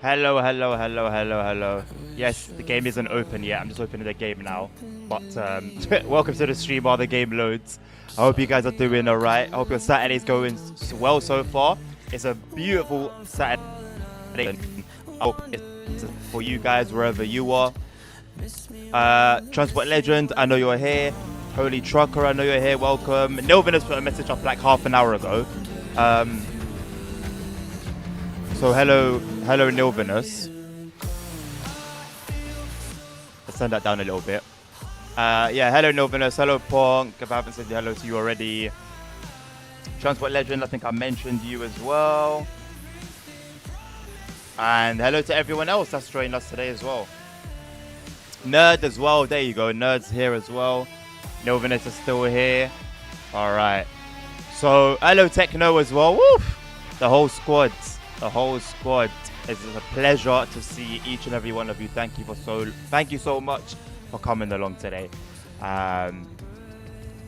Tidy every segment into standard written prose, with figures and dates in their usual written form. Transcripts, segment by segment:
Hello, hello, hello, hello, hello. Yes, the game isn't open yet. I'm just opening the game now. But welcome to the stream while the game loads. I hope you guys are doing all right. I hope your Saturday's going well so far. It's a beautiful Saturday. I hope it's for you guys wherever you are. Transport Legend, I know you're here. Holy Trucker, I know you're here. Welcome. Nilvin has put a message up like half an hour ago. So hello Nilvinus. Let's turn that down a little bit. Yeah, hello Nilvinus, hello Punk. If I haven't said hello to you already. Transport Legend, I think I mentioned you as well. And hello to everyone else that's joining us today as well. Nerd as well, there you go. Nerd's here as well. Nilvinus is still here. Alright. So hello Techno as well. Woof! The whole squad. It's a pleasure to see each and every one of you. Thank you so much for coming along today.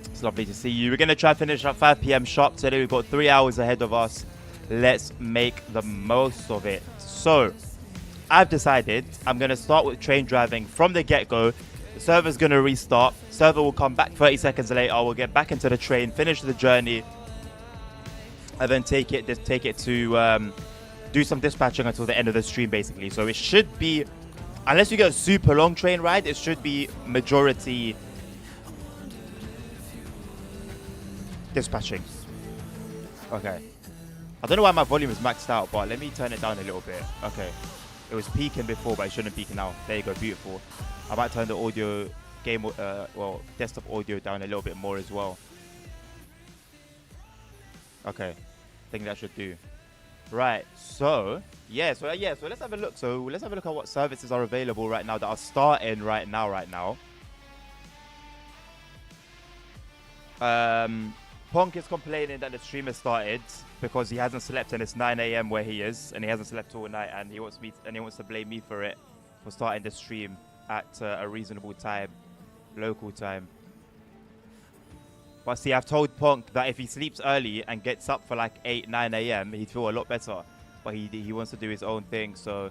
It's lovely to see you. We're gonna try to finish at 5 p.m. sharp today. We've got 3 hours ahead of us. Let's make the most of it. So I've decided I'm gonna start with train driving from the get-go. The server's gonna restart. Server will come back 30 seconds later. We'll get back into the train, finish the journey, and then take it to do some dispatching until the end of the stream, basically. So it should be, unless you get a super long train ride, it should be majority dispatching. Okay. I don't know why my volume is maxed out, but let me turn it down a little bit. Okay. It was peaking before, but it shouldn't peak now. There you go, beautiful. I might turn the audio desktop audio down a little bit more as well. Okay. I think that should do. Right, so let's have a look. So let's have a look at what services are available right now that are starting right now. Ponk is complaining that the stream has started because he hasn't slept and it's 9 a.m. where he is, and he hasn't slept all night, and he wants to blame me for it, for starting the stream at a reasonable time, local time. But see, I've told Ponk that if he sleeps early and gets up for like 8, 9 a.m., he'd feel a lot better. But he wants to do his own thing, so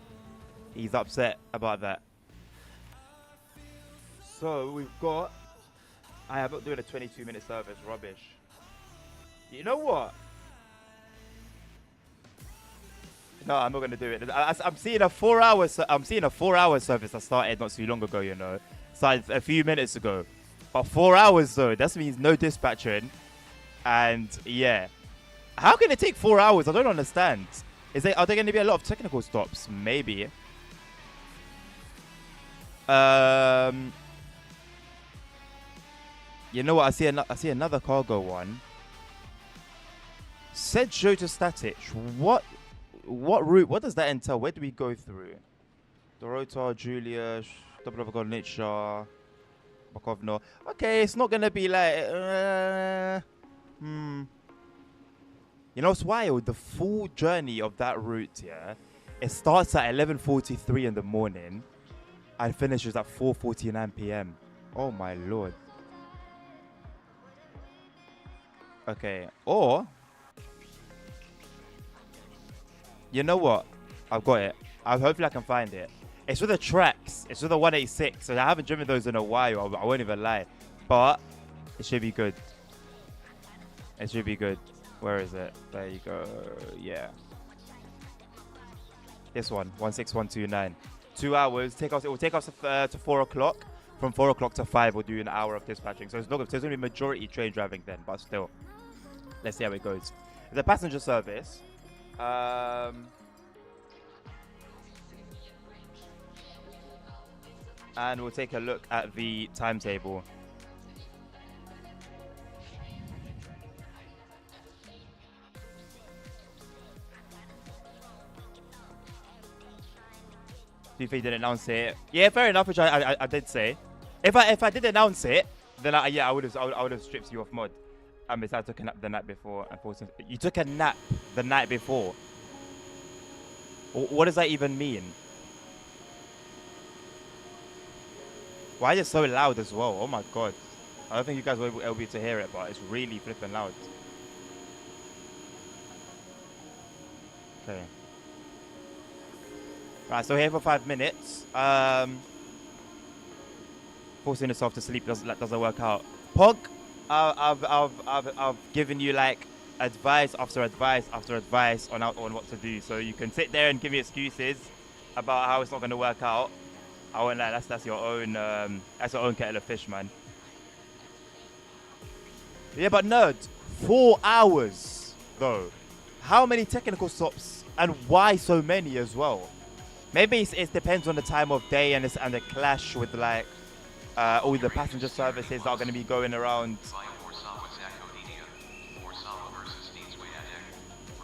he's upset about that. So we've got... I am not doing a 22-minute service. Rubbish. You know what? No, I'm not going to do it. I'm seeing a 4-hour service that started not too long ago, you know. Started a few minutes ago. But 4 hours though, that means no dispatching. And yeah. How can it take 4 hours? I don't understand. Are there going to be a lot of technical stops? Maybe. You know what? I see another cargo one. Said show to static. What route? What does that entail? Where do we go through? Dorota, Julia, Dobrovolnica. No. Okay, it's not gonna be like You know what's wild? The full journey of that route, yeah, it starts at 11:43 in the morning and finishes at 4:49 p.m. Oh my lord. Okay, or you know what? I've got it. Hopefully I can find it. It's with the tracks. It's with the 186. So I haven't driven those in a while. I won't even lie. But it should be good. It should be good. Where is it? There you go. Yeah. This one. 16129. 2 hours. It will take us to 4 o'clock. From 4 o'clock to 5, we'll do an hour of dispatching. So it's not going to be majority train driving then. But still. Let's see how it goes. The passenger service. And we'll take a look at the timetable. If he didn't announce it, yeah, fair enough. Which I did say. If I did announce it, then I would have stripped you off mod. Besides, I took a nap the night before. Unfortunately, you took a nap the night before. What does that even mean? Why is it so loud as well? Oh my god. I don't think you guys will be able to hear it, but it's really flipping loud. Okay. Right, so here for 5 minutes. Forcing yourself to sleep doesn't work out. Pog, I've given you like advice after advice after advice on what to do. So you can sit there and give me excuses about how it's not going to work out. I won't lie, that's your own kettle of fish, man. Yeah, but nerd, 4 hours though. How many technical stops and why so many as well? Maybe it depends on the time of day and the clash with like all the passenger services that are going to be going around.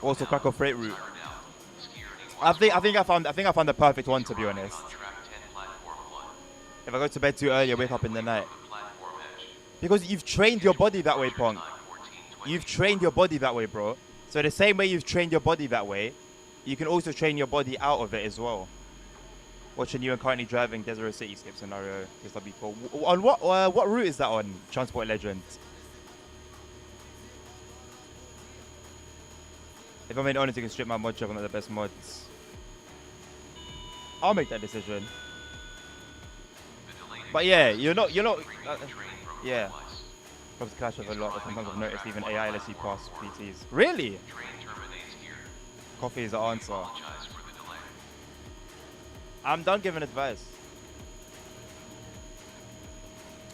Also, Krakow freight route. I think I found the perfect one, to be honest. If I go to bed too early, I wake up in the night. Because you've trained your body that way, Pong. You've trained your body that way, bro. So the same way you've trained your body that way, you can also train your body out of it as well. Watching you and currently driving Desiree Cityscape scenario. SW4. On what route is that on, Transport Legend? If I'm being honest, you can strip my mod job. I'm not the best mods. I'll make that decision. But yeah, you're not. Yeah. Probably clash with a lot, but sometimes I've noticed even AI lets you pass PTs. Really? Coffee is the answer. I'm done giving advice.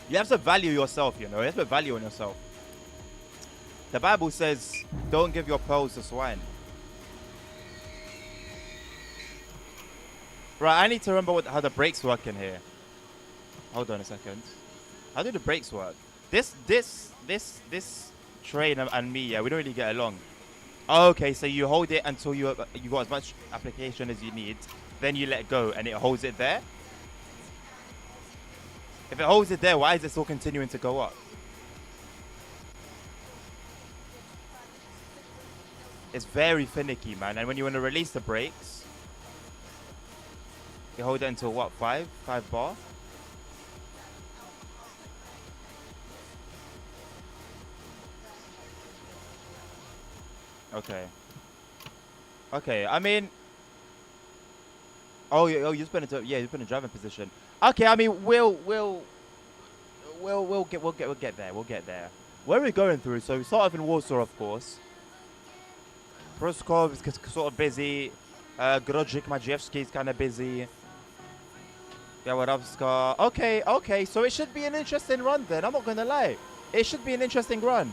You have to value yourself, you know. You have to value on yourself. The Bible says, don't give your pearls to swine. Right, I need to remember how the brakes work in here. Hold on a second. How do the brakes work? This train and me, yeah, we don't really get along. Oh, okay, so you hold it until you got as much application as you need. Then you let go and it holds it there. If it holds it there, why is it still continuing to go up? It's very finicky, man. And when you want to release the brakes, you hold it until what, 5 bar? Okay, I mean, you've been in driving position. Okay, I mean, we'll get there. We'll get there. Where are we going through? So we start off in Warsaw, of course. Proskov is sort of busy. Grodzik Maciejewski is kind of busy. Jaworowska. Okay. So it should be an interesting run then. I'm not gonna lie. It should be an interesting run.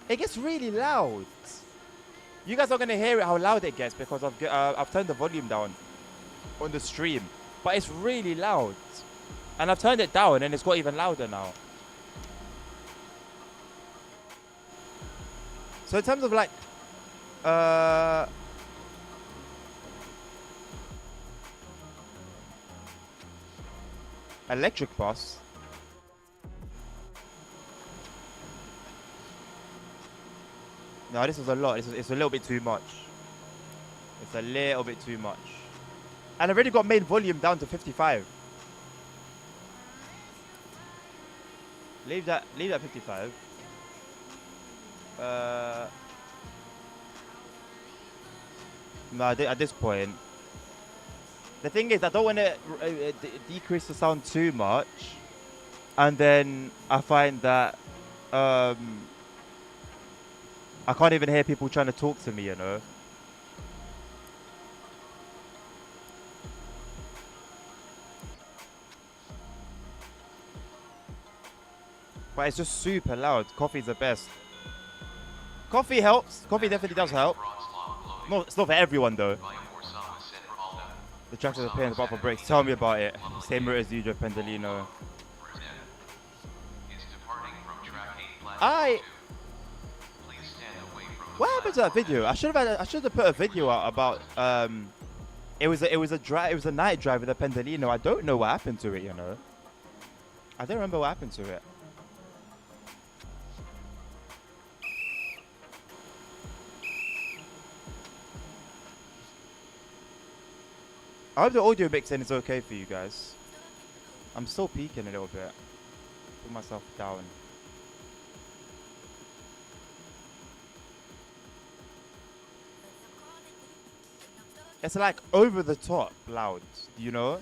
It gets really loud. You guys are gonna hear it how loud it gets because I've turned the volume down on the stream, but it's really loud. And I've turned it down and it's got even louder now. So in terms of like electric bus. No, this was a lot. It's a little bit too much. It's a little bit too much. And I've already got main volume down to 55. Leave that 55. No, at this point. The thing is, I don't want to decrease the sound too much. And then I find that I can't even hear people trying to talk to me, you know. But it's just super loud. Coffee's the best. Coffee helps. Coffee definitely does help. No, it's not for everyone though. The tractors are paying the buffer brakes. Tell me about it. Same route as usual, Pendolino. What happened to that video? I should have put a video out about it was a night drive with a Pendolino. I don't know what happened to it, you know. I don't remember what happened to it. I hope the audio mixing is okay for you guys. I'm still peaking a little bit. Put myself down. It's like over the top loud, you know?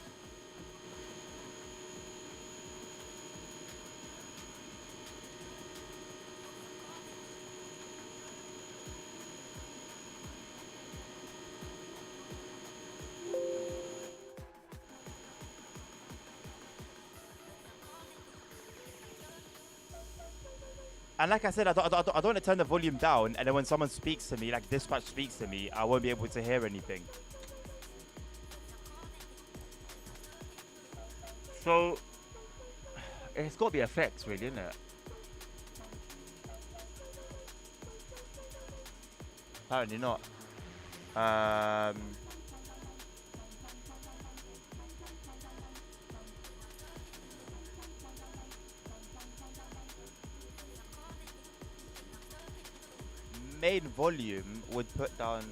And like I said, I don't want to turn the volume down, and then when someone speaks to me, like dispatch speaks to me, I won't be able to hear anything. So, it's got to be effects, really, isn't it? Apparently not. Main volume would put down.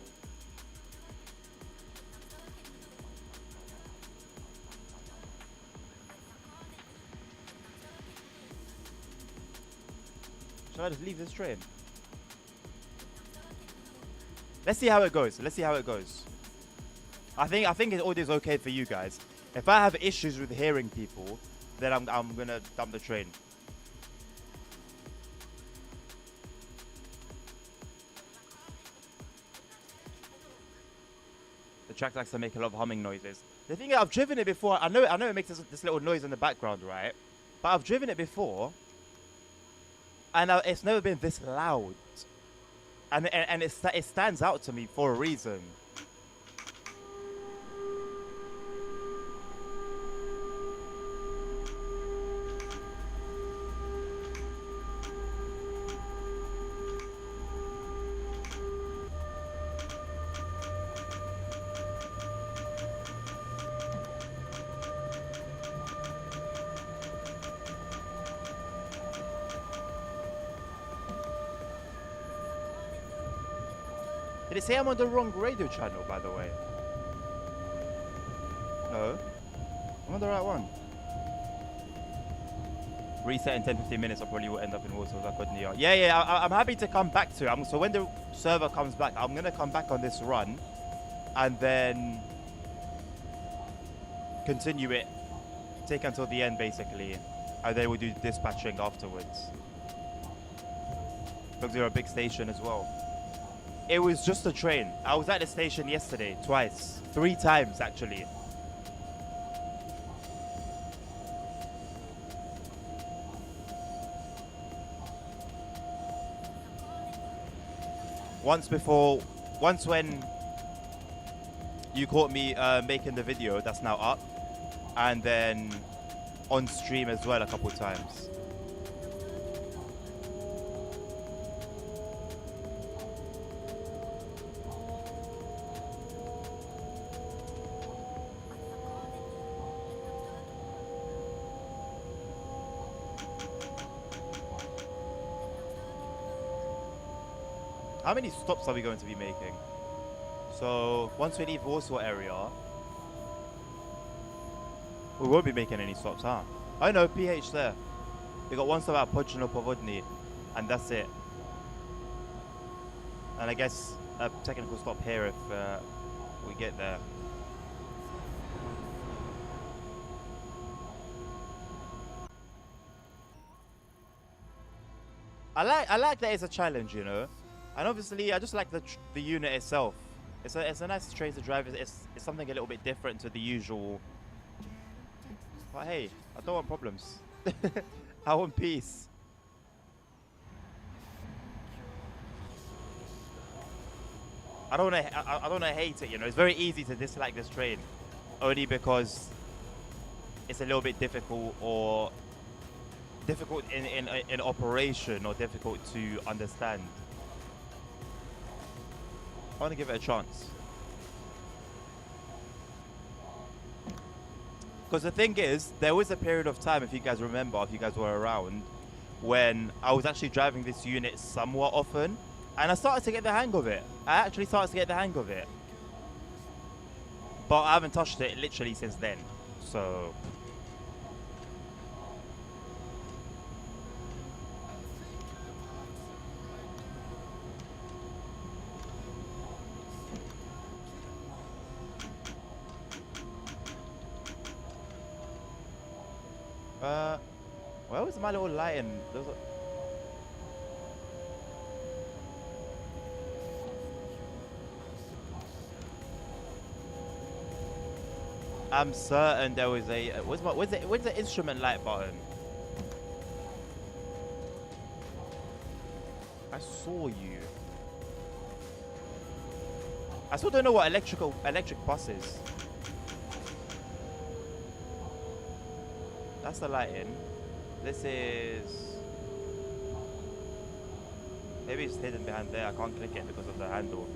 Shall I just leave this train? Let's see how it goes. Let's see how it goes. I think the audio is okay for you guys. If I have issues with hearing people, then I'm gonna dump the train. The track likes to make a lot of humming noises. The thing is, I've driven it before. I know it makes this little noise in the background, right? But I've driven it before, and it's never been this loud. And it stands out to me for a reason. Did it say I'm on the wrong radio channel, by the way? No. I'm on the right one. Reset in 10-15 minutes, I probably will end up in Warsaw like New York. Yeah, I'm happy to come back to it. So when the server comes back, I'm going to come back on this run and then continue it, take until the end basically, and then we'll do dispatching afterwards. Because they're a big station as well. It was just a train. I was at the station yesterday, twice. 3 times, actually. Once when you caught me making the video, that's now up. And then on stream as well a couple times. How many stops are we going to be making? So once we leave Warsaw area, we won't be making any stops, huh? Oh no, PH there. We got one stop at Poczno Powodny, and that's it. And I guess a technical stop here if we get there. I like that it's a challenge, you know. And obviously, I just like the unit itself. It's a nice train to drive. It's something a little bit different to the usual. But hey, I don't want problems. I want peace. I don't wanna hate it. You know, it's very easy to dislike this train, only because it's a little bit difficult or difficult in operation or difficult to understand. I want to give it a chance. Because the thing is, there was a period of time, if you guys remember, if you guys were around, when I was actually driving this unit somewhat often, and I started to get the hang of it. I actually started to get the hang of it. But I haven't touched it literally since then. So Where was my little light in? I'm certain there was a. Where's the instrument light button? I saw you. I still don't know what electric bus is. That's the light in. This is. Maybe it's hidden behind there. I can't click it because of the handle.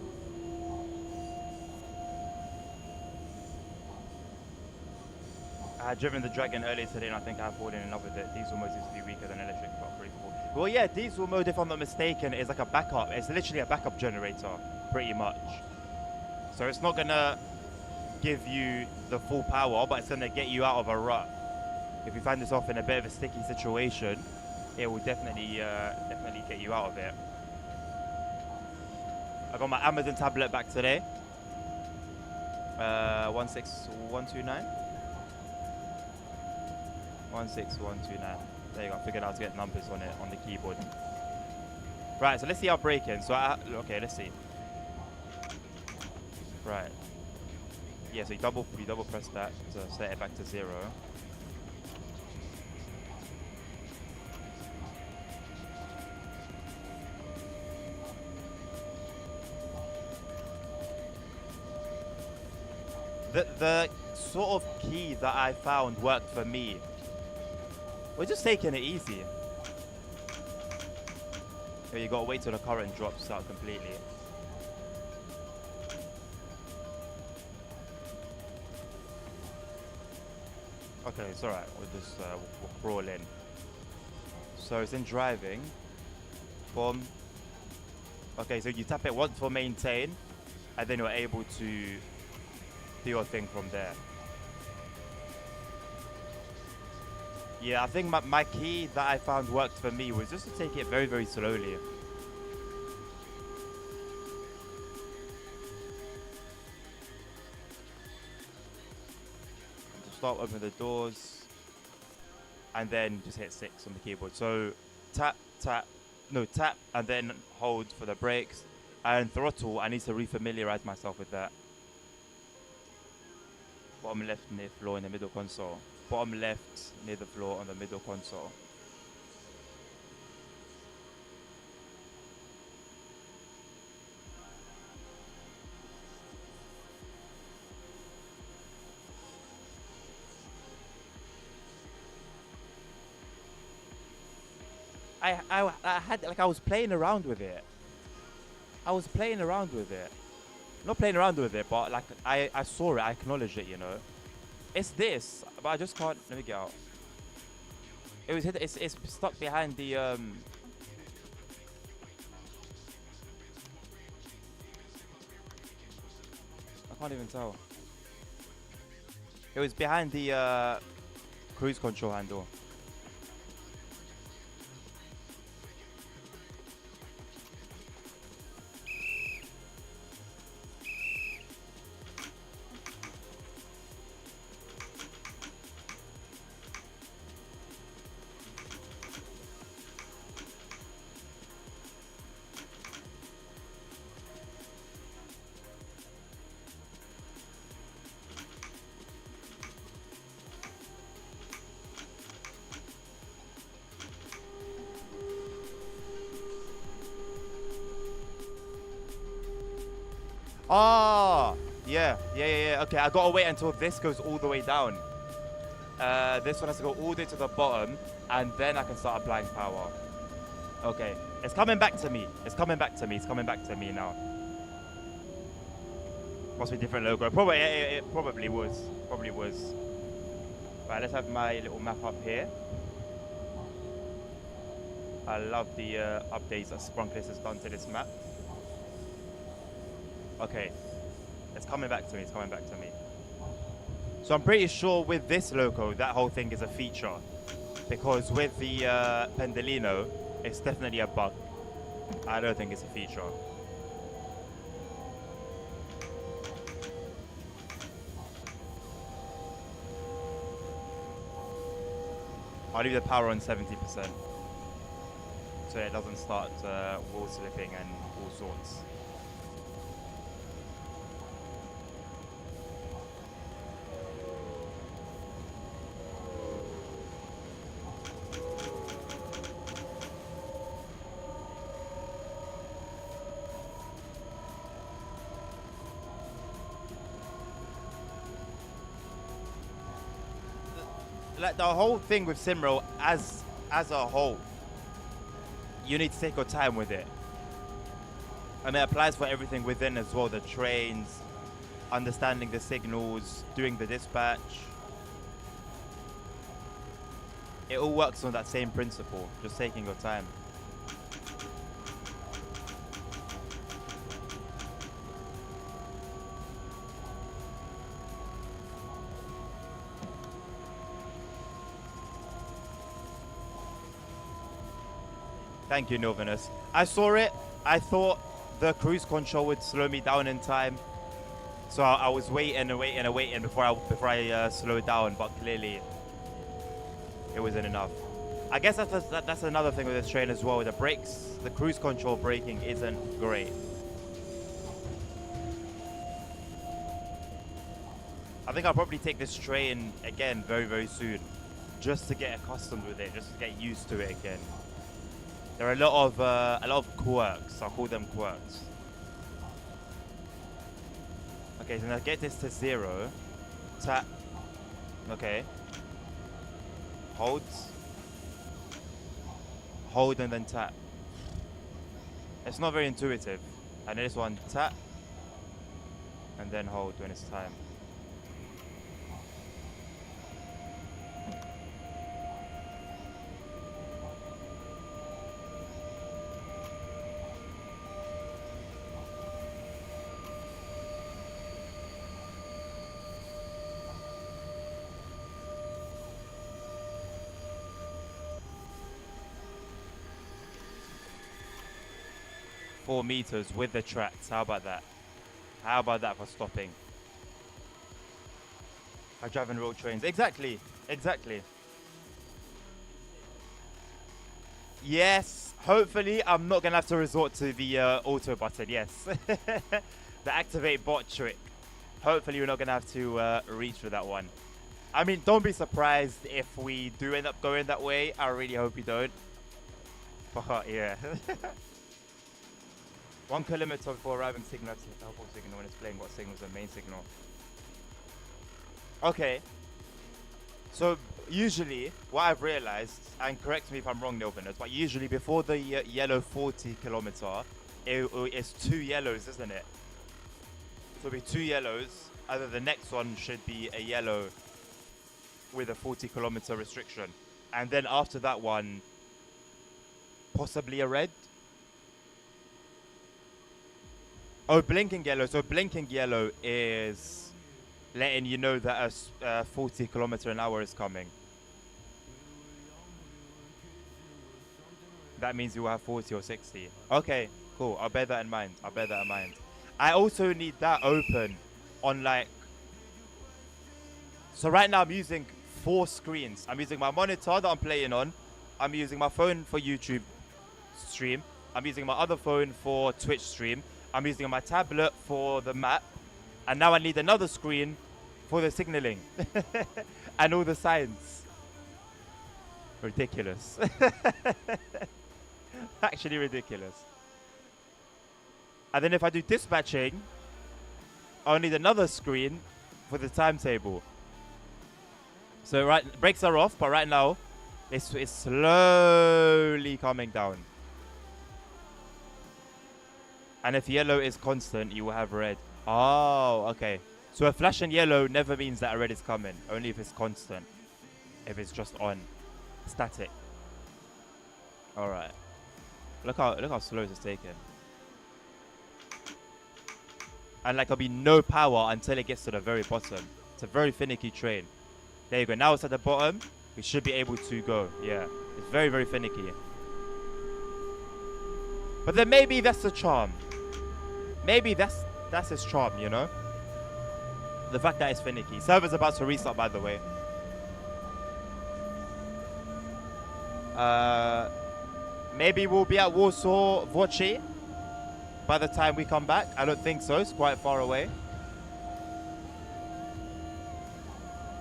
I had driven the Dragon earlier today and I think I fallen in love with it. Diesel mode seems to be weaker than electric, but pretty cool. Well, yeah, diesel mode, if I'm not mistaken, is like a backup. It's literally a backup generator, pretty much. So it's not gonna give you the full power, but it's gonna get you out of a rut. If you find yourself in a bit of a sticky situation, it will definitely get you out of it. I got my Amazon tablet back today. 16129. 16129. There you go. I figured out how to get numbers on it on the keyboard. Right, so let's see our braking. So okay, let's see. Right. Yeah, so you double press that to set it back to 0. The sort of key that I found worked for me. We're just taking it easy. You gotta wait till the current drops out completely. Okay, it's alright. We'll just we'll crawl in. So it's in driving. Boom. Okay, so you tap it once for maintain, and then you're able to do your thing from there. Yeah, I think my key that I found worked for me was just to take it very, very slowly. To start opening the doors, and then just hit 6 on the keyboard. So tap, and then hold for the brakes, and throttle. I need to refamiliarize myself with that. Bottom left near floor in the middle console. Bottom left near the floor on the middle console. I had, like, I was playing around with it. Not playing around with it, but like I saw it, I acknowledged it, you know. It's this, but I just can't. Let me get out. It was hit. It's stuck behind the I can't even tell. It was behind the cruise control handle. Ah, yeah. Okay, I gotta wait until this goes all the way down. This one has to go all the way to the bottom, and then I can start applying power. Okay, it's coming back to me. It's coming back to me now. Must be a different logo. Probably, it probably was. Right, let's have my little map up here. I love the updates that Sprunklis has done to this map. Okay, it's coming back to me. So I'm pretty sure with this logo, that whole thing is a feature, because with the Pendolino, it's definitely a bug. I don't think it's a feature. I'll leave the power on 70%. So it doesn't start wall slipping and all sorts. Like the whole thing with SimRail as a whole, you need to take your time with it. And it applies for everything within as well. The trains, understanding the signals, doing the dispatch. It all works on that same principle, just taking your time. Thank you, Novinus. I saw it. I thought the cruise control would slow me down in time. So I was waiting and waiting and waiting before I slowed down, but clearly it wasn't enough. I guess that's another thing with this train as well. The brakes, the cruise control braking isn't great. I think I'll probably take this train again very, very soon, just to get accustomed with it, just to get used to it again. There are a lot of quirks. I'll call them quirks. Okay, so now get this to 0. Tap. Okay. Hold. Hold and then tap. It's not very intuitive. And then this one, tap. And then hold when it's time. meters with the tracks. How about that? How about that for stopping? I drive in road trains. Exactly. Exactly. Yes. Hopefully, I'm not going to have to resort to the auto button. Yes. The activate bot trick. Hopefully, we're not going to have to reach for that one. I mean, don't be surprised if we do end up going that way. I really hope we don't. But yeah. 1 kilometer before arriving, signal to the helpful signal when it's playing. What signal is the main signal? Okay. So usually, what I've realized, and correct me if I'm wrong, Nilvinus, but usually before the yellow 40 kilometer, it's 2 yellows, isn't it? So it'll be 2 yellows. Either the next one should be a yellow with a 40 kilometer restriction, and then after that one, possibly a red. Oh, blinking yellow. So blinking yellow is letting you know that a 40 kilometer an hour is coming. That means you will have 40 or 60. Okay, cool. I'll bear that in mind. I'll bear that in mind. I also need that open on like... So right now I'm using 4 screens. I'm using my monitor that I'm playing on. I'm using my phone for YouTube stream. I'm using my other phone for Twitch stream. I'm using my tablet for the map. And now I need another screen for the signaling. And all the signs. Ridiculous. Actually ridiculous. And then if I do dispatching, I'll need another screen for the timetable. So brakes are off, but right now it's slowly coming down. And if yellow is constant, you will have red. Oh, okay. So a flash in yellow never means that a red is coming. Only if it's constant. If it's just on. Static. Alright. Look how slow it's taken. And like there'll be no power until it gets to the very bottom. It's a very finicky train. There you go. Now it's at the bottom. We should be able to go. Yeah. It's very, very finicky. But then maybe that's the charm. Maybe that's his charm, you know? The fact that it's finicky. Server's about to restart, by the way. Maybe we'll be at Warsaw Voci by the time we come back. I don't think so. It's quite far away.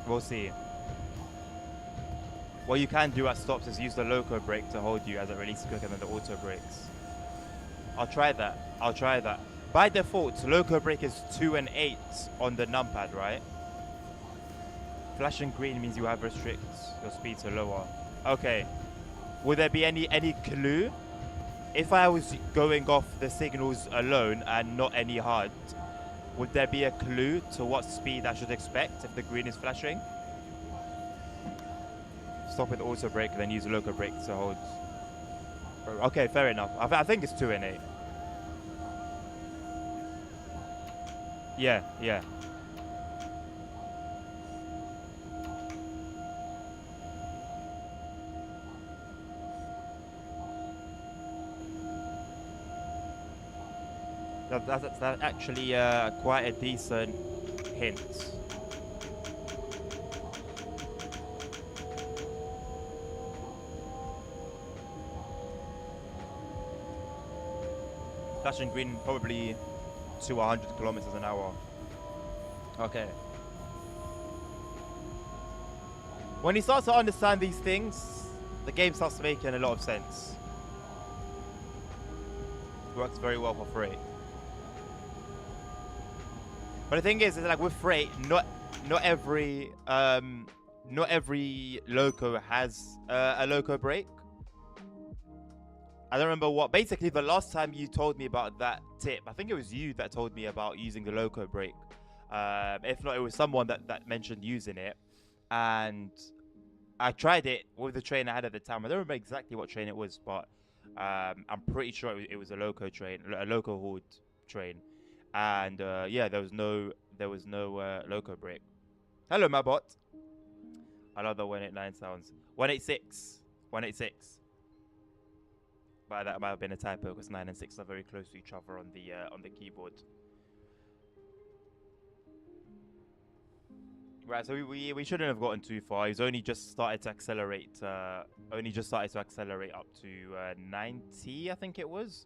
We'll see. What you can do at stops is use the loco brake to hold you as it releases quicker than the auto brakes. I'll try that. By default, loco brake is 2 and 8 on the numpad, right? Flashing green means you have restricts your speed to lower. Okay. Would there be any clue? If I was going off the signals alone and not any HUD, would there be a clue to what speed I should expect if the green is flashing? Stop with auto brake, then use loco brake to hold. Okay, fair enough. I think it's 2 and 8. Yeah. That's actually quite a decent hint. Flashing green probably to 100 kilometers an hour. Okay. When you start to understand these things, the game starts making a lot of sense. Works very well for freight. But the thing is like with freight, not every loco has a loco brake. I don't remember what. Basically, the last time you told me about that tip, I think it was you that told me about using the loco brake. If not, it was someone that mentioned using it, and I tried it with the train I had at the time. I don't remember exactly what train it was, but I'm pretty sure it was a loco train, a loco hauled train. And yeah, there was no loco brake. Hello, my bot. I love the 189 sounds. 186. But that might have been a typo because 9 and 6 are very close to each other on the keyboard. Right, so we shouldn't have gotten too far. He's only just started to accelerate. Up to 90, I think it was.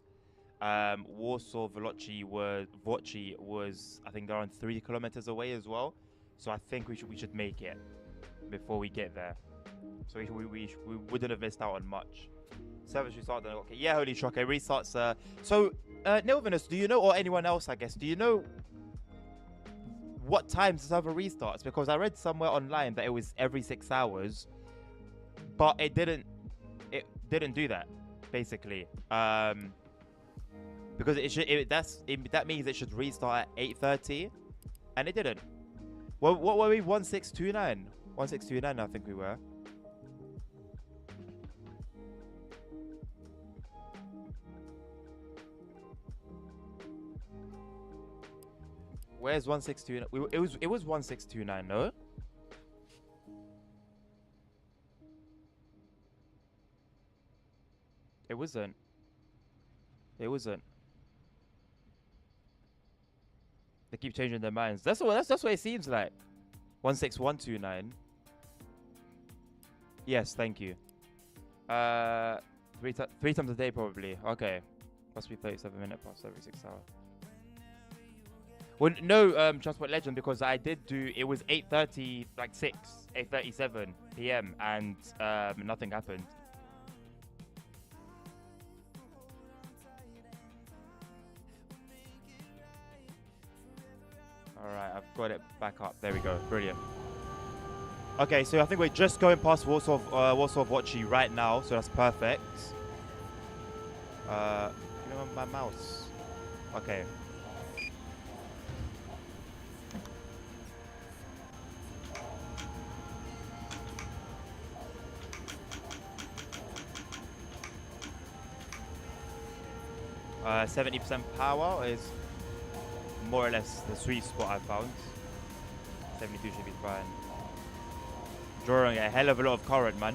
Warsaw Voci was I think around 3 kilometers away as well. So I think we should make it before we get there. So we wouldn't have missed out on much. Service restart. Okay, yeah, holy shock. It restarts. So Nilvinus, do you know, or anyone else, I guess, do you know what times the server restarts? Because I read somewhere online that it was every 6 hours, but it didn't do that basically. Because that means it should restart at 8:30, and it didn't. Well, what were we? 1629. 1629, I think we were. Where's 1629? It was 1629, no? It wasn't. They keep changing their minds. That's what it seems like. 16129. Yes, thank you. 3 times a day probably. Okay. Must be 37-minute pass every 6 hours. Well, no, Transport Legend, because I did do, it was 8:30, like 8:37 p.m. and nothing happened. Alright, I've got it back up. There we go. Brilliant. Okay, so I think we're just going past Warsaw Voci right now, so that's perfect. Give me my mouse. Okay. Uh, 70% power is more or less the sweet spot I found. 72 should be fine. Drawing a hell of a lot of current, man.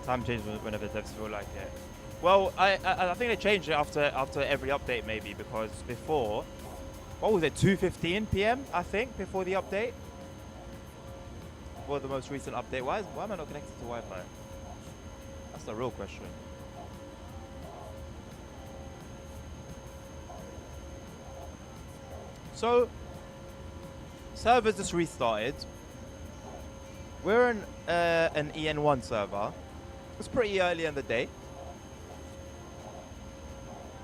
Time change whenever devs feel like it. Well, I think they changed it after every update maybe, because before, what was it, 2:15 p.m. I think before the update. for the most recent update. Why am I not connected to Wi-Fi? That's the real question. So, servers just restarted. We're in an EN1 server. It's pretty early in the day.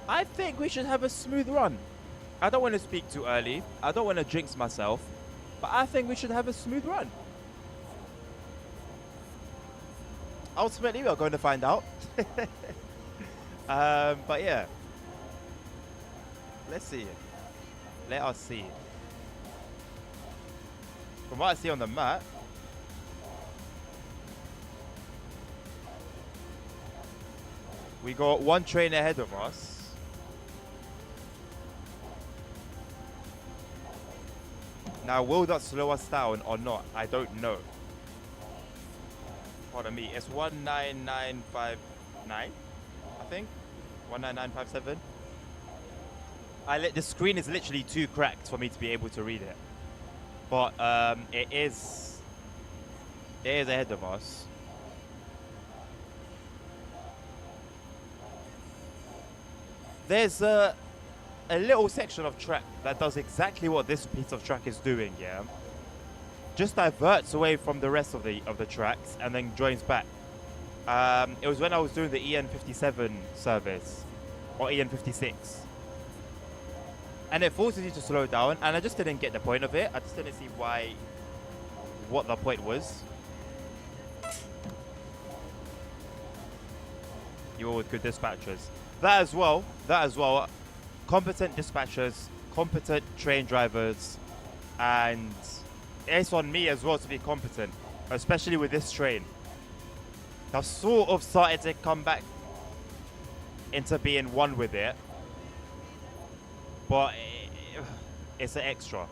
I think we should have a smooth run. I don't want to speak too early. I don't want to jinx myself. But I think we should have a smooth run. Ultimately, we're going to find out. But yeah. Let's see. Let us see. From what I see on the map, we got one train ahead of us. Now, will that slow us down or not? I don't know. Pardon me. It's 19959, I think. 19957. The screen is literally too cracked for me to be able to read it. But it is ahead of us. There's a little section of track that does exactly what this piece of track is doing, yeah. Just diverts away from the rest of the tracks and then joins back. It was when I was doing the EN57 service or EN56. And it forces you to slow down, and I just didn't get the point of it. I just didn't see what the point was. You all with good dispatchers. That as well. Competent dispatchers, competent train drivers, and it's on me as well to be competent, especially with this train. I've sort of started to come back into being one with it. But it's an extra.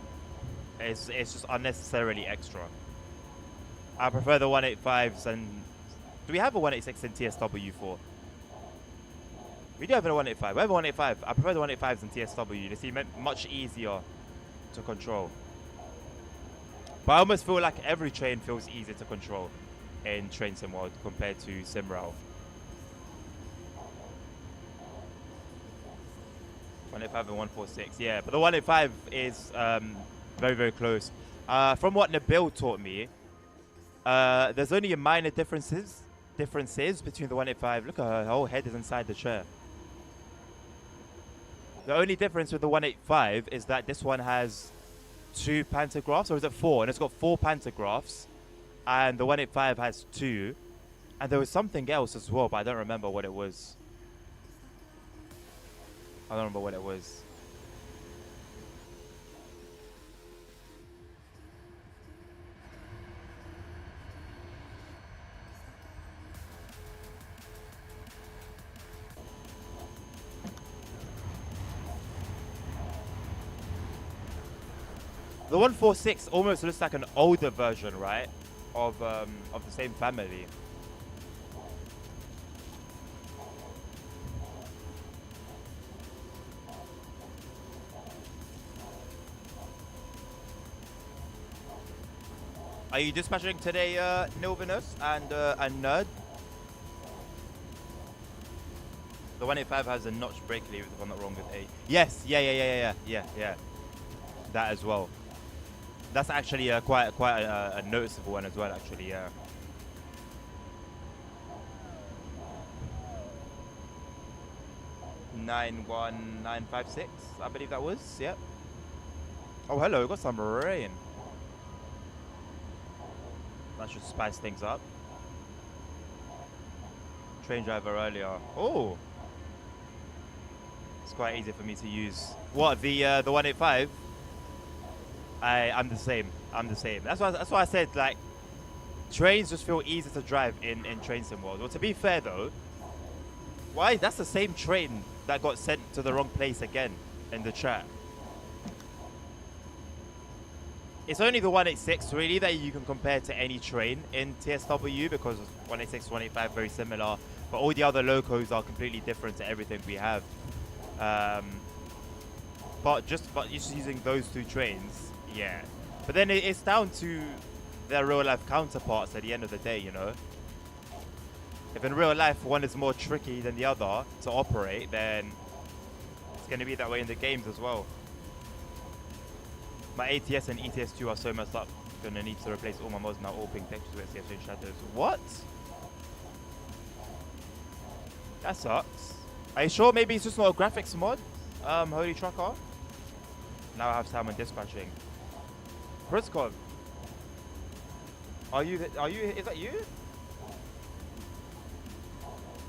It's just unnecessarily extra. I prefer the 185s, and do we have a 186 in TSW4? We do have a 185. We have a 185. I prefer the 185s in TSW. They seem much easier to control. But I almost feel like every train feels easier to control in Train Sim World compared to SimRail. 185 and 146, yeah, but the 185 is very, very close. From what Nabil taught me, there's only a minor differences between the 185. Look at her whole head is inside the chair. The only difference with the 185 is that this one has 2 pantographs, or is it 4? And it's got 4 pantographs, and the 185 has 2. And there was something else as well, but I don't remember what it was. I don't remember what it was. The 146 almost looks like an older version, right? Of the same family. Are you dispatching today, Nilvinus and Nerd? The 185 has a notch brake lever, if I'm not wrong with 8. Yes, yeah. That as well. That's actually quite a noticeable one as well, actually, yeah. $91956, I believe that was, yep. Oh, hello, got some rain. That should spice things up. Train driver earlier. Oh, it's quite easy for me to use. What, the 185? I'm the same. That's why I said, like, trains just feel easy to drive in Train Sim World. Well, to be fair though, why? That's the same train that got sent to the wrong place again in the chat. It's only the 186 really that you can compare to any train in TSW, because 186, 185 very similar, but all the other locos are completely different to everything we have. But just using those 2 trains, yeah. But then it's down to their real life counterparts at the end of the day, you know. If in real life one is more tricky than the other to operate, then it's going to be that way in the games as well. My ATS and ETS2 are so messed up. Gonna need to replace all my mods now, all pink textures with CFC shadows. What? That sucks. Are you sure maybe it's just not a graphics mod? Holy Trucker? Now I have Salmon Dispatching. Priskov. Are you, is that you?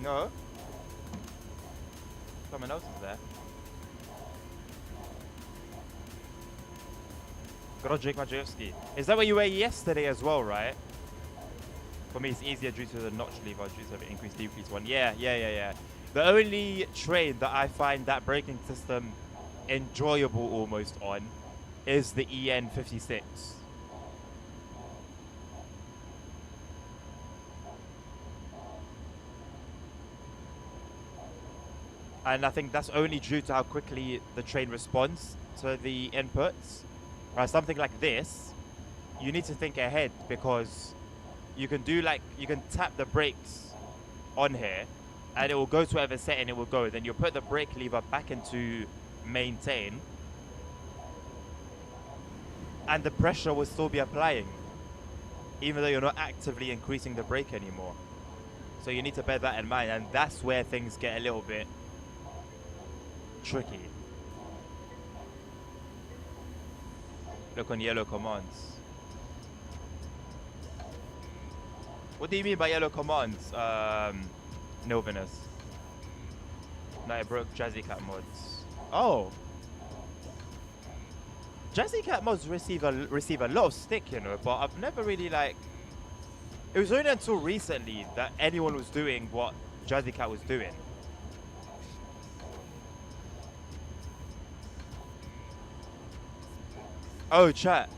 No. Someone else is there. Grodzik Majewski. Is that what you were yesterday as well, right? For me, it's easier due to the notch lever, due to the increased decrease one. Yeah. The only train that I find that braking system enjoyable almost on is the EN56. And I think that's only due to how quickly the train responds to the inputs. Something like this, you need to think ahead, because you can do you can tap the brakes on here and it will go to whatever setting it will go. Then you'll put the brake lever back into maintain and the pressure will still be applying, even though you're not actively increasing the brake anymore. So you need to bear that in mind, and that's where things get a little bit tricky. Look on yellow commands. What do you mean by yellow commands, Novinus? No, I broke Jazzy Cat mods. Oh! Jazzy Cat mods receive a lot of stick, you know, but I've never really it was only until recently that anyone was doing what Jazzy Cat was doing. Oh, chat.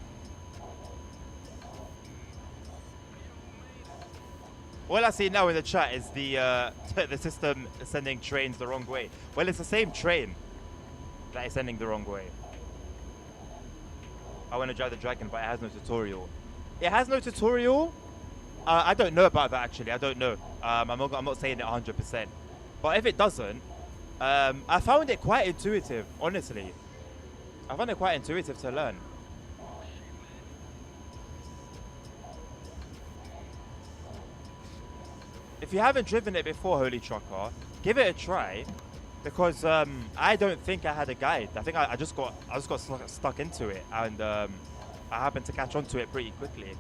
All I see now in the chat is the the system sending trains the wrong way. Well, it's the same train that is sending the wrong way. I want to drive the Dragon, but it has no tutorial. It has no tutorial? I don't know about that, actually. I don't know. I'm not saying it 100%. But if it doesn't, I found it quite intuitive, honestly. I found it quite intuitive to learn. If you haven't driven it before, Holy Trucker, give it a try, because I don't think I had a guide. I think I just got stuck into it, and I happened to catch on to it pretty quickly.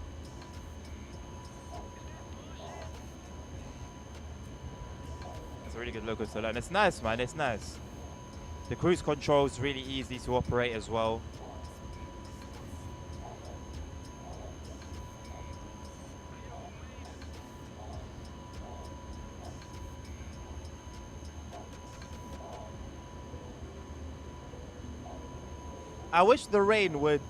It's a really good logo to learn. It's nice, man. It's nice. The cruise control is really easy to operate as well. I wish the rain would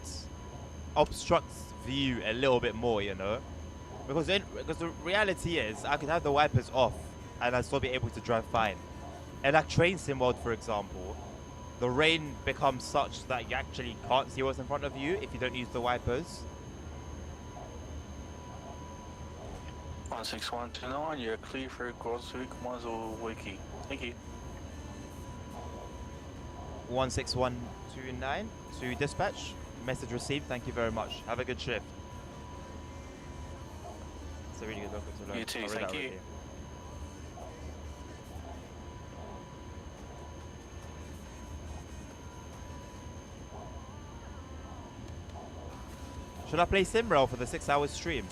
obstruct view a little bit more, you know, because the reality is I could have the wipers off and I'd still be able to drive fine. And like train sim mode, for example, the rain becomes such that you actually can't see what's in front of you if you don't use the wipers. 16129, you're clear for Grosswick Muzzle Wiki. Thank you. 16129 to dispatch. Message received. Thank you very much. Have a good shift. It's a really good local to learn. You too, thank you. Should I play SimRail for the 6-hour stream?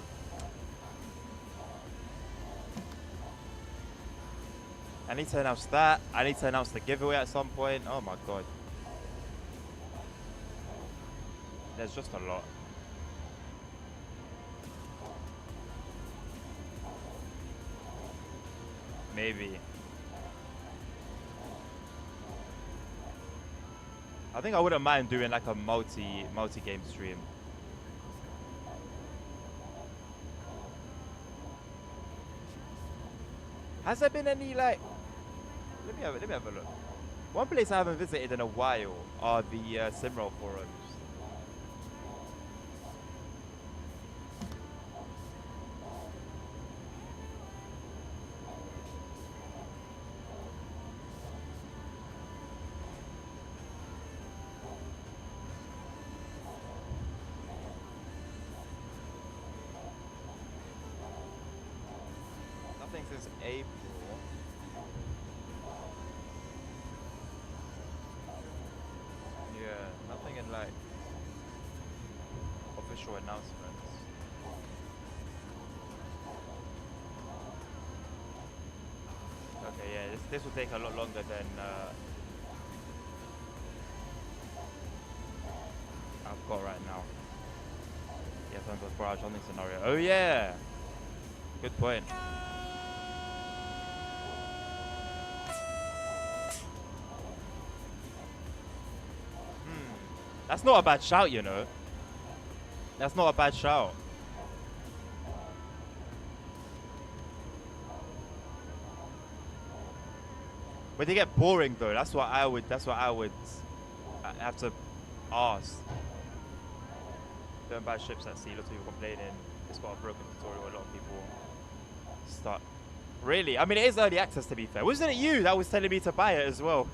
I need to announce that. I need to announce the giveaway at some point. Oh my god. There's just a lot. Maybe. I think I wouldn't mind doing like a multi-game stream. Has there been any like? Let me have a look. One place I haven't visited in a while are the SimRail forums. this is April. Yeah, nothing in like official announcements. Okay, yeah, this will take a lot longer than I've got right now. Yeah, terms of barrage hunting scenario. Oh yeah, good point. That's not a bad shout, you know. That's not a bad shout. But they get boring though. That's what I would have to ask. Doing bad ships at sea. Lots of people complaining. It's got a broken tutorial. A lot of people start. Really? I mean, it is early access to be fair. Wasn't it you that was telling me to buy it as well?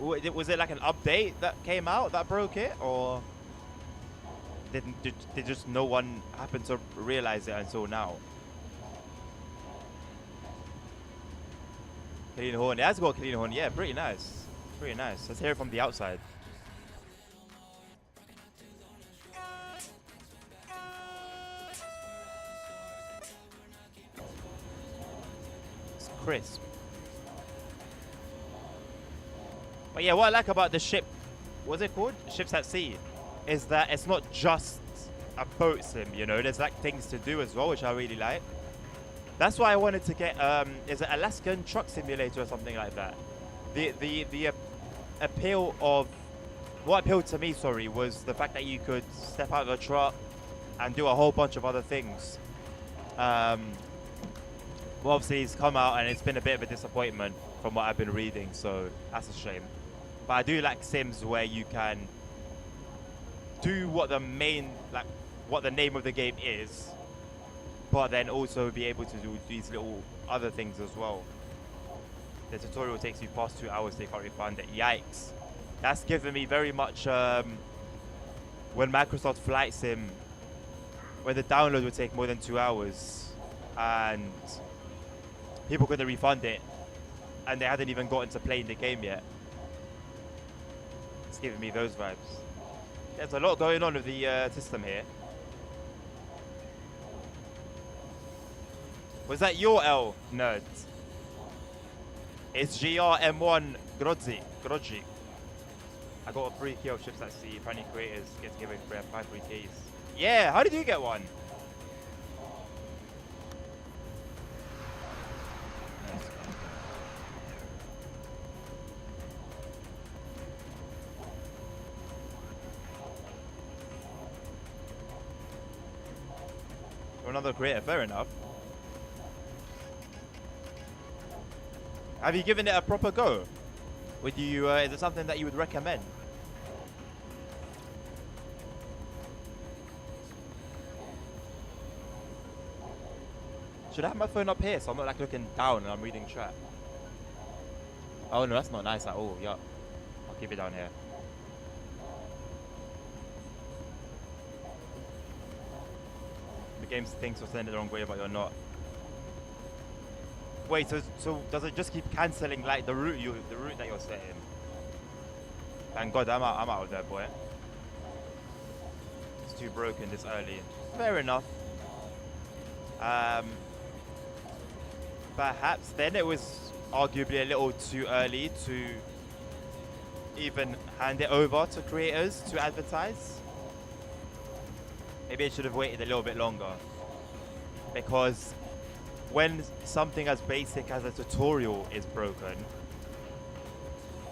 Was it like an update that came out that broke it, or did just no one happen to realize it until now? Clean horn. It has got a clean horn. Yeah, pretty nice. Pretty nice. Let's hear it from the outside. It's crisp. But yeah, what I like about the ship, what's it called? Ships at Sea, is that it's not just a boat sim, you know, there's like things to do as well, which I really like. That's why I wanted to get, is it Alaskan Truck Simulator or something like that? The appeal of, what appealed to me, sorry, was the fact that you could step out of a truck and do a whole bunch of other things. Well, obviously it's come out and it's been a bit of a disappointment from what I've been reading, so that's a shame. But I do like sims where you can do what the main, like what the name of the game is, but then also be able to do these little other things as well. The tutorial takes you past 2 hours, they can't refund it. Yikes. That's given me very much when Microsoft Flight Sim, where the download would take more than 2 hours and people couldn't refund it and they hadn't even gotten to playing the game yet. It's giving me those vibes. There's a lot going on with the system here. Was that your L, nerd? It's GRM1 Grodzi. I got a free key of ships at sea. Apparently creators get to give away 5 free keys. Yeah, how did you get one? Another creator, fair enough. Have you given it a proper go? Would you? Is it something that you would recommend? Should I have my phone up here so I'm not like looking down and I'm reading chat? Oh no, that's not nice at all. Yeah, I'll keep it down here. The game thinks you're sending it the wrong way, but you're not. Wait, so does it just keep cancelling like the route that you're saying? Thank God I'm out of there, boy. It's too broken this early. Fair enough. Perhaps then it was arguably a little too early to even hand it over to creators to advertise. Maybe I should have waited a little bit longer, because when something as basic as a tutorial is broken,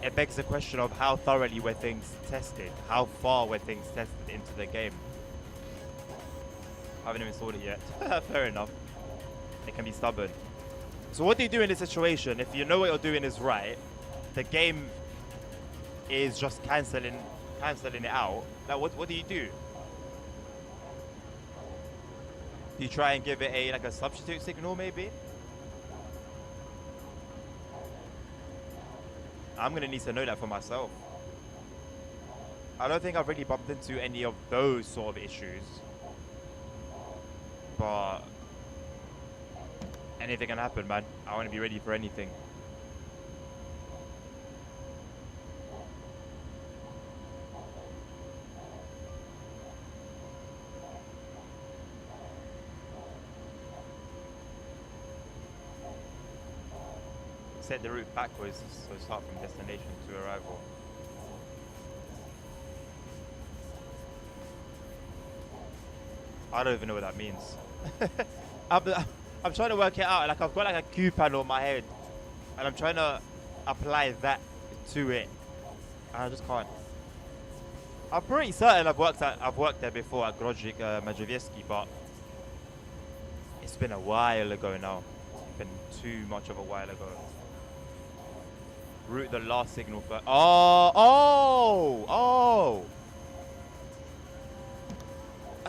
it begs the question of how thoroughly were things tested, how far were things tested into the game. I haven't even installed it yet. Fair enough. It can be stubborn. So what do you do in this situation? If you know what you're doing is right, the game is just cancelling it out. Now what do you do? Do you try and give it like a substitute signal maybe? I'm gonna need to know that for myself. I don't think I've really bumped into any of those sort of issues. but anything can happen, man. I want to be ready for anything. Set the route backwards, so start from destination to arrival. I don't even know what that means. I'm trying to work it out. Like I've got like a coupon on my head, and I'm trying to apply that to it, and I just can't. I'm pretty certain I've worked there before at Grodzic Majewiecki, but it's been a while ago now. It's been too much of a while ago. Route the last signal first. Oh!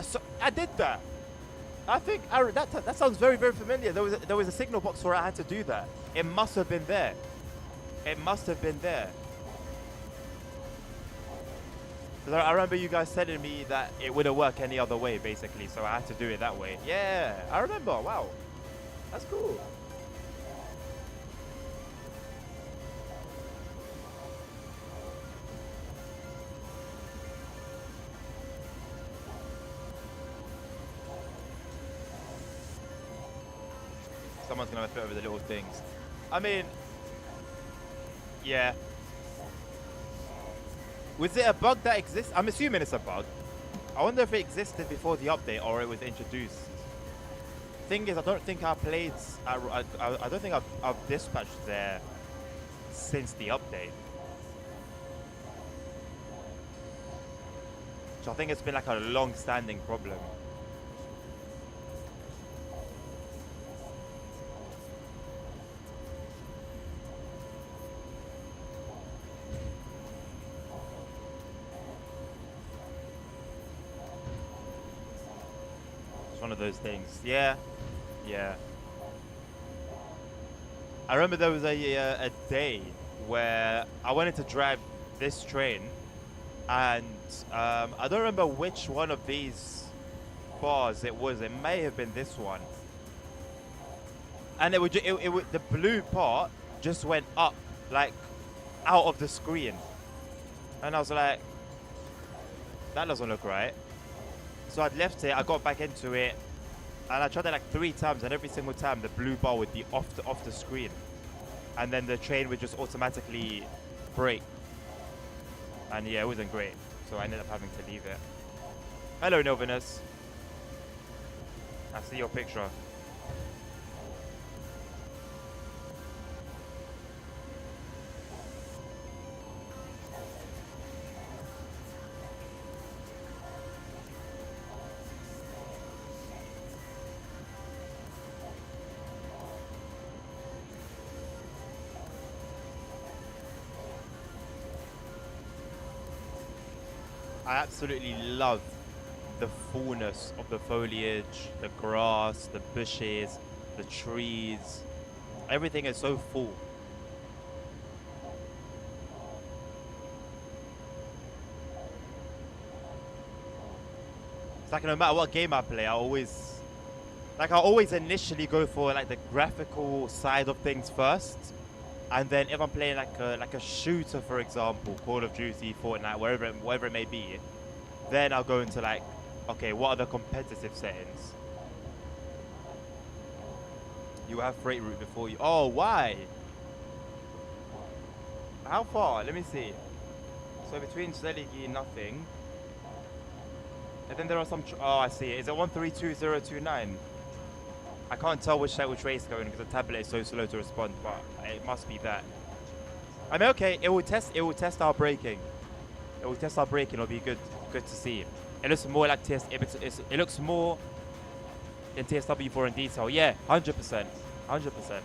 So I did that. I think that sounds very, very familiar. There was a signal box where I had to do that. It must have been there. It must have been there. 'Cause I remember you guys telling me that it wouldn't work any other way, basically. So I had to do it that way. Yeah, I remember. Wow, that's cool. Someone's gonna flip over the little things. I mean, yeah. Was it a bug that exists? I'm assuming it's a bug. I wonder if it existed before the update or it was introduced. Thing is, I don't think I played. I don't think I've dispatched there since the update. So I think it's been like a long-standing problem. One of those things. Yeah. I remember there was a day where I wanted to drive this train, and I don't remember which one of these bars it was. It may have been this one, and it would the blue part just went up, like out of the screen, and I was like, that doesn't look right. So I'd left it, I got back into it, and I tried it like 3 times, and every single time the blue bar would be off the screen, and then the train would just automatically brake. And yeah, it wasn't great, so I ended up having to leave it. Hello, Novinus. I see your picture. I absolutely love the fullness of the foliage, the grass, the bushes, the trees. Everything is so full. It's like no matter what game I play, I always initially go for like the graphical side of things first. And then if I'm playing like a shooter, for example, Call of Duty, Fortnite, wherever it may be, then I'll go into like, okay, what are the competitive settings? You have freight route before you. Oh, why? How far? Let me see. So between Seligi, nothing. And then there are some. Oh, I see. Is it 132029? I can't tell which way it's going because the tablet is so slow to respond, but it must be that. I mean, okay, it will test our braking. It will test our braking. It'll be good to see. It looks more like it looks more in TSW4 in detail. Yeah, 100%, 100%.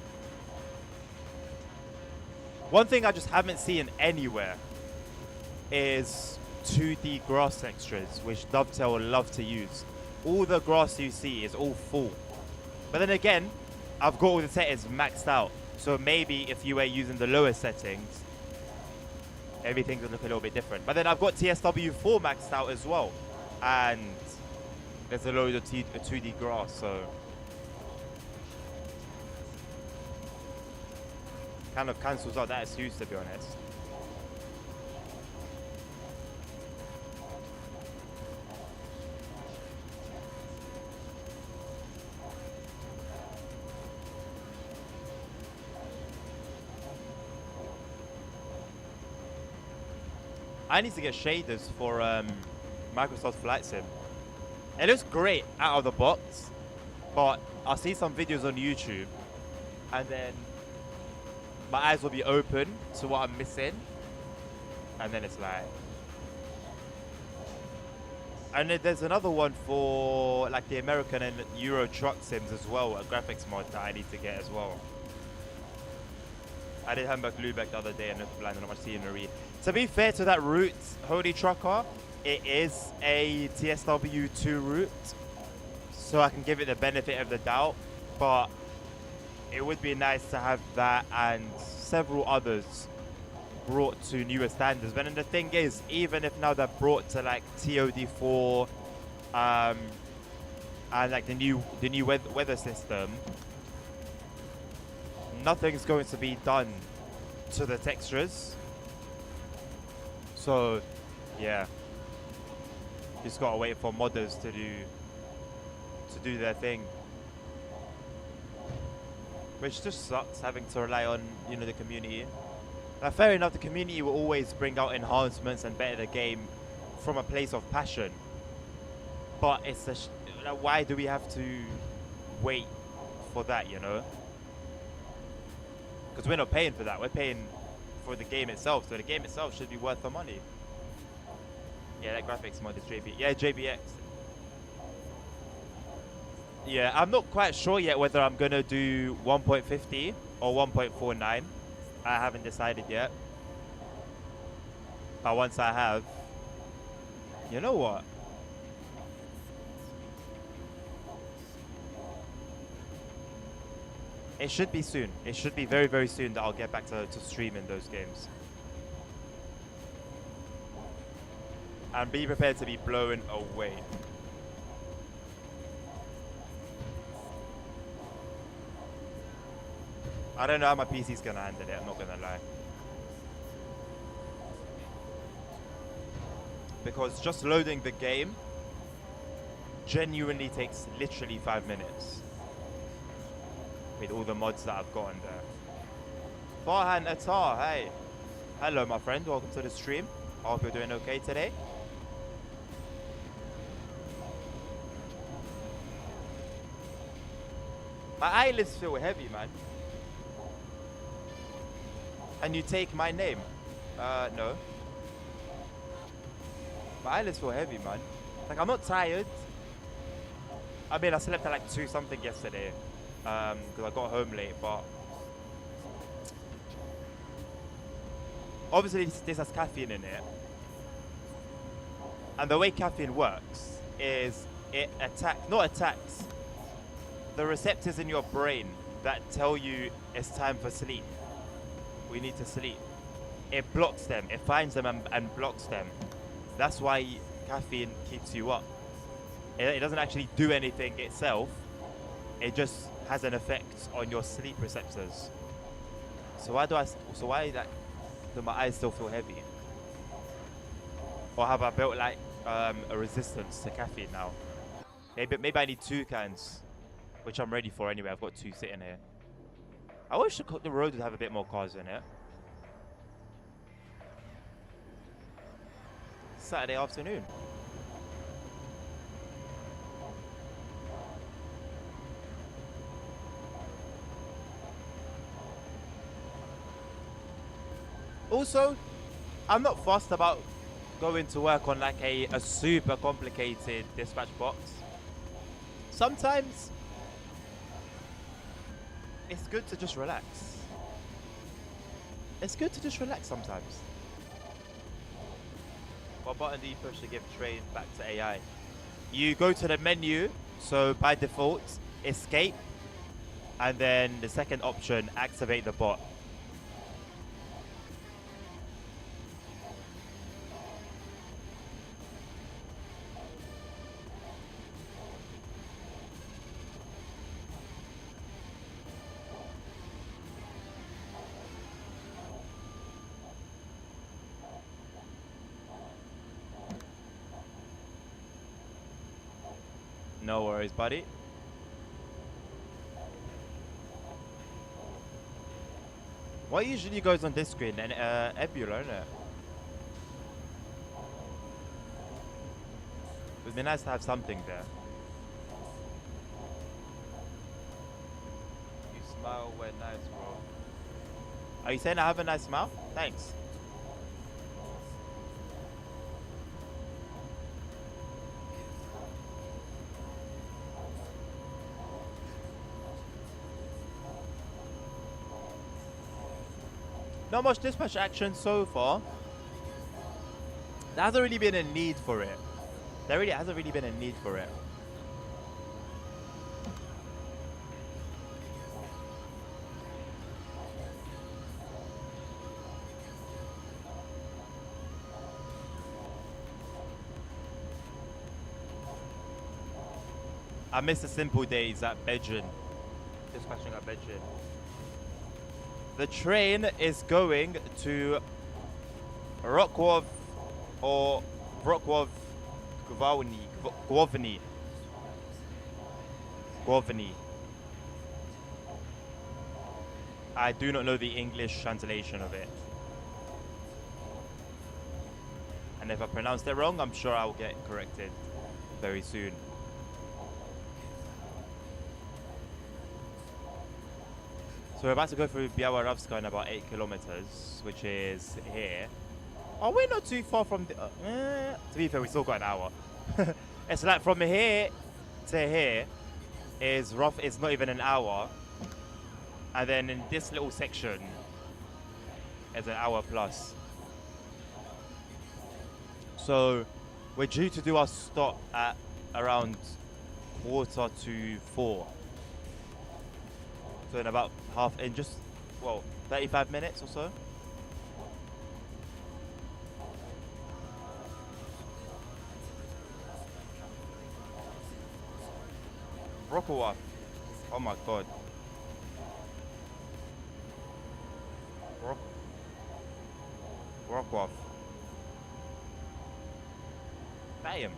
One thing I just haven't seen anywhere is 2D grass textures, which Dovetail will love to use. All the grass you see is all full. But then again, I've got all the settings maxed out. So maybe if you were using the lower settings, everything would look a little bit different. But then I've got TSW4 maxed out as well. And there's a load of 2D grass, so kind of cancels out that excuse, to be honest. I need to get shaders for Microsoft Flight Sim. It looks great out of the box, but I'll see some videos on YouTube and then my eyes will be open to what I'm missing, and then it's like... And then there's another one for like the American and Euro truck sims as well, a graphics mod that I need to get as well. I did Hamburg-Lübeck the other day and looked blind and not much scenery. To be fair to that route, Holy Trucker, it is a TSW2 route, so I can give it the benefit of the doubt, but it would be nice to have that and several others brought to newer standards. But then the thing is, even if now they're brought to like TOD4 and like the new weather system, nothing's going to be done to the textures. So yeah, just gotta wait for modders to do their thing, which just sucks having to rely on, you know, the community. Now, fair enough, the community will always bring out enhancements and better the game from a place of passion, but it's like, why do we have to wait for that, you know? Because we're not paying for that, we're paying for the game itself, so the game itself should be worth the money. Yeah, that graphics mod is JBX. Yeah, I'm not quite sure yet whether I'm gonna do 1.50 or 1.49. I haven't decided yet. But once I have, you know what? It should be soon. It should be very, very soon that I'll get back to streaming those games. And be prepared to be blown away. I don't know how my PC's gonna handle it, I'm not gonna lie. Because just loading the game genuinely takes literally 5 minutes. With all the mods that I've got on there. Farhan Attar, hey. Hello my friend, welcome to the stream. I hope you're doing okay today. My eyelids feel heavy, man. And you take my name? No. My eyelids feel heavy, man. Like, I'm not tired. I mean, I slept at like 2 something yesterday. Because I got home late, but... Obviously, this has caffeine in it. And the way caffeine works is it attacks the receptors in your brain that tell you it's time for sleep. We need to sleep. It blocks them. It finds them and blocks them. That's why caffeine keeps you up. It doesn't actually do anything itself. It just has an effect on your sleep receptors. So why do my eyes still feel heavy? Or have I built like a resistance to caffeine now? Maybe I need 2 cans, which I'm ready for anyway. I've got 2 sitting here. I wish the road would have a bit more cars in it. Saturday afternoon. Also, I'm not fussed about going to work on like a super complicated dispatch box. Sometimes it's good to just relax. It's good to just relax sometimes. What button do you push to give train back to AI? You go to the menu, so by default, escape, and then the second option, activate the bot. No worries, buddy. What usually goes on this screen? And Ebula, isn't it? It'd be nice to have something there. You smile when nice, bro. Are you saying I have a nice smile? Thanks. Not much dispatch action so far. There hasn't really been a need for it. There really hasn't really been a need for it. I miss the simple days at Bedrin. Dispatching at Bedrin. The train is going to Rockwov or Rockwov Gwovny. I do not know the English translation of it. And if I pronounced it wrong, I'm sure I'll get corrected very soon. So we're about to go through Białorowska in about 8 kilometers, which is here. Oh, we're not too far from the... to be fair, we still got an hour. It's like from here to here is rough. It's not even an hour. And then in this little section is an hour plus. So we're due to do our stop at around 3:45. So in about in just, well, 35 minutes or so. Rockowa. Oh my god. Rockoff. Damn.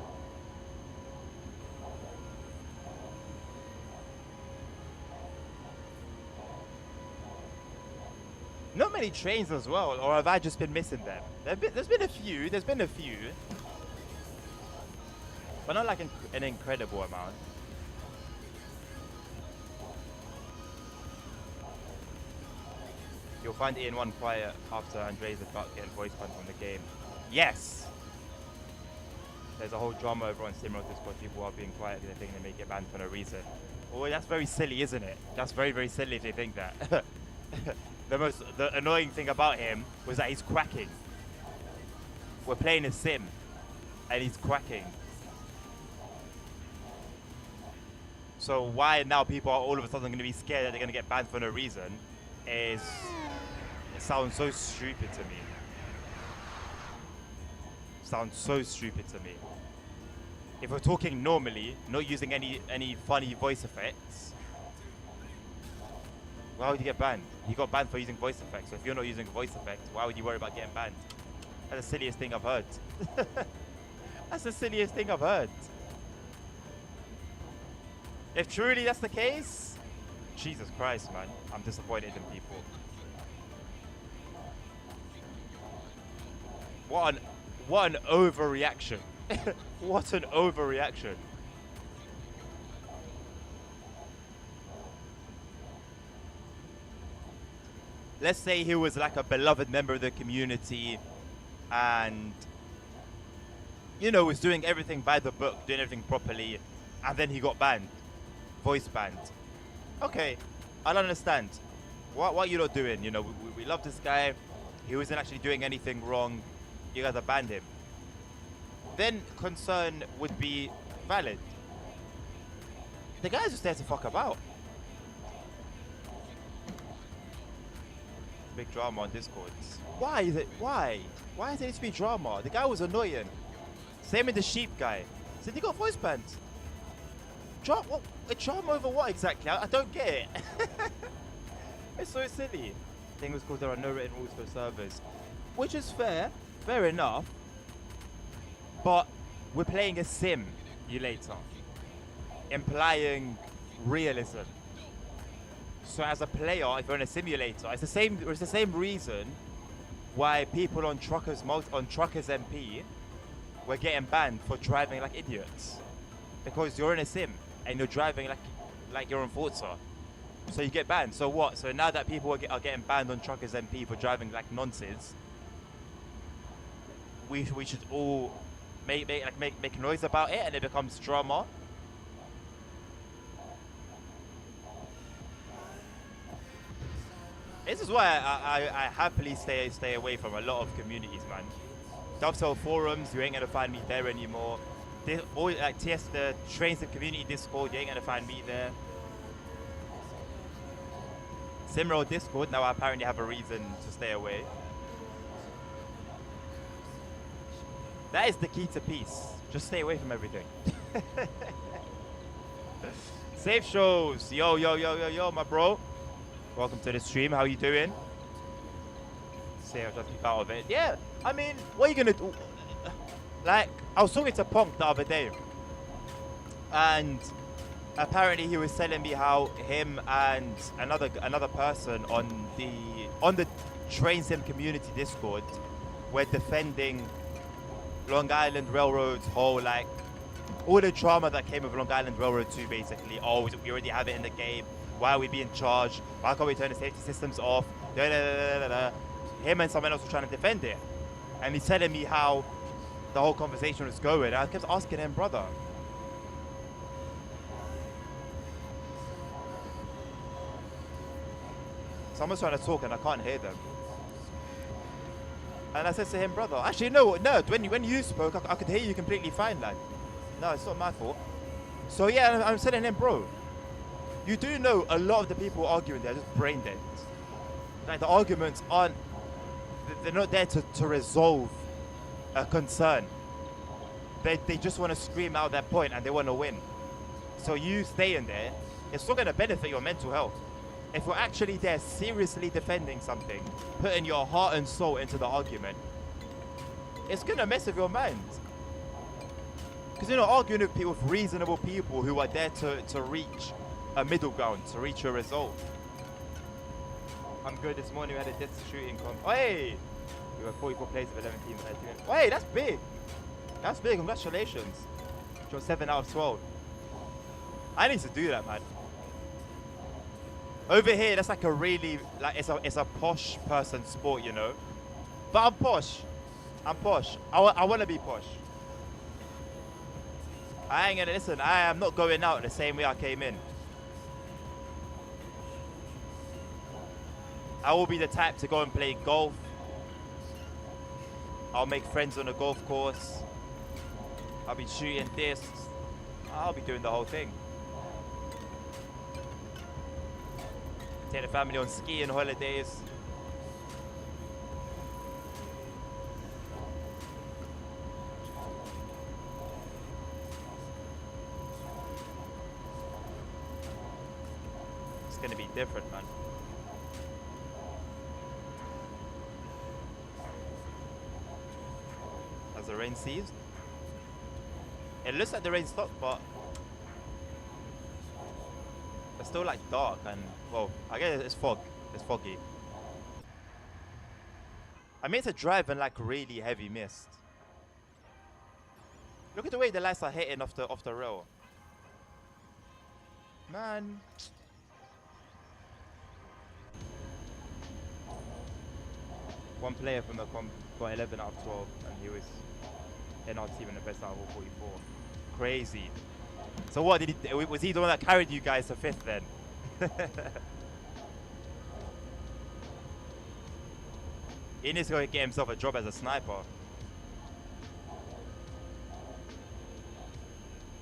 Not many trains as well, or have I just been missing them? There's been a few, but not like an incredible amount. You'll find EN1 quiet after Andre's about getting voice banned from the game. Yes! There's a whole drama over on SimRail Discord. People are being quiet because they think they may get banned for no reason. Well, that's very silly, isn't it? That's very, very silly if they think that. The annoying thing about him was that he's quacking. We're playing a sim, and he's quacking. So why now people are all of a sudden going to be scared that they're going to get banned for no reason it sounds so stupid to me. Sounds so stupid to me. If we're talking normally, not using any funny voice effects, why would you get banned? He got banned for using voice effects. So if you're not using voice effects, why would you worry about getting banned? That's the silliest thing I've heard. That's the silliest thing I've heard. If truly that's the case, Jesus Christ, man. I'm disappointed in people. What an overreaction. What an overreaction. Let's say he was like a beloved member of the community and, you know, was doing everything by the book, doing everything properly, and then he got banned. Voice banned. Okay, I'll understand. What are you not doing? You know, we love this guy. He wasn't actually doing anything wrong. You guys have banned him. Then concern would be valid. The guy's just there to fuck about. Big drama on Discord. Why is it? Why does it need to be drama? The guy was annoying. Same with the sheep guy. Said he got voice banned. What? A drama over what exactly? I don't get it. It's so silly. Thing was called there are no written rules for servers, which is fair enough. But we're playing a sim, you later. implying realism. So as a player, if you're in a simulator, it's the same reason why people on Truckers MP were getting banned for driving like idiots, because you're in a sim and you're driving like you're on Forza, so you get banned. So what? So now that people are getting banned on Truckers MP for driving like nonsense, we should all make noise about it, and it becomes drama. This is why I happily stay away from a lot of communities, man. Dovetail forums, you ain't gonna find me there anymore. Like the Trains of Community Discord, you ain't gonna find me there. SimRail Discord, now I apparently have a reason to stay away. That is the key to peace. Just stay away from everything. Safe shows, yo, my bro. Welcome to the stream. How you doing? See, I'll just keep out of it. Yeah, I mean, what are you gonna do? Like, I was talking to Punk the other day, and apparently he was telling me how him and another person on the Train Sim community Discord were defending Long Island Railroad's whole, like, all the drama that came with Long Island Railroad 2, basically. Oh, we already have it in the game. Why are we being charged? Why can't we turn the safety systems off? Him and someone else were trying to defend it. And he's telling me how the whole conversation was going. I kept asking him, brother, someone's trying to talk and I can't hear them. And I said to him, brother, actually, no, when you spoke, I could hear you completely fine, lad. No, it's not my fault. So yeah, I'm telling him, bro, you do know a lot of the people arguing there are just brain dead. Like, the arguments aren't, they're not there to resolve a concern. They just want to scream out their point and they want to win. So you staying there, it's not going to benefit your mental health. If you're actually there seriously defending something, putting your heart and soul into the argument, it's going to mess with your mind. Because you're not arguing with people, with reasonable people who are there to reach a middle ground, to reach a result. I'm good. This morning we had a death shooting comp. Hey! We were 44 players of 11 teams. Hey, that's big! That's big, congratulations. You're 7 out of 12. I need to do that, man. Over here, that's like a really, like, it's a posh person sport, you know? But I'm posh. I'm posh. I want to be posh. I ain't gonna listen. I am not going out the same way I came in. I will be the type to go and play golf. I'll make friends on a golf course. I'll be shooting discs. I'll be doing the whole thing. Take the family on skiing holidays. It's gonna be different, man. As the rain ceased. It looks like the rain stopped, but it's still like dark and, well, I guess it's fog. It's foggy. I mean to drive in like really heavy mist. Look at the way the lights are hitting off the rail. Man. One player from the comp got 11 out of 12 and he was in our team in the best out of all 44. Crazy. So what, was he the one that carried you guys to 5th then? He needs to go get himself a job as a sniper.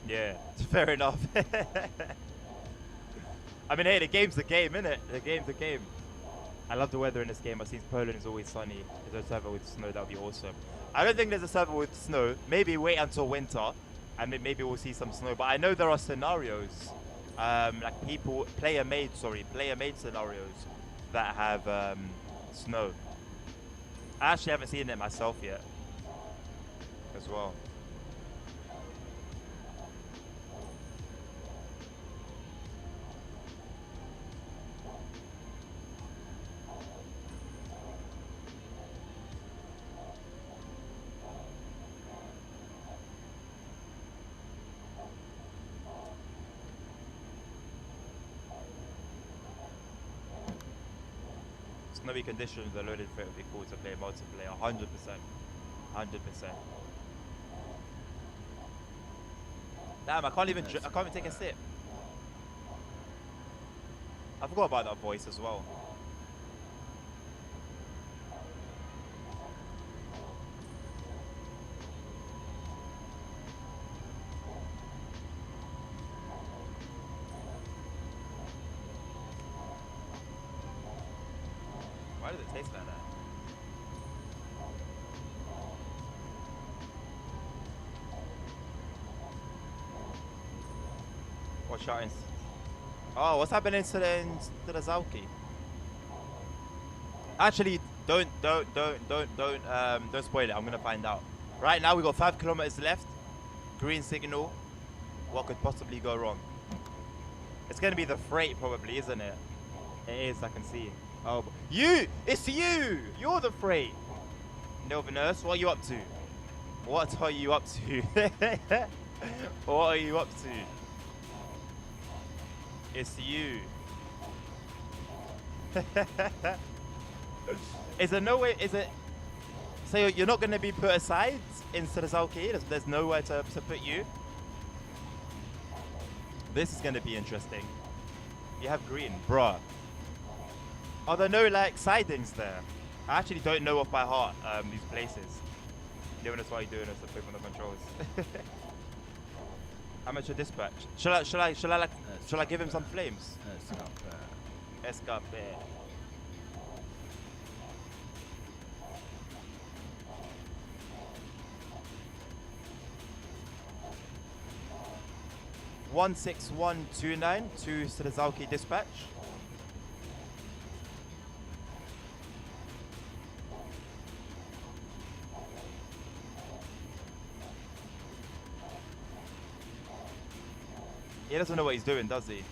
Yeah, fair enough. I mean, hey, the game's the game, innit? The game's the game. I love the weather in this game, but since Poland is always sunny, if there's a server with snow, that would be awesome. I don't think there's a server with snow. Maybe wait until winter, and maybe we'll see some snow. But I know there are scenarios, like player-made scenarios that have snow. I actually haven't seen it myself yet, as well. snowy conditions, the loaded freight would be cool to play multiplayer. 100%. 100%. Damn, I can't even take a sip. I forgot about that voice as well. Why does it taste like that? Watch out. Oh, what's happening to the Zalki? Actually, don't spoil it. I'm gonna find out. Right now, we got 5 kilometers left. Green signal. What could possibly go wrong? It's gonna be the freight, probably, isn't it? It is. I can see. Oh, you! It's you! You're the freight. Nova Nurse, what are you up to? What are you up to? What are you up to? It's you. Is there no way? Is it? So you're not going to be put aside into the Zalki? There's nowhere to put you. This is going to be interesting. You have green, bruh. Are there no like sidings there? I actually don't know off by heart these places. Doing this while you're doing this, to put on the controls. Amateur dispatch. Shall I give him some flames? Escape. One 6129 to Zalki dispatch. He doesn't know what he's doing, does he?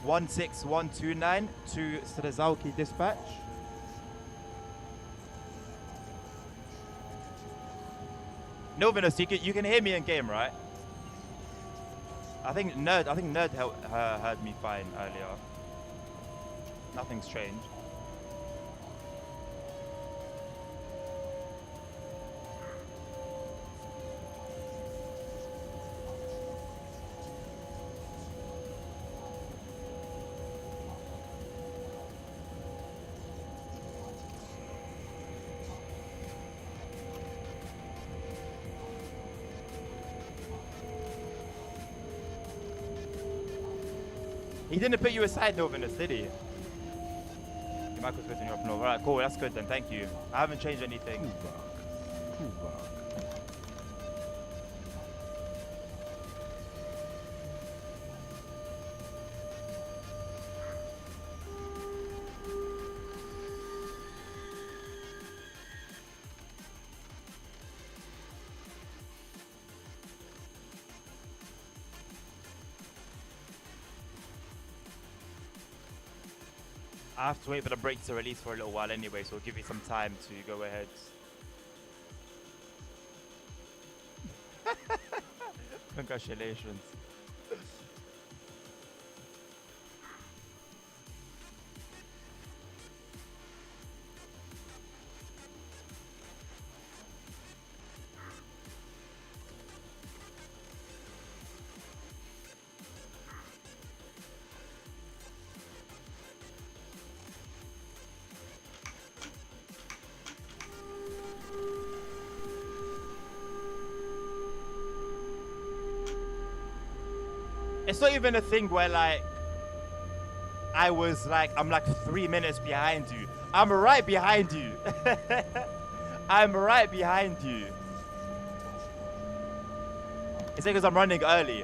One 6129 to Zalki dispatch. Novinus, you can hear me in game, right? I think Nerd heard me fine earlier. Nothing's changed. He didn't put you aside, Novinus, did he? Your mic was switching off. No, alright, cool. That's good then. Thank you. I haven't changed anything. I have to wait for the break to release for a little while anyway, so it'll give you some time to go ahead. Congratulations. It's not even a thing where like I'm like 3 minutes behind you. I'm right behind you. I'm right behind you. It's because I'm running early.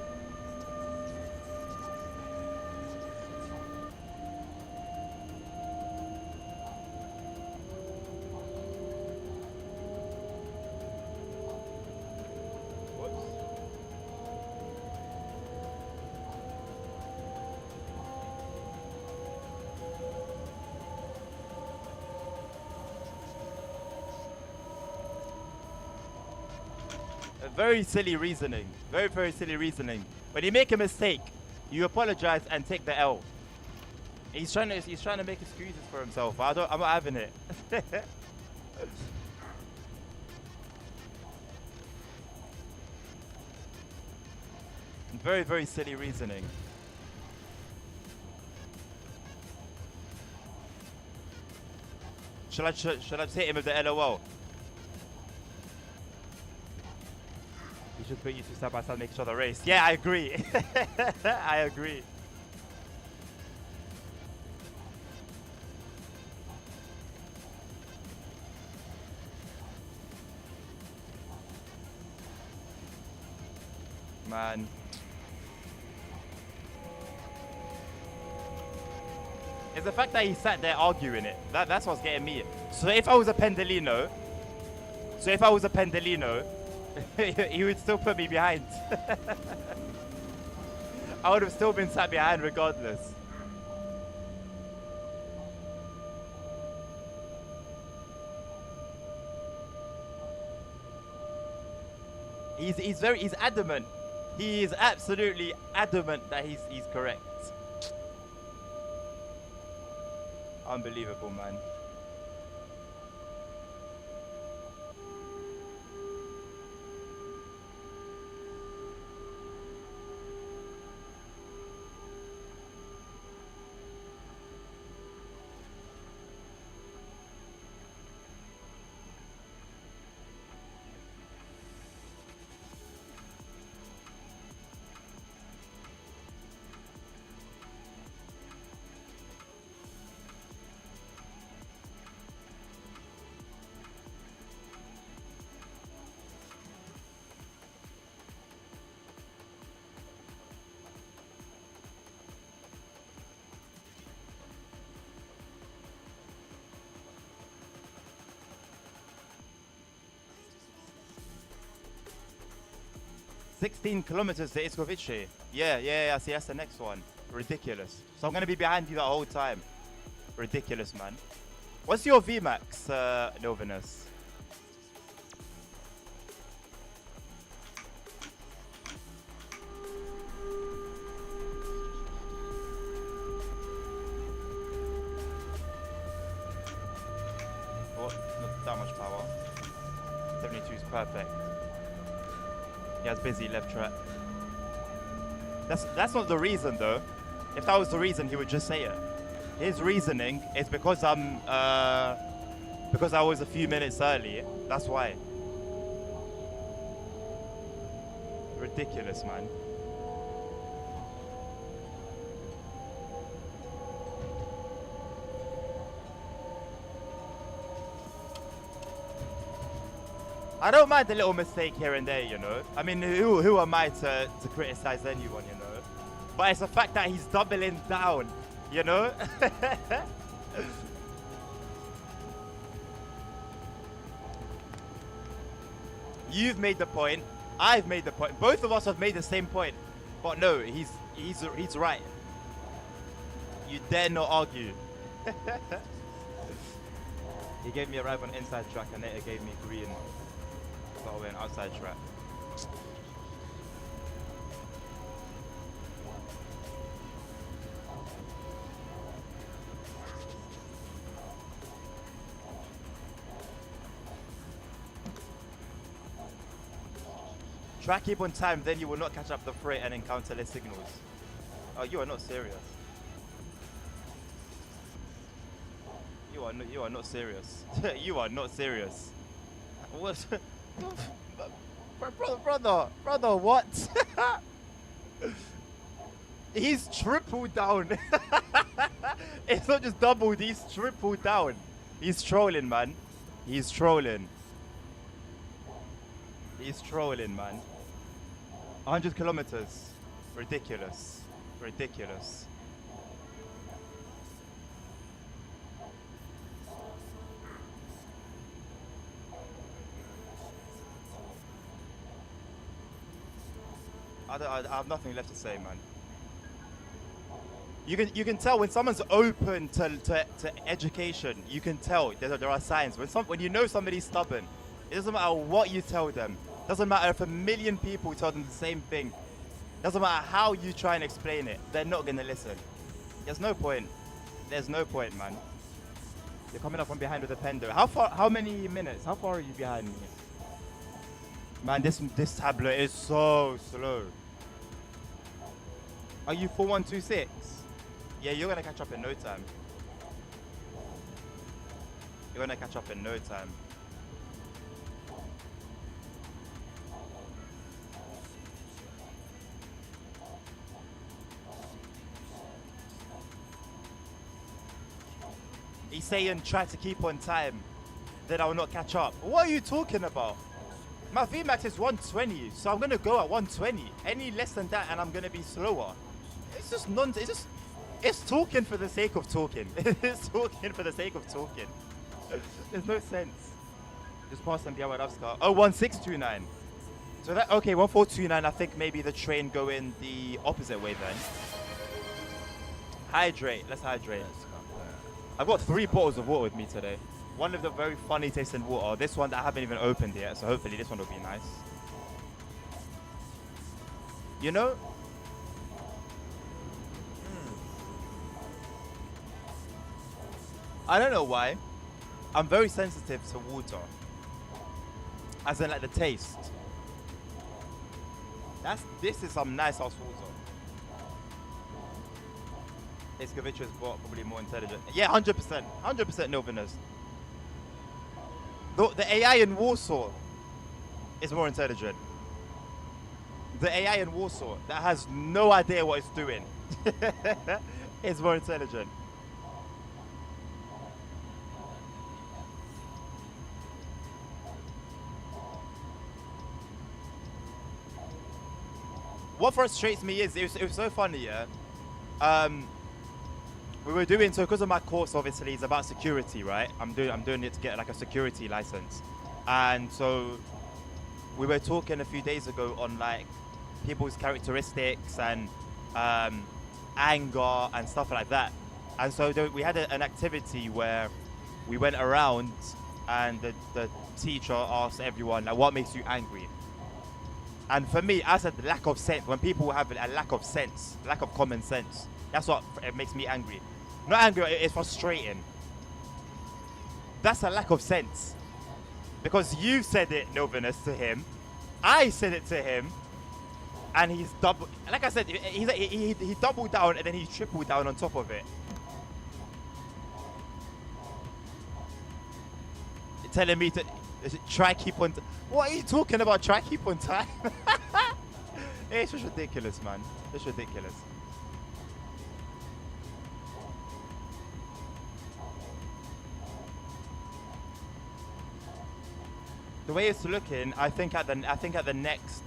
Very silly reasoning. Very, very silly reasoning. When you make a mistake, you apologize and take the L. He's trying to make excuses for himself. I'm not having it. Very, very silly reasoning. Should I just hit him with the LOL? You should put you two side by side, make each other race. Yeah, I agree. I agree. Man. It's the fact that he sat there arguing it. That's what's getting me. So if I was a Pendolino, he would still put me behind. I would have still been sat behind regardless. He's adamant. He is absolutely adamant that he's correct. Unbelievable, man. "16 kilometers to Iskovice." Yeah. See, that's the next one. Ridiculous. So I'm gonna be behind you the whole time. Ridiculous, man. What's your VMAX, Novinus? What? Not that much power. 72 is perfect. Yeah, it's busy left track. That's not the reason though. If that was the reason, he would just say it. His reasoning is because I was a few minutes early. That's why. Ridiculous, man. I don't mind a little mistake here and there, you know. I mean, who am I to criticize anyone, you know? But it's the fact that he's doubling down, you know? You've made the point. I've made the point. Both of us have made the same point. But no, he's right. You dare not argue. He gave me a ride on inside track and later gave me green. So I went outside track. Track keep on time, then you will not catch up the freight and encounter less signals. Oh, you are not serious. You are not serious. You are not serious. What? Brother, what? He's tripled down. It's not just doubled, he's tripled down. He's trolling, man. He's trolling. He's trolling, man. 100 kilometers. Ridiculous. Ridiculous. I have nothing left to say, man. You can tell when someone's open to education. You can tell there are signs when you know somebody's stubborn. It doesn't matter what you tell them. Doesn't matter if a million people tell them the same thing. Doesn't matter how you try and explain it. They're not gonna listen. There's no point. There's no point, man. You're coming up from behind with a pendo. How far? How many minutes? How far are you behind me? Man, this tablet is so slow. Are you 4126? Yeah, you're gonna catch up in no time. You're gonna catch up in no time. He's saying try to keep on time, then I will not catch up. What are you talking about? My VMAX is 120, so I'm gonna go at 120. Any less than that, and I'm gonna be slower. It's just nonsense. It's talking for the sake of talking. It's talking for the sake of talking. There's no sense. Just pass on Biawadovska. Oh, 1629. So that, okay, 1429. I think maybe the train going the opposite way then. Hydrate. Let's hydrate. I've got 3 bottles of water with me today. One of the very funny tasting water. This one that I haven't even opened yet, so hopefully this one will be nice. You know? I don't know why. I'm very sensitive to water. As in like the taste. This is some nice ass water. Escovich's bot probably more intelligent. Yeah, 100%. 100% Nilvinus. The AI in Warsaw is more intelligent. The AI in Warsaw that has no idea what it's doing is more intelligent. What frustrates me is it was so funny, yeah. We were doing so because of my course. Obviously, it's about security, right? I'm doing it to get like a security license, and so we were talking a few days ago on like people's characteristics and anger and stuff like that. And so we had an activity where we went around and the teacher asked everyone like, what makes you angry? And for me, I said lack of sense. When people have a lack of sense, lack of common sense, that's what it makes me angry. Not angry, it's frustrating. That's a lack of sense. Because you said it, Novinus, to him. I said it to him. And he's double. Like I said, he doubled down and then he tripled down on top of it. You're telling me to try keep on. What are you talking about? Try keep on time? It's just ridiculous, man. It's ridiculous. The way it's looking, I think at the next,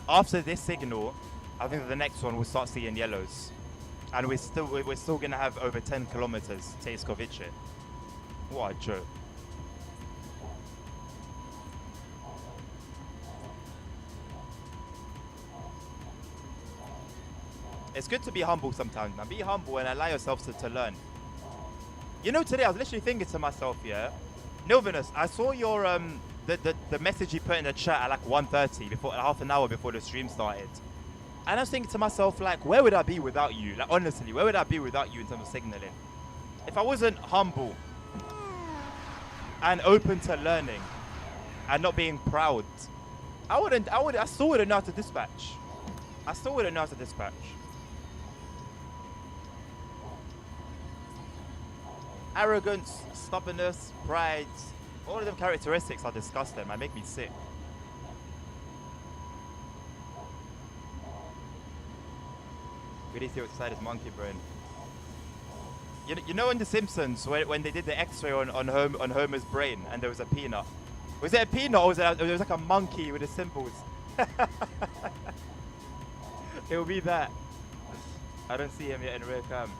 after this signal, I think that the next one we'll start seeing yellows, and we're still gonna have over 10 kilometers to Iskovice. What a joke. It's good to be humble sometimes, man. Be humble and allow yourself to learn. You know, today I was literally thinking to myself, yeah, Nilvinus, I saw your the message you put in the chat at like 1:30, before half an hour before the stream started. And I was thinking to myself, like, where would I be without you? Like, honestly, where would I be without you in terms of signaling? If I wasn't humble and open to learning and not being proud, I still wouldn't know how to dispatch. I still wouldn't know how to dispatch. Arrogance, stubbornness, pride, all of them characteristics are disgusting. They make me sick. We need to see what's inside his monkey brain. You know in The Simpsons when they did the X-ray on Homer's brain and there was a peanut. Was it a peanut or was it like a monkey with the symbols? It will be that. I don't see him yet in real cam.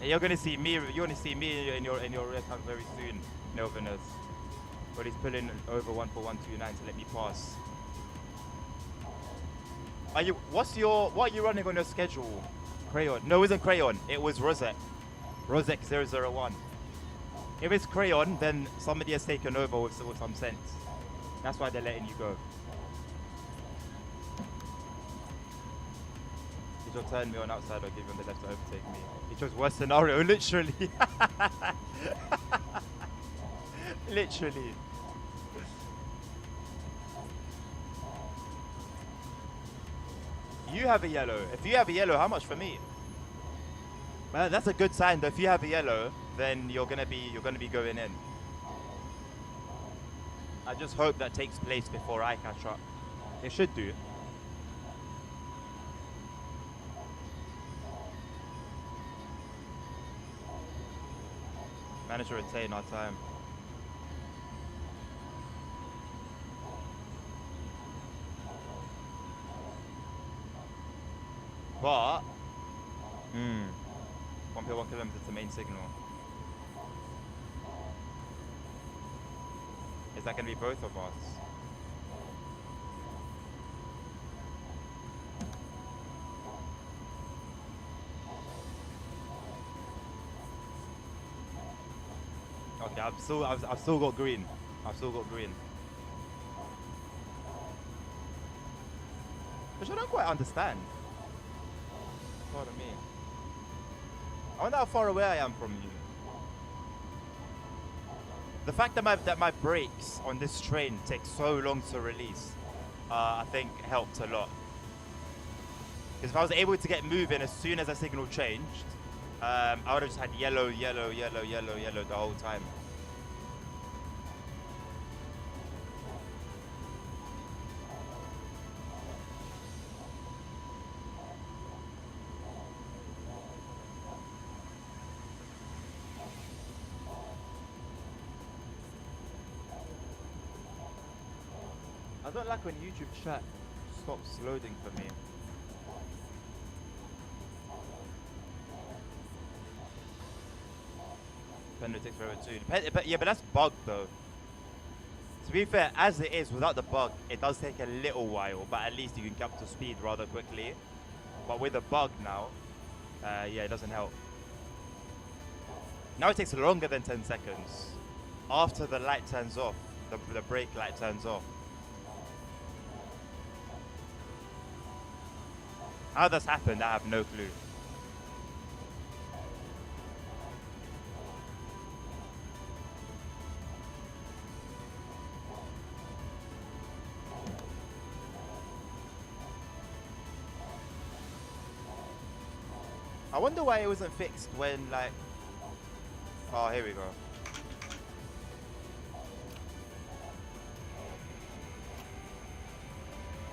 You're gonna see me. You're gonna see me in your rear cam very soon, Nilvinus. But he's pulling over 14129 to let me pass. What are you running on your schedule? Crayon? No, it wasn't Crayon. It was Rosek. Rosek 001. If it's Crayon, then somebody has taken over with some sense. That's why they're letting you go. He just turn me on outside or give you on the left to overtake me. He chose worst scenario, literally. Literally. You have a yellow. If you have a yellow, how much for me? Well, that's a good sign though. If you have a yellow, then you're gonna be going in. I just hope that takes place before I catch up. It should do. Manage to retain our time. But 1 kilometer to main signal. Is that gonna be both of us? Okay, I've still got green. I've still got green. Which I don't quite understand. Pardon me. I wonder how far away I am from you. The fact that my brakes on this train take so long to release, I think helped a lot. Because if I was able to get moving as soon as the signal changed, I would have just had yellow, yellow, yellow, yellow, yellow the whole time. I don't like when YouTube chat stops loading for me. Depending it takes forever too. But that's bugged though. To be fair, as it is without the bug, it does take a little while, but at least you can get up to speed rather quickly. But with the bug now, yeah, it doesn't help. Now it takes longer than 10 seconds. After the light turns off, the brake light turns off. How that's happened, I have no clue. I wonder why it wasn't fixed when, like... Oh, here we go.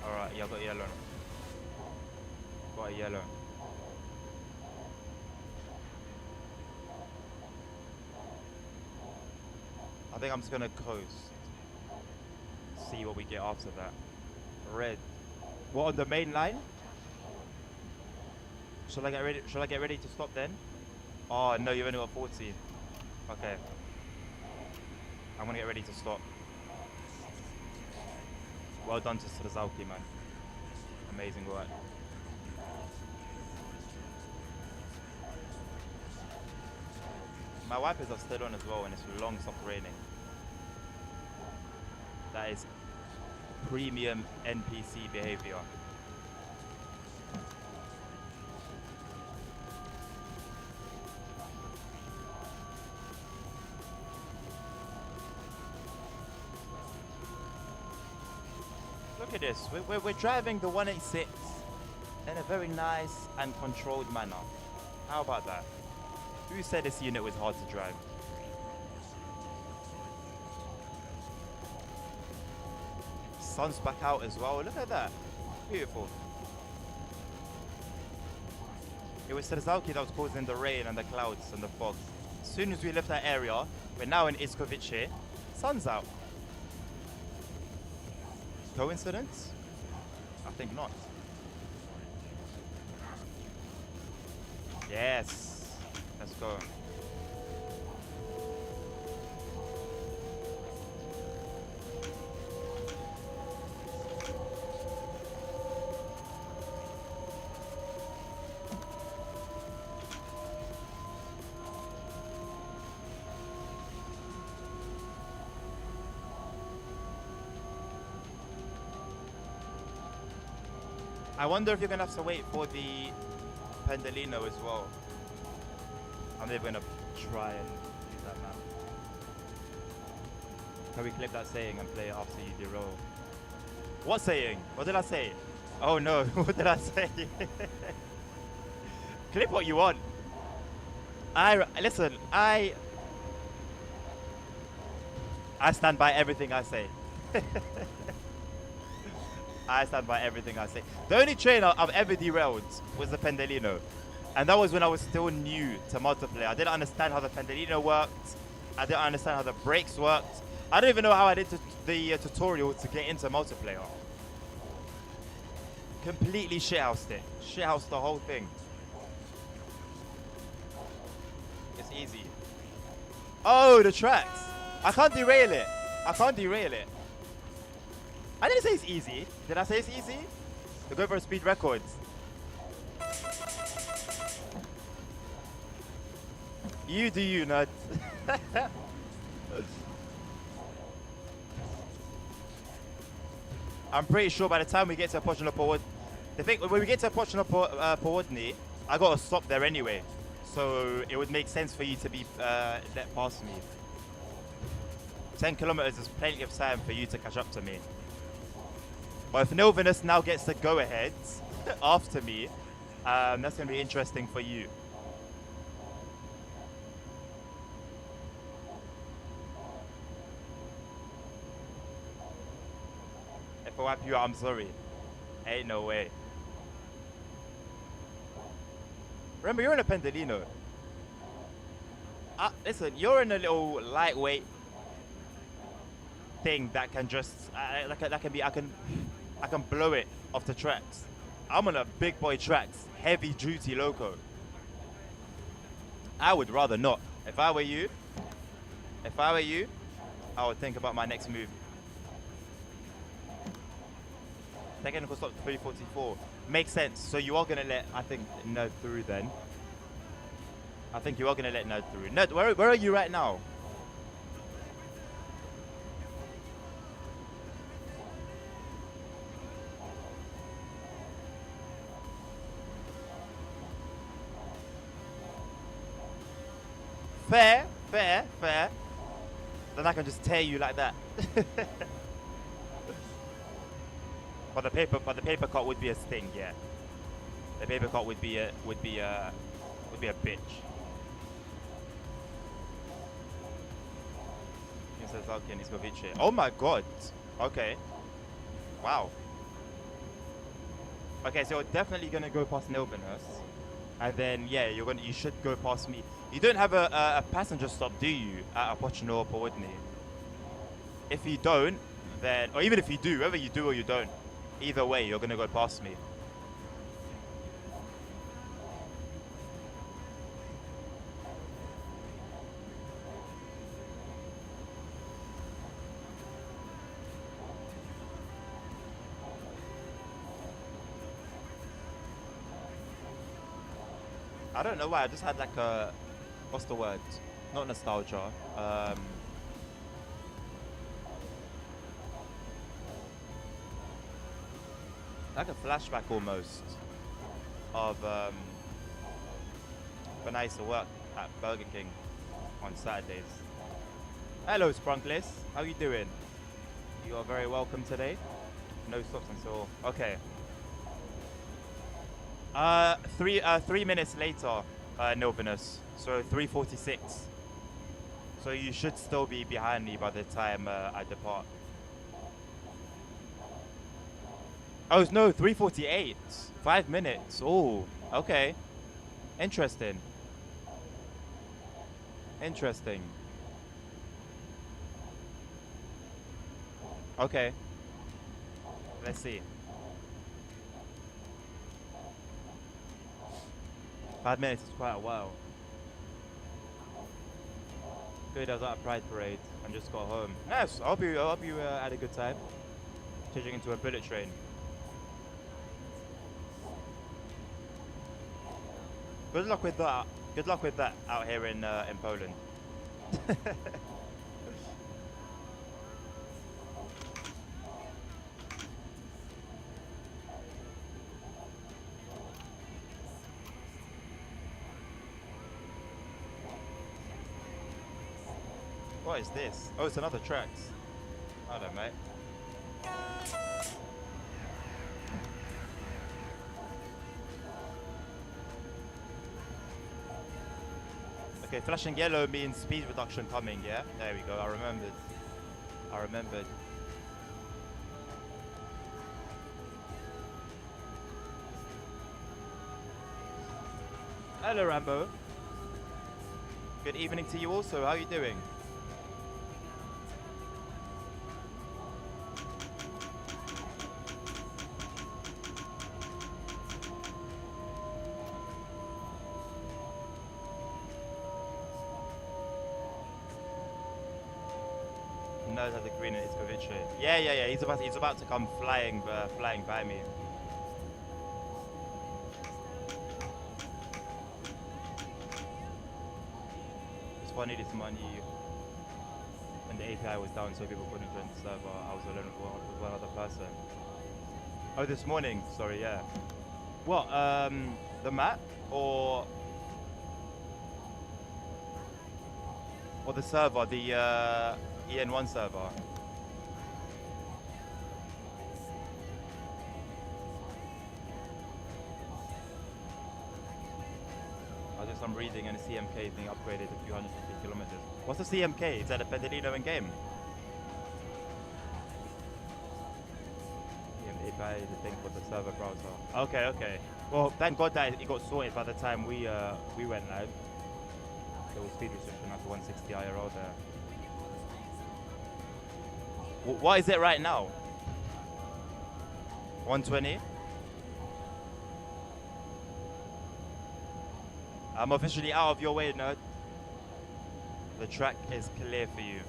Alright, yeah, I got yellow. Got a yellow. I think I'm just gonna coast. See what we get after that. Red. What, on the main line? Shall I get ready? Shall I get ready to stop then? Oh no, you've only got 14. Okay. I'm gonna get ready to stop. Well done to Srazalki, man. Amazing work. My wipers are still on as well and it's long stopped raining. That is premium NPC behavior. Look at this, we're driving the 186 in a very nice and controlled manner. How about that? Who said this unit was hard to drive? Sun's back out as well, look at that. Beautiful. It was Strzałki that was causing the rain and the clouds and the fog. As soon as we left that area, we're now in Iskovice, sun's out. Coincidence? I think not. Yes. Let's go. I wonder if you're gonna have to wait for the Pendolino as well. I'm never gonna try and use that map. Can we clip that saying and play it after you deroll? What saying? What did I say? Oh no, what did I say? Clip what you want. Listen, I stand by everything I say. I stand by everything I say. The only train I've ever derailed was the Pendolino. And that was when I was still new to multiplayer. I didn't understand how the Pendolino worked. I didn't understand how the brakes worked. I don't even know how I did the tutorial to get into multiplayer. Completely shithoused it. Shithoused the whole thing. It's easy. Oh, the tracks. I can't derail it. I can't derail it. I didn't say it's easy. Did I say it's easy? To go for speed records. You do you, nut. I'm pretty sure by the time we get to Pochino Południe, the thing when we get to Pochino Południe, I gotta stop there anyway. So it would make sense for you to be let past me. 10 kilometers is plenty of time for you to catch up to me. But if Nilvinus now gets the go-ahead after me, that's going to be interesting for you. If I wipe you out, I'm sorry. Ain't no way. Remember, you're in a Pendolino. Listen, you're in a little lightweight thing that can just that can be I can blow it off the tracks. I'm on a big boy tracks, heavy duty loco. I would rather not. If I were you, I would think about my next move. Technical stop 344 makes sense. So you are gonna let Nerd through then. I think you are gonna let Nerd through. Nerd, where are you right now? Fair. Then I can just tear you like that. But the paper cut would be a sting, yeah. The paper cut would be a bitch. Oh my god. Okay. Wow. Okay, so you're definitely gonna go past Nilvinus. And then yeah, you should go past me. You don't have a passenger stop, do you, at Pochino Południe? If you don't, then or even if you do, whether you do or you don't, either way you're gonna go past me. I don't know why, I just had like a, what's the word? Not nostalgia. Like a flashback almost of when I used to work at Burger King on Saturdays. Hello Sprunklis, how you doing? You are very welcome today. No stops until, okay. 3 minutes later, Nilvinus. So 3:46. So you should still be behind me by the time I depart. Oh no, 3:48. 5 minutes. Oh, okay. Interesting. Okay. Let's see. 5 minutes is quite a while. Good, I was at a Pride Parade and just got home. Nice. I hope you had a good time. Changing into a bullet train. Good luck with that. Good luck with that out here in Poland. What is this? Oh, it's another tracks. Hold on, mate. Okay, flashing yellow means speed reduction coming, yeah? There we go, I remembered. I remembered. Hello, Rambo. Good evening to you also, how are you doing? Knows how the green is Kovice. Yeah. He's about to come flying by me. It's funny this money when the API was down, so people couldn't join the server. I was alone with one other person. Oh, this morning. Sorry, yeah. What? The map or the server? The EN1 server. I'm reading and the CMK is being upgraded a few 150 kilometers. What's the CMK? Is that a Pedalino in game? API is a thing for the server browser. Okay. Well, thank God that it got sorted by the time we went live. There was speed restriction after 160 IRL there. What is it right now? 120? I'm officially out of your way, nerd. The track is clear for you.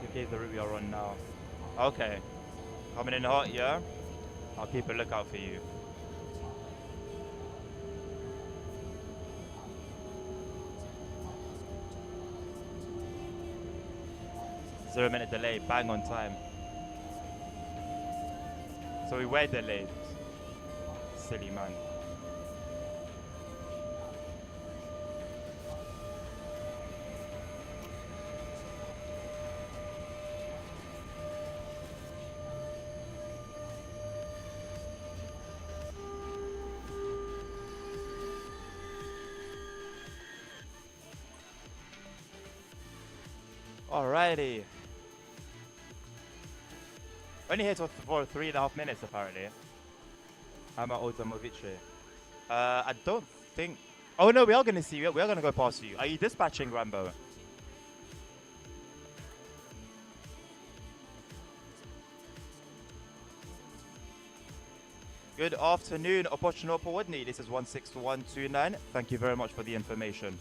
Okay, the route we are on now. Okay. Coming in hot, yeah? I'll keep a lookout for you. Zero-minute delay, bang on time. So we were delayed. Silly man. Alrighty. Only here for 3.5 minutes apparently. I'm at Ozamovice. I don't think. Oh no, we are gonna see you. We are gonna go past you. Are you dispatching, Rambo? Good afternoon, Opochinopowadni. This is 16129. Thank you very much for the information.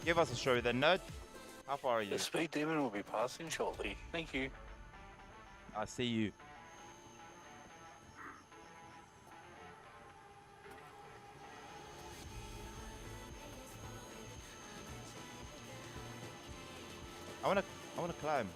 Give us a show then, nerd. How far are you? The speed demon will be passing shortly. Thank you. I see you. I wanna climb.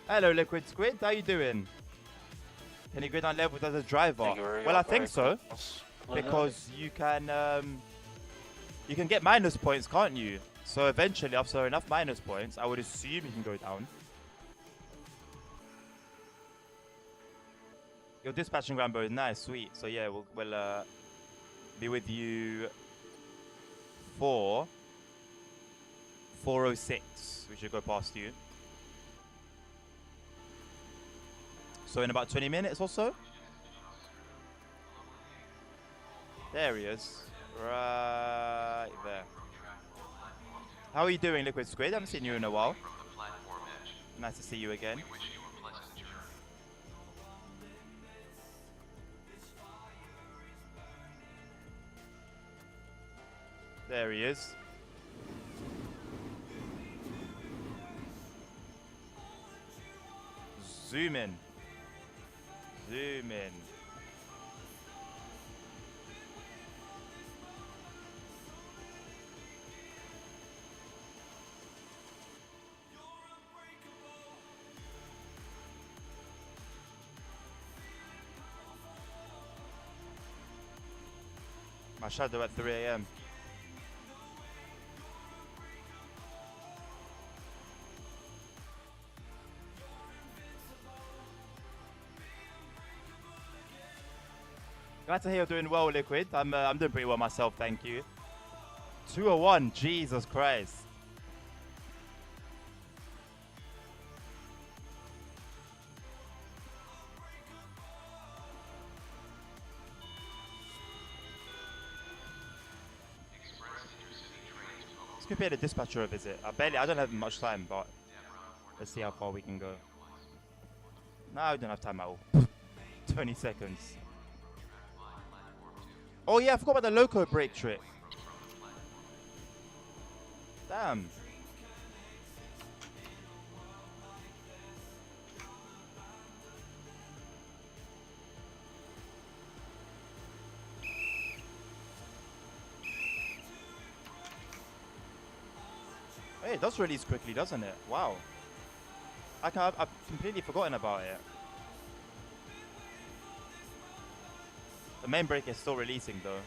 Hello, Liquid Squid. How you doing? Can you go down levels as a driver? Well, I think so, because you can get minus points, can't you? So eventually, after enough minus points, I would assume you can go down. Your dispatching, Rambo, is nice, sweet. So yeah, we'll be with you for 406. We should go past you. So in about 20 minutes or so. There he is. Right there. How are you doing, Liquid Squid? I haven't seen you in a while. From the platform edge. Nice to see you again. We wish you a pleasant journey. There he is. Zoom in. Zoom in. My shadow at 3 a.m. Glad to hear you're doing well, Liquid. I'm doing pretty well myself, thank you. 201, Jesus Christ. Let's go pay the dispatcher a visit. I don't have much time, but let's see how far we can go. No, I don't have time at all. 20 seconds. Oh yeah, I forgot about the loco brake trick. Damn. Hey, it does release quickly, doesn't it? Wow. I've completely forgotten about it. The main brake is still releasing though.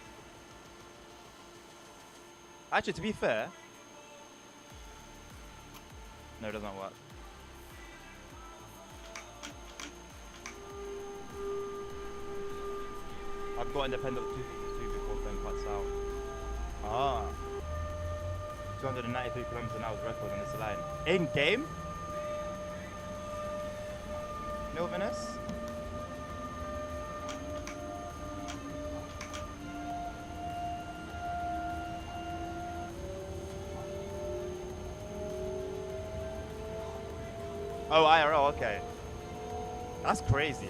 Actually, to be fair... No, it doesn't work. I've got independent 252 before then cuts out. Ah. 293 kilometers an hour record on this line. In game? Milvinus? Oh, IRL, okay. That's crazy.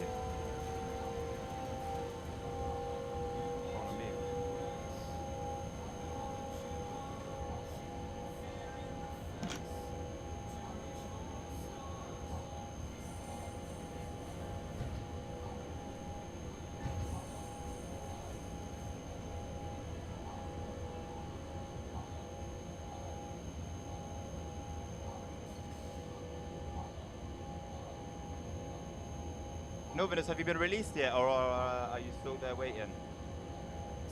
Novinus, have you been released yet, or are you still there waiting?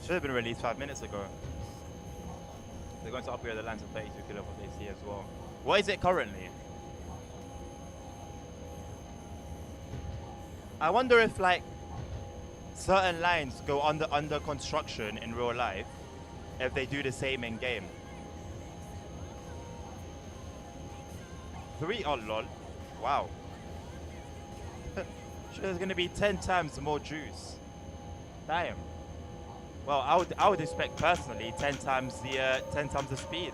Should have been released 5 minutes ago. They're going to upgrade the line to 32 kilovolt AC as well. What is it currently? I wonder if like certain lines go under construction in real life, if they do the same in game. 3, oh lol, wow. There's gonna be 10 times more juice. Damn. Well, I would expect personally 10 times the speed.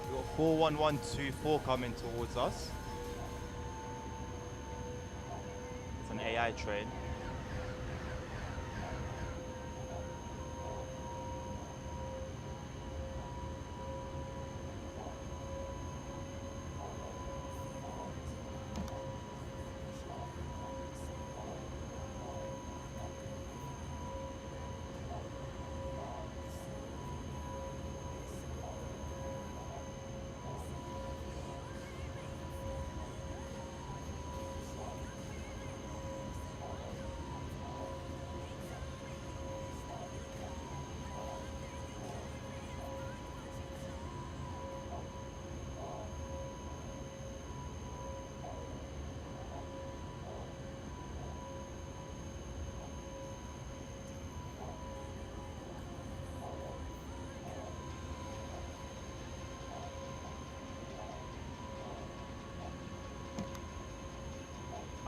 We've got 41124 coming towards us. It's an AI train.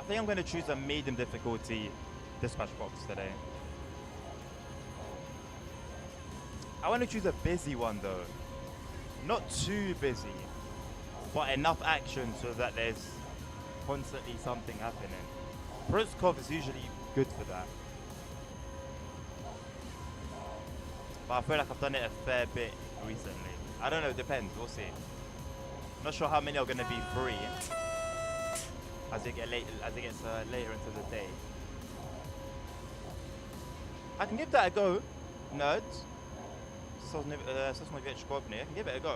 think I'm going to choose a medium difficulty dispatch box today. I want to choose a busy one though. Not too busy, but enough action so that there's constantly something happening. Proskov is usually good for that. But I feel like I've done it a fair bit recently. I don't know, it depends, we'll see. Not sure how many are going to be free as it gets later into the day. I can give that a go, nerds. I can give it a go.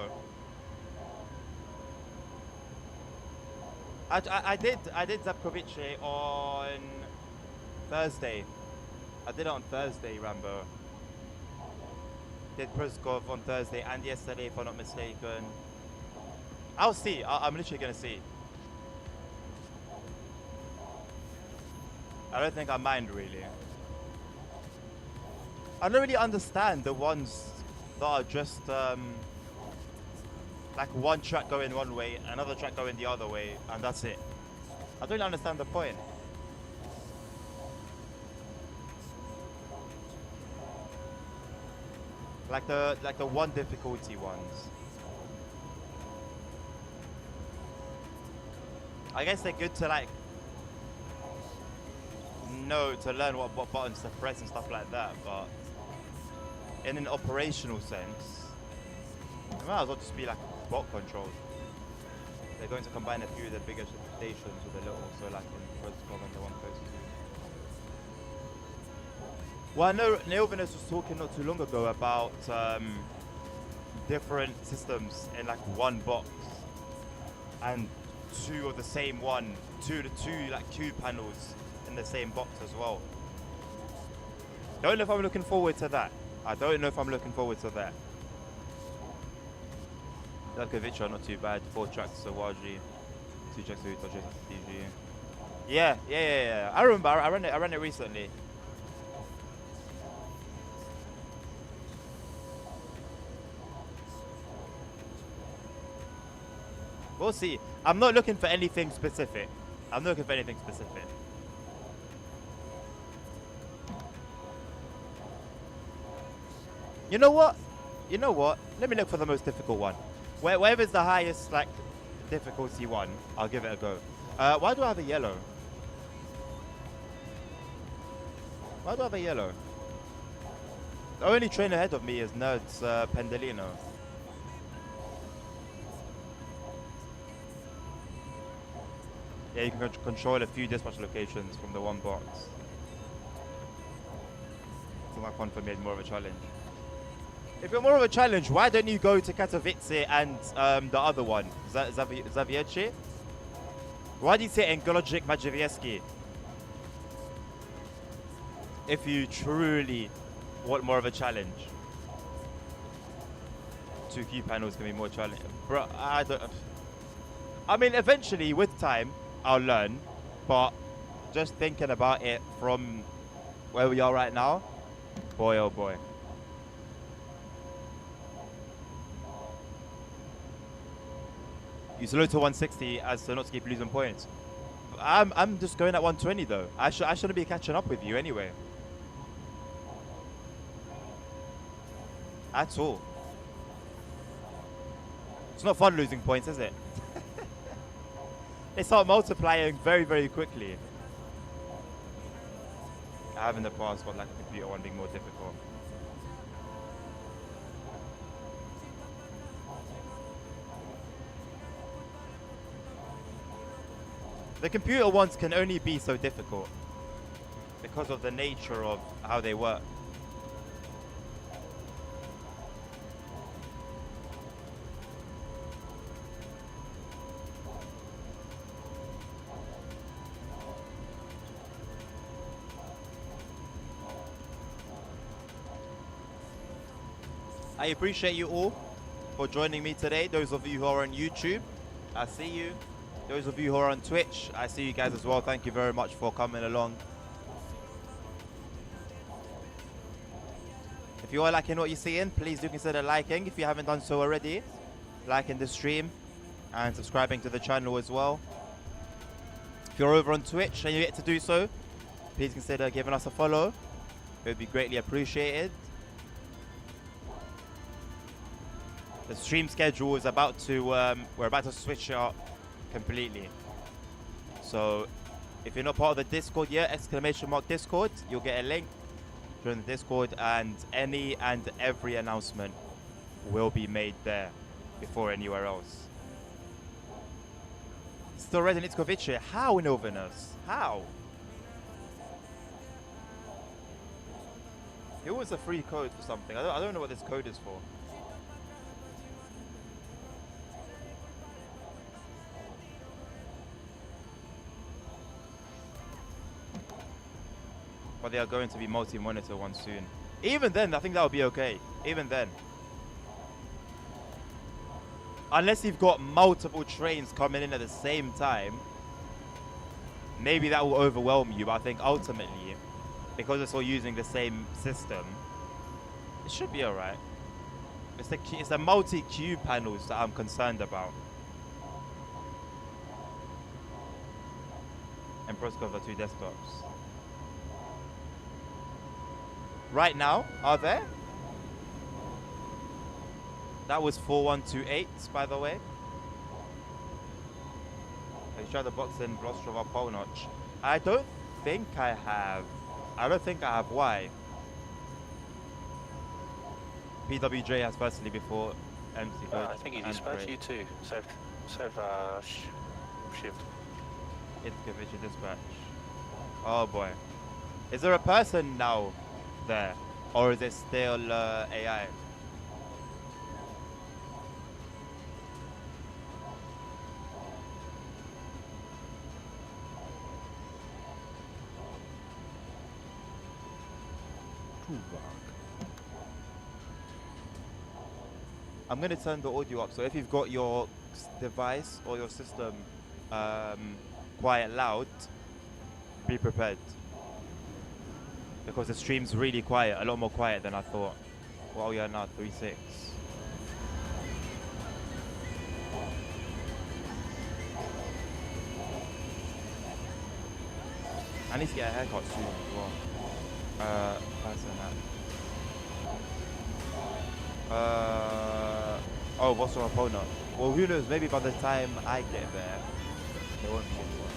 I did Zapkovice on Thursday. I did it on Thursday, Rambo. Did Proskov on Thursday and yesterday, if I'm not mistaken. I'll see. I'm literally gonna see. I don't think I mind really. I don't really understand the ones that are just like one track going one way, another track going the other way, and that's it. I don't really understand the point. Like the one difficulty ones. I guess they're good to like know, to learn what buttons to press and stuff like that, but in an operational sense, it might as well just be like bot controls. They're going to combine a few of the bigger stations with a little, so like in Protocol and the one close to. Well, I know Neilvinus was talking not too long ago about different systems in like one box and two of the same one, two like two panels in the same box as well. Don't know if I'm looking forward to that. I don't know if I'm looking forward to that. Delkovic are not too bad. 4 tracks to Waji, 2 tracks to Itoji, DG. Yeah. I remember. I ran it recently. We'll see. I'm not looking for anything specific. You know what? Let me look for the most difficult one. Wherever's the highest like difficulty one, I'll give it a go. Why do I have a yellow? The only train ahead of me is Nerds Pendelino. Yeah, you can control a few dispatch locations from the one box. I think that one for me is more of a challenge. If you're more of a challenge, why don't you go to Katowice and the other one, Zawiercie? Why do you say Engologic Maciejewski? If you truly want more of a challenge. 2 key panels can be more challenging. Bro, I mean, eventually, with time, I'll learn. But just thinking about it from where we are right now, boy, oh boy. You slow to 160 as to not to keep losing points. I'm just going at 120 though. I shouldn't be catching up with you anyway. At all. It's not fun losing points, is it? They start multiplying very, very quickly. I have in the past got like a computer one being more difficult. The computer ones can only be so difficult because of the nature of how they work. I appreciate you all for joining me today. Those of you who are on YouTube, I see you. Those of you who are on Twitch, I see you guys as well. Thank you very much for coming along. If you are liking what you're seeing, please do consider liking if you haven't done so already. Liking the stream and subscribing to the channel as well. If you're over on Twitch and you get to do so, please consider giving us a follow. It would be greatly appreciated. The stream schedule is about to, we're about to switch it up completely. So if you're not part of the Discord yet, !Discord, you'll get a link. Join the Discord, and any and every announcement will be made there before anywhere else. Still Resident Kovice. How, Novinus? How? It was a free code for something. I don't know what this code is for. But they are going to be multi-monitor ones soon. Even then, I think that would be okay. Even then. Unless you've got multiple trains coming in at the same time, maybe that will overwhelm you. But I think ultimately, because it's all using the same system, it should be alright. It's the multi-queue panels that I'm concerned about. And Proscover 2 desktops. Right now, are there? That was 4128, by the way. I tried the box in Blostrova Polnocz. I don't think I have. I don't think I have. Why? PWJ has firstly before MC code. I think he dispatched you too. Save shift. It's Kovic dispatch. Oh boy. Is there a person now there? Or is it still AI? I'm going to turn the audio up, so if you've got your device or your system quiet loud, be prepared. Because the stream's really quiet, a lot more quiet than I thought. What are we at now? 3.6. I need to get a haircut soon as well. Person that. Oh, what's your opponent? Well, who knows? Maybe by the time I get there, there won't be anyone.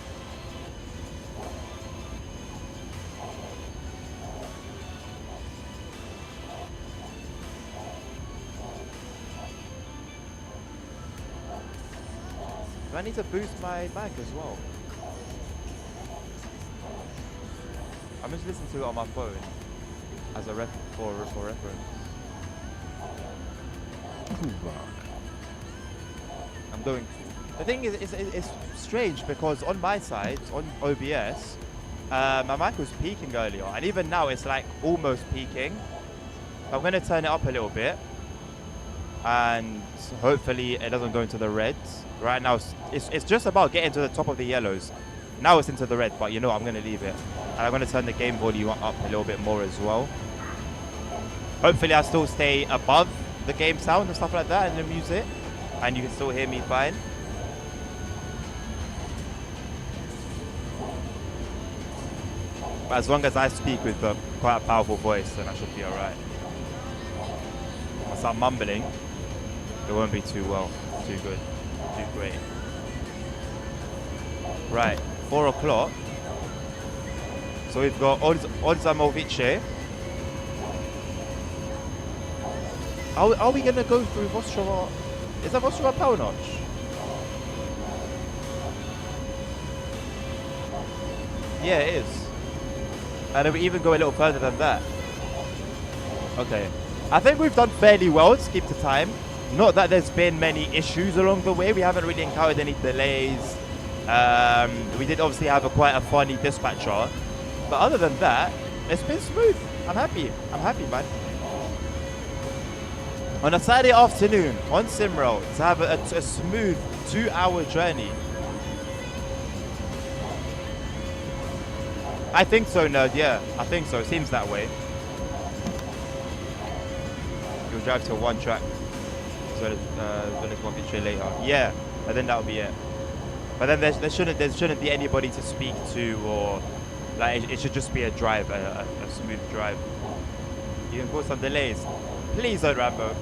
Do I need to boost my mic as well? I'm just listening to it on my phone as a for reference. I'm going to. The thing is, it's strange because on my side, on OBS, my mic was peaking earlier, and even now it's like almost peaking. I'm going to turn it up a little bit, and hopefully it doesn't go into the reds. Right now, it's just about getting to the top of the yellows. Now it's into the red, but you know I'm going to leave it. And I'm going to turn the game volume up a little bit more as well. Hopefully I still stay above the game sound and stuff like that and the music, and you can still hear me fine. But as long as I speak with quite a powerful voice, then I should be alright. If I start mumbling, it won't be too good, too great. Right, 4 o'clock. So we've got Odzamovice. Are we going to go through Vostrova? Is that Vostrova Polnocz? Yeah, it is. And we even go a little further than that. Okay. I think we've done fairly well to keep the time. Not that there's been many issues along the way. We haven't really encountered any delays. We did obviously have quite a funny dispatcher. But other than that, it's been smooth. I'm happy. I'm happy, man. On a Saturday afternoon on SimRail to have a smooth 2-hour journey. I think so, Nerd. Yeah, I think so. Seems that way. You'll drive to one track. So there's one picture later. Yeah, and then that'll be it. But then there shouldn't be anybody to speak to, or like it should just be a drive, a smooth drive. You can cause some delays. Please don't Rambo.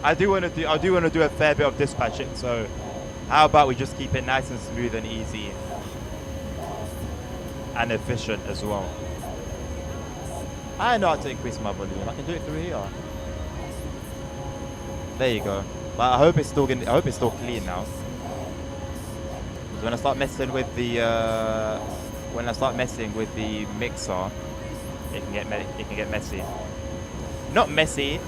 I do want to do a fair bit of dispatching. So how about we just keep it nice and smooth and easy and efficient as well. I know how to increase my volume. I can do it through here. There you go. But I hope it's still clean now. When I start messing with the mixer, it can get messy. Not messy.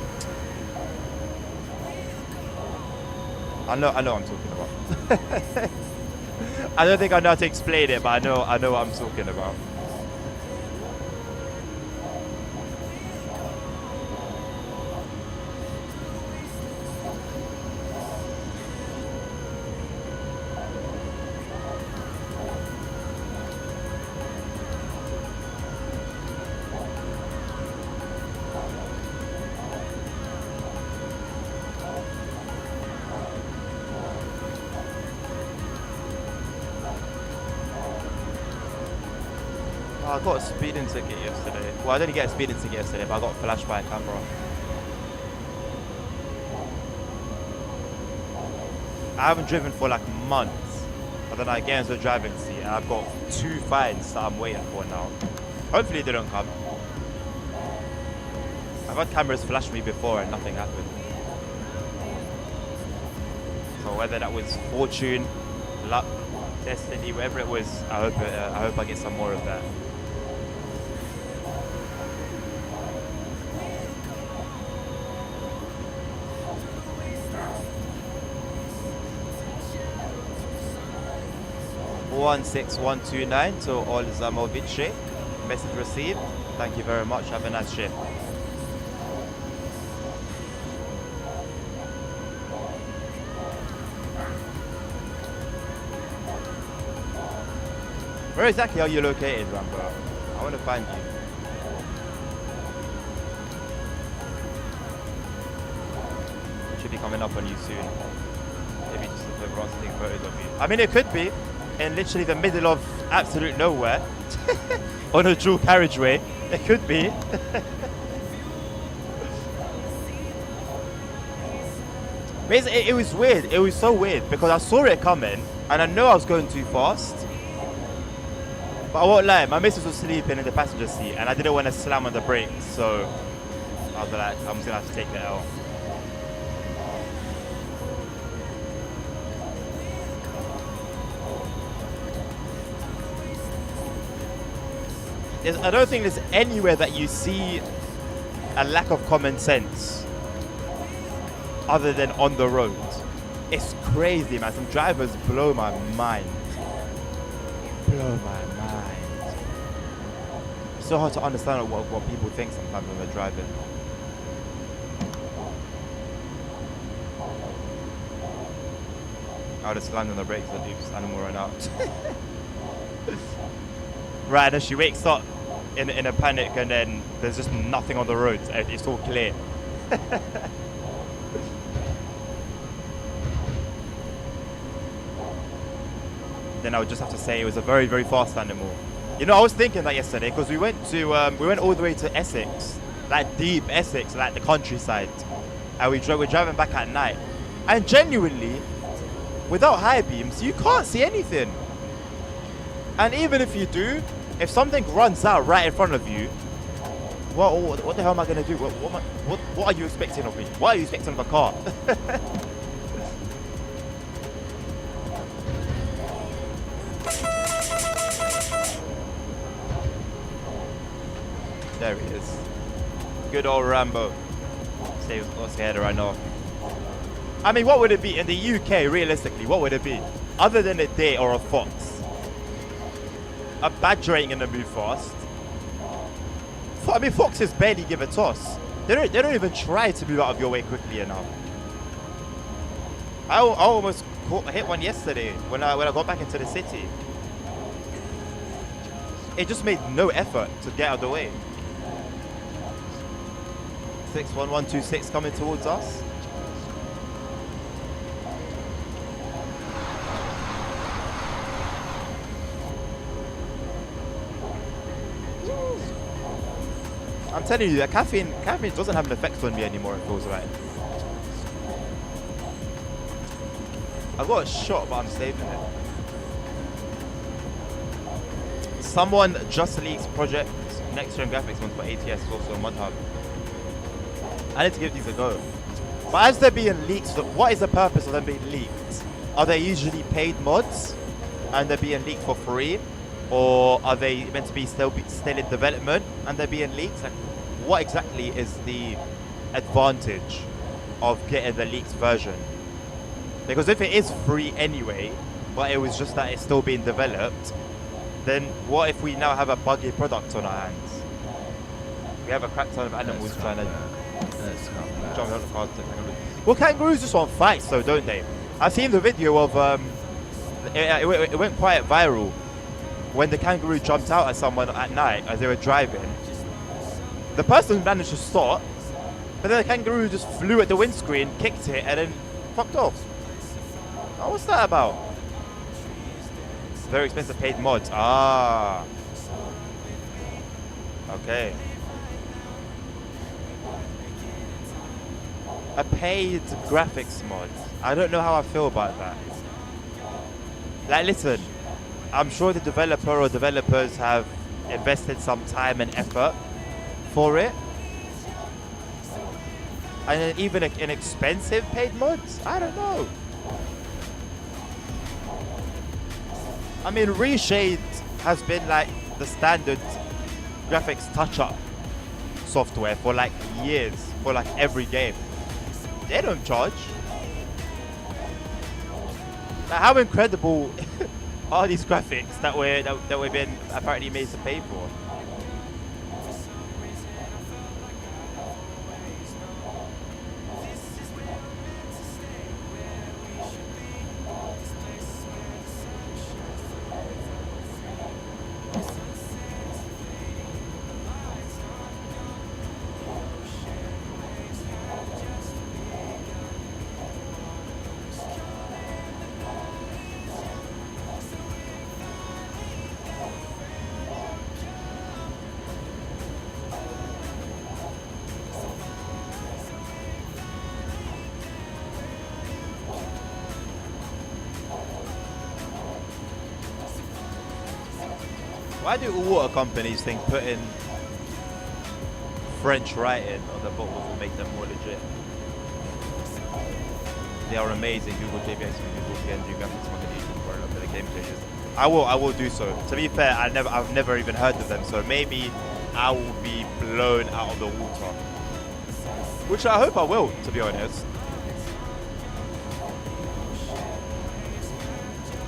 I know what I'm talking about. I don't think I know how to explain it, but I know what I'm talking about. I got a speeding ticket yesterday. Well, I didn't get a speeding ticket yesterday, but I got flashed by a camera. I haven't driven for like months, but then I get into the driving seat and I've got 2 fines that I'm waiting for now. Hopefully they don't come. I've had cameras flash me before and nothing happened. So whether that was fortune, luck, destiny, whatever it was, I hope I get some more of that. $16129 to all Zamovici. Message received. Thank you very much. Have a nice shift. Where exactly are you located, Rambo? I want to find you. It should be coming up on you soon. Maybe just if everyone's taking photos of you. I mean, it could be in literally the middle of absolute nowhere on a dual carriageway. It could be. But it was weird. It was so weird because I saw it coming and I know I was going too fast. But I won't lie, my missus was sleeping in the passenger seat and I didn't want to slam on the brakes, so I was like, I'm just going to have to take the L. I don't think there's anywhere that you see a lack of common sense other than on the road. It's crazy, man. Some drivers blow my mind. Blow my mind. It's so hard to understand what people think sometimes when they're driving. I'll just land on the brakes and oops, animal run out. Right, and she wakes up in a panic and then there's just nothing on the road. It's all clear. Then I would just have to say it was a very, very fast animal. You know, I was thinking that yesterday because we went all the way to Essex, like deep Essex, like the countryside, and we're driving back at night, and genuinely, without high beams, you can't see anything. And even if you do, if something runs out right in front of you, what the hell am I gonna do? What are you expecting of me? What are you expecting of a car? There he is. Good old Rambo. Stay scared right now. I mean, what would it be in the UK, realistically? What would it be? Other than a deer or a fox? A badger ain't gonna move fast. I mean, foxes barely give a toss. They don't even try to move out of your way quickly enough. I almost hit one yesterday when I got back into the city. It just made no effort to get out of the way. 61126 coming towards us. telling you that caffeine doesn't have an effect on me anymore. It feels right. I've got a shot, but I'm saving it. Someone just leaks project next gen graphics ones for ATS also on ModHub. I need to give these a go. But as they're being leaked, what is the purpose of them being leaked? Are they usually paid mods and they're being leaked for free? Or are they meant to be still in development and they're being leaked? Like, what exactly is the advantage of getting the leaked version? Because if it is free anyway, but it was just that it's still being developed, then what if we now have a buggy product on our hands? We have a crap ton of animals trying to jump out of the car to technology. Well, kangaroos just want fights though, don't they? I've seen the video of, it went quite viral when the kangaroo jumped out at someone at night as they were driving. The person managed to stop, but then the kangaroo just flew at the windscreen, kicked it, and then fucked off. Oh, what's that about? Very expensive paid mods. Ah. Okay. A paid graphics mod. I don't know how I feel about that. Like, listen, I'm sure the developer or developers have invested some time and effort for it. And then even an expensive paid mods? I don't know. I mean, Reshade has been like the standard graphics touch-up software for like years, for like every game. They don't charge. Like, how incredible are these graphics that we've been apparently made to pay for? Why do all water companies think putting French writing on the bottles will make them more legit? They are amazing. Google JPX and Google PNG graphics modification for a lot of the game changes. I will do so. To be fair, I've never even heard of them, so maybe I will be blown out of the water. Which I hope I will, to be honest.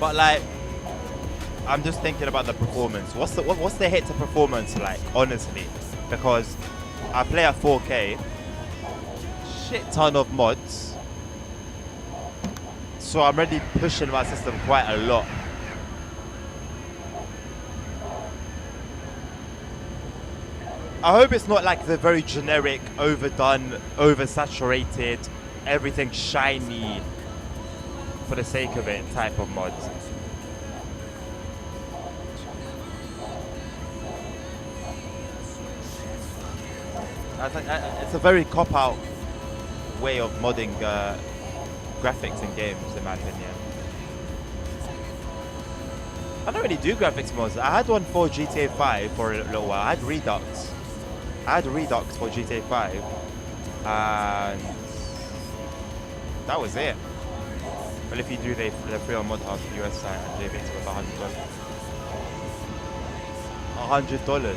But like, I'm just thinking about the performance. What's the hit to performance like, honestly? Because I play at 4K, shit ton of mods, so I'm already pushing my system quite a lot. I hope it's not like the very generic, overdone, oversaturated, everything shiny for the sake of it type of mods. I think it's a very cop-out way of modding graphics in games, in my opinion. I don't really do graphics mods. I had one for GTA 5 for a little while. I had Redux. For GTA 5, and that was it. Well, if you do, they're free on ModHub, the US site, and JVX was $100. $100.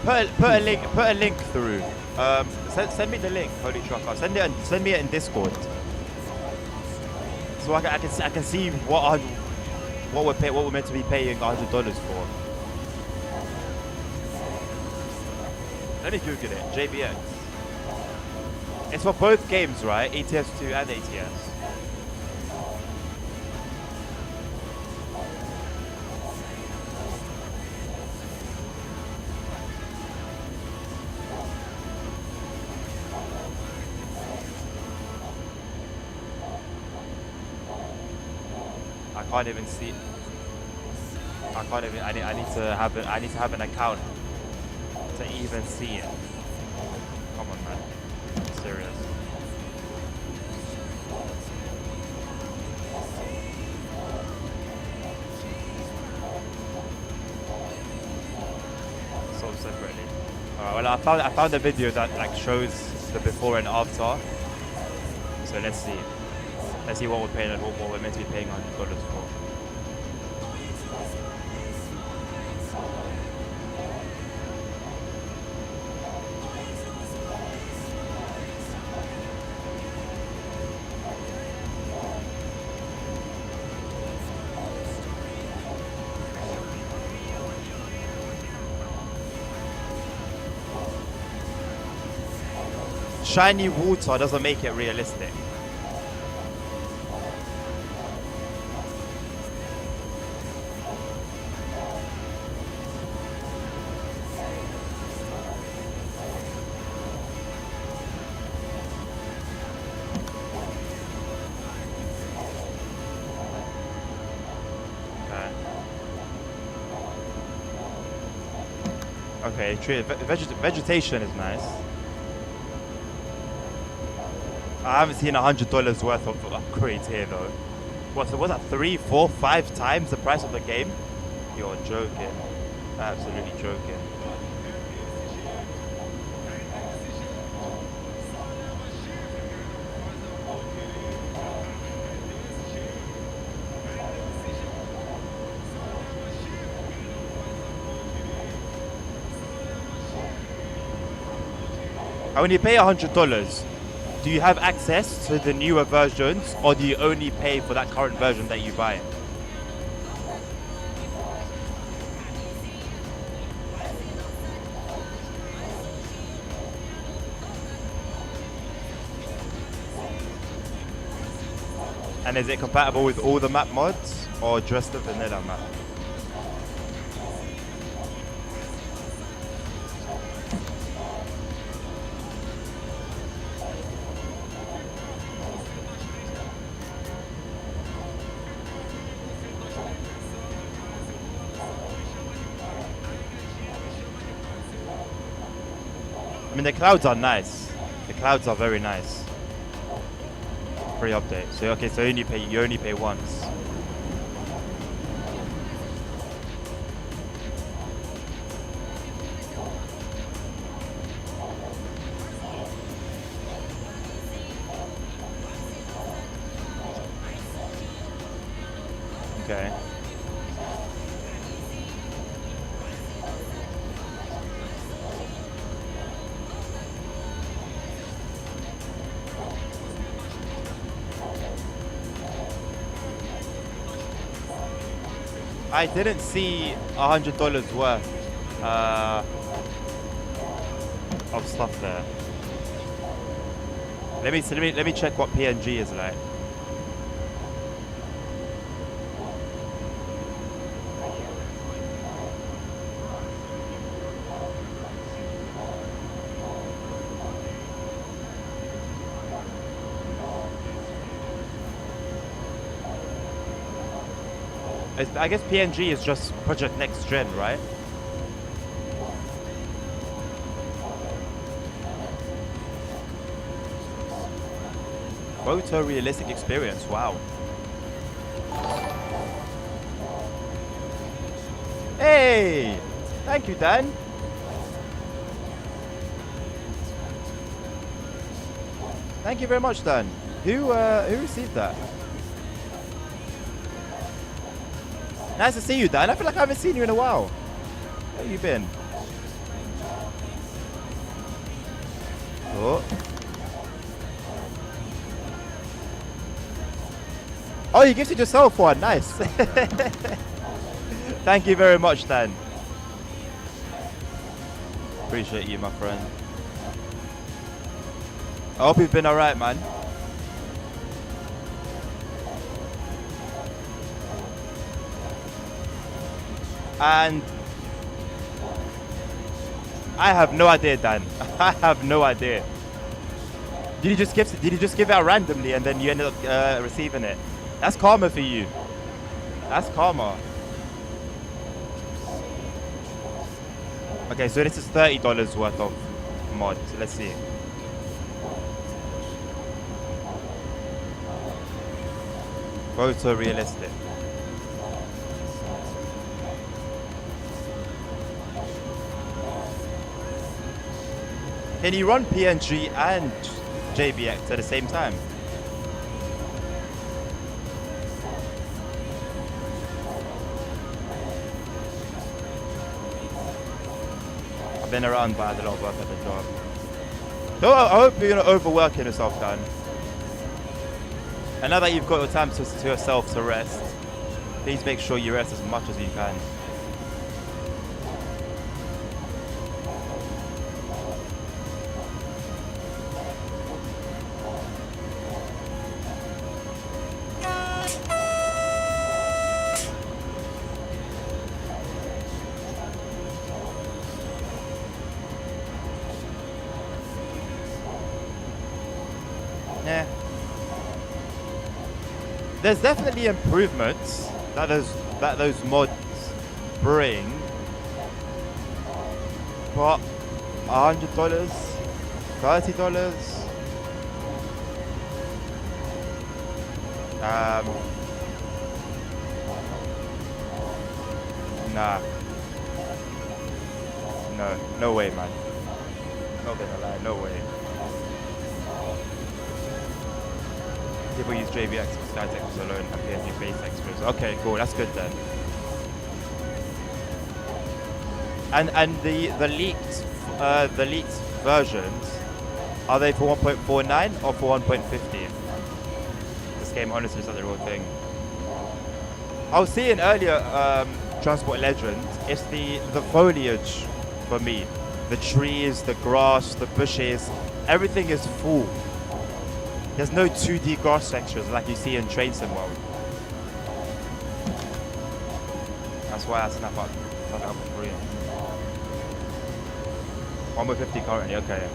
Put a link through. Send me the link, Holy Trucker. Send me it in Discord, so I can see what we're meant to be paying $100 for. Let me Google it. JBX. It's for both games, right? ETS2 and ATS. I can't even see. I can't even. I need to have it. I need to have an account to even see it. Come on, man. I'm serious. So separately. Well, I found a video that like shows the before and after. So let's see. Let's see what we're paying and what we're meant to be paying $100 for. Shiny water doesn't make it realistic. Okay, tree vegetation is nice. I haven't seen $100 worth of upgrades here though. Was that 3, 4, 5 times the price of the game? You're joking. Absolutely joking. And when you pay $100, do you have access to the newer versions, or do you only pay for that current version that you buy? And is it compatible with all the map mods, or just the vanilla map? I mean, the clouds are nice. The clouds are very nice. Free update. So okay, so you only pay once. Okay. I didn't see $100 worth of stuff there. Let me check what PNG is like. I guess PNG is just Project Next Gen, right? Photorealistic experience, wow. Hey! Thank you, Dan. Thank you very much, Dan. Who received that? Nice to see you, Dan. I feel like I haven't seen you in a while. Where have you been? Oh. Oh, you gifted yourself one. Nice. Thank you very much, Dan. Appreciate you, my friend. I hope you've been alright, man. And I have no idea, Dan. I have no idea. Did you just give it out randomly and then you ended up receiving it? That's karma for you. That's karma. Okay, so this is $30 worth of mod. Let's see. Photorealistic. Can you run PNG and JBX at the same time? I've been around, but I had a lot of work at the job. So I hope you're not overworking yourself, Dan. And now that you've got your time to yourself to rest, please make sure you rest as much as you can. Yeah. There's definitely improvements that those mods bring, but $100, $30. Nah. No way, man. Not gonna lie, no way. People use JVX for Sky's extras alone and PNG base extras. Okay, cool. That's good then. And the leaked versions, are they for 1.49 or for 1.50? This game honestly is not the real thing. I was seeing earlier Transport Legends. It's the foliage for me. The trees, the grass, the bushes, everything is full. There's no 2D grass textures like you see in Train Sim World. That's why I snap up for free. 1.50 currently, okay.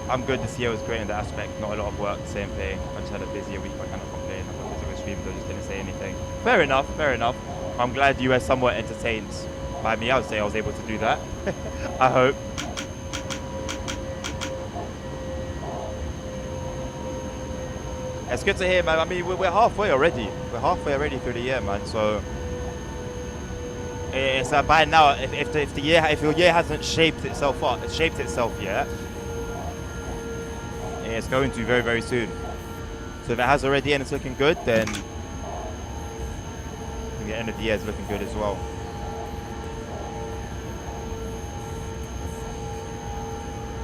I'm good, this year was great in that aspect, not a lot of work, same thing. I just had a busier week, I cannot complain. I got busy with streams, I just didn't say anything. Fair enough, fair enough. I'm glad you were somewhat entertained by me. I would say I was able to do that. I hope. It's good to hear, man. I mean, we're halfway already. We're halfway already through the year, man. So it's by now. If your year hasn't shaped itself yet, it's going to very, very soon. So if it has already and it's looking good, then the end of the year is looking good as well.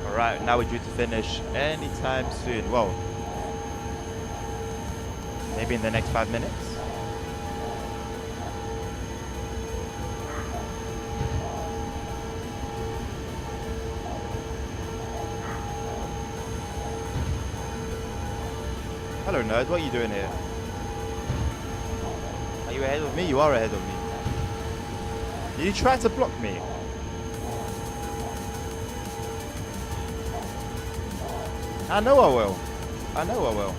All right, now we're due to finish anytime soon. Well, maybe in the next 5 minutes. Hello, nerd. What are you doing here? Are you ahead of me? You are ahead of me. Did you try to block me? I know I will. I know I will.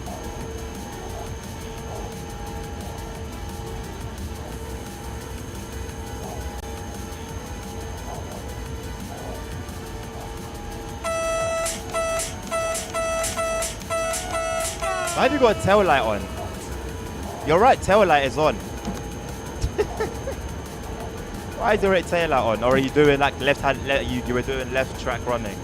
Why have you got a tail light on? You're right, tail light is on. Why is your tail light on? Or are you doing like left hand? You were doing left track running.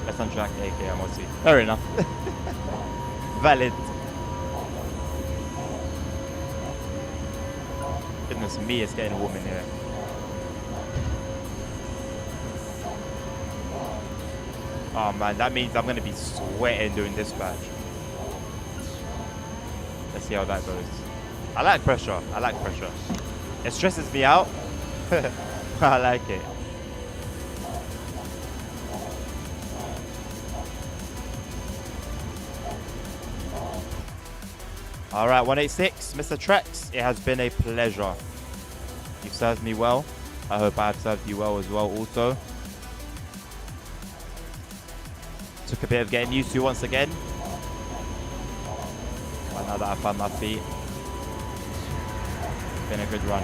Left hand track, AK, I'm see. Fair enough. Valid. Goodness me, it's getting warm in here. Oh man, that means I'm going to be sweating doing dispatch. Let's see how that goes. I like pressure. I like pressure. It stresses me out. I like it. All right, 186, Mr. Trex. It has been a pleasure. You've served me well. I hope I've served you well as well also. Took a bit of getting used to once again. But now that I found my feet, it's been a good run.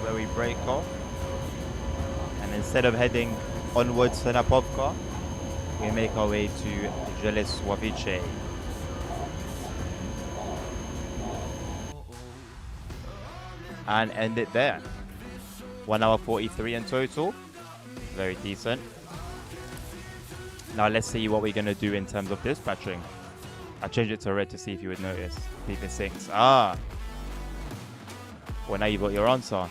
Where we break off, and instead of heading onwards to Napovka, we make our way to Zhelesławice. And end it there. 1 hour 43 in total. Very decent. Now let's see what we're going to do in terms of dispatching. I changed it to red to see if you would notice. See if it syncs. Ah! Well, now you've got your answer.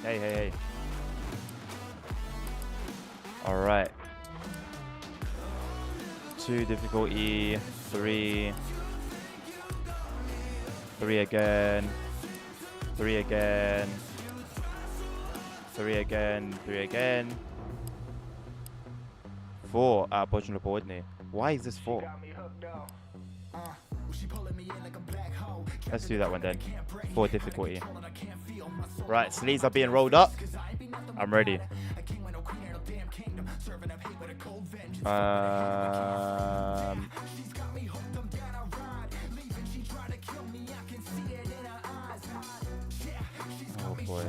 Hey, hey, hey. Alright. 2 difficulty, 3. 3 again. 3 again. 3 again. 3 again. 4. Boczny południe. Why is this 4? Let's do that one then. 4 difficulty. Right, sleeves are being rolled up. I'm ready. Oh boy.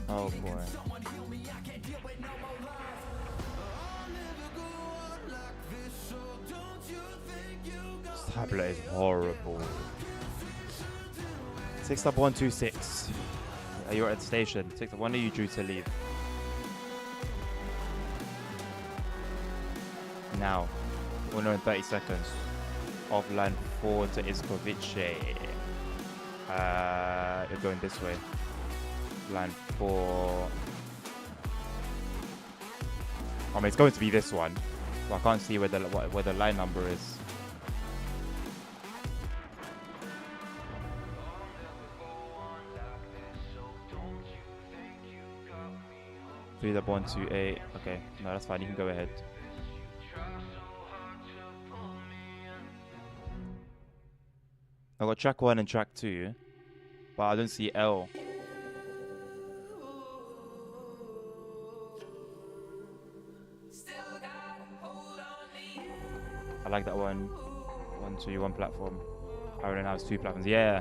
Oh boy. This tablet is horrible. 6-126. Are you at the station? 6 when are you due to leave? Now. 1 hour and 30 seconds. Off line 4 to Iskovice. You're going this way. Line 4. I mean, it's going to be this one. But I can't see where the line number is. Three 128. Okay, no, that's fine. You can go ahead. I got track 1 and track 2, but I don't see L. I like that one. 1, 2, 1 platform. I already have 2 platforms. Yeah.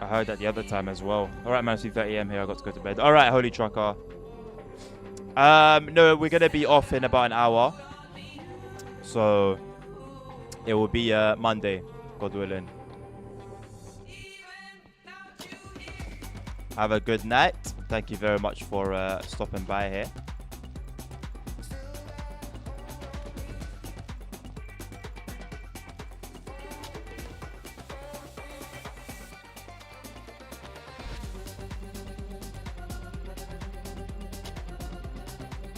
I heard that the other time as well. Alright, man, it's 2:30 AM here. I got to go to bed. Alright, Holy Trucker. No, we're going to be off in about an hour. So, it will be Monday, God willing. Have a good night. Thank you very much for stopping by here.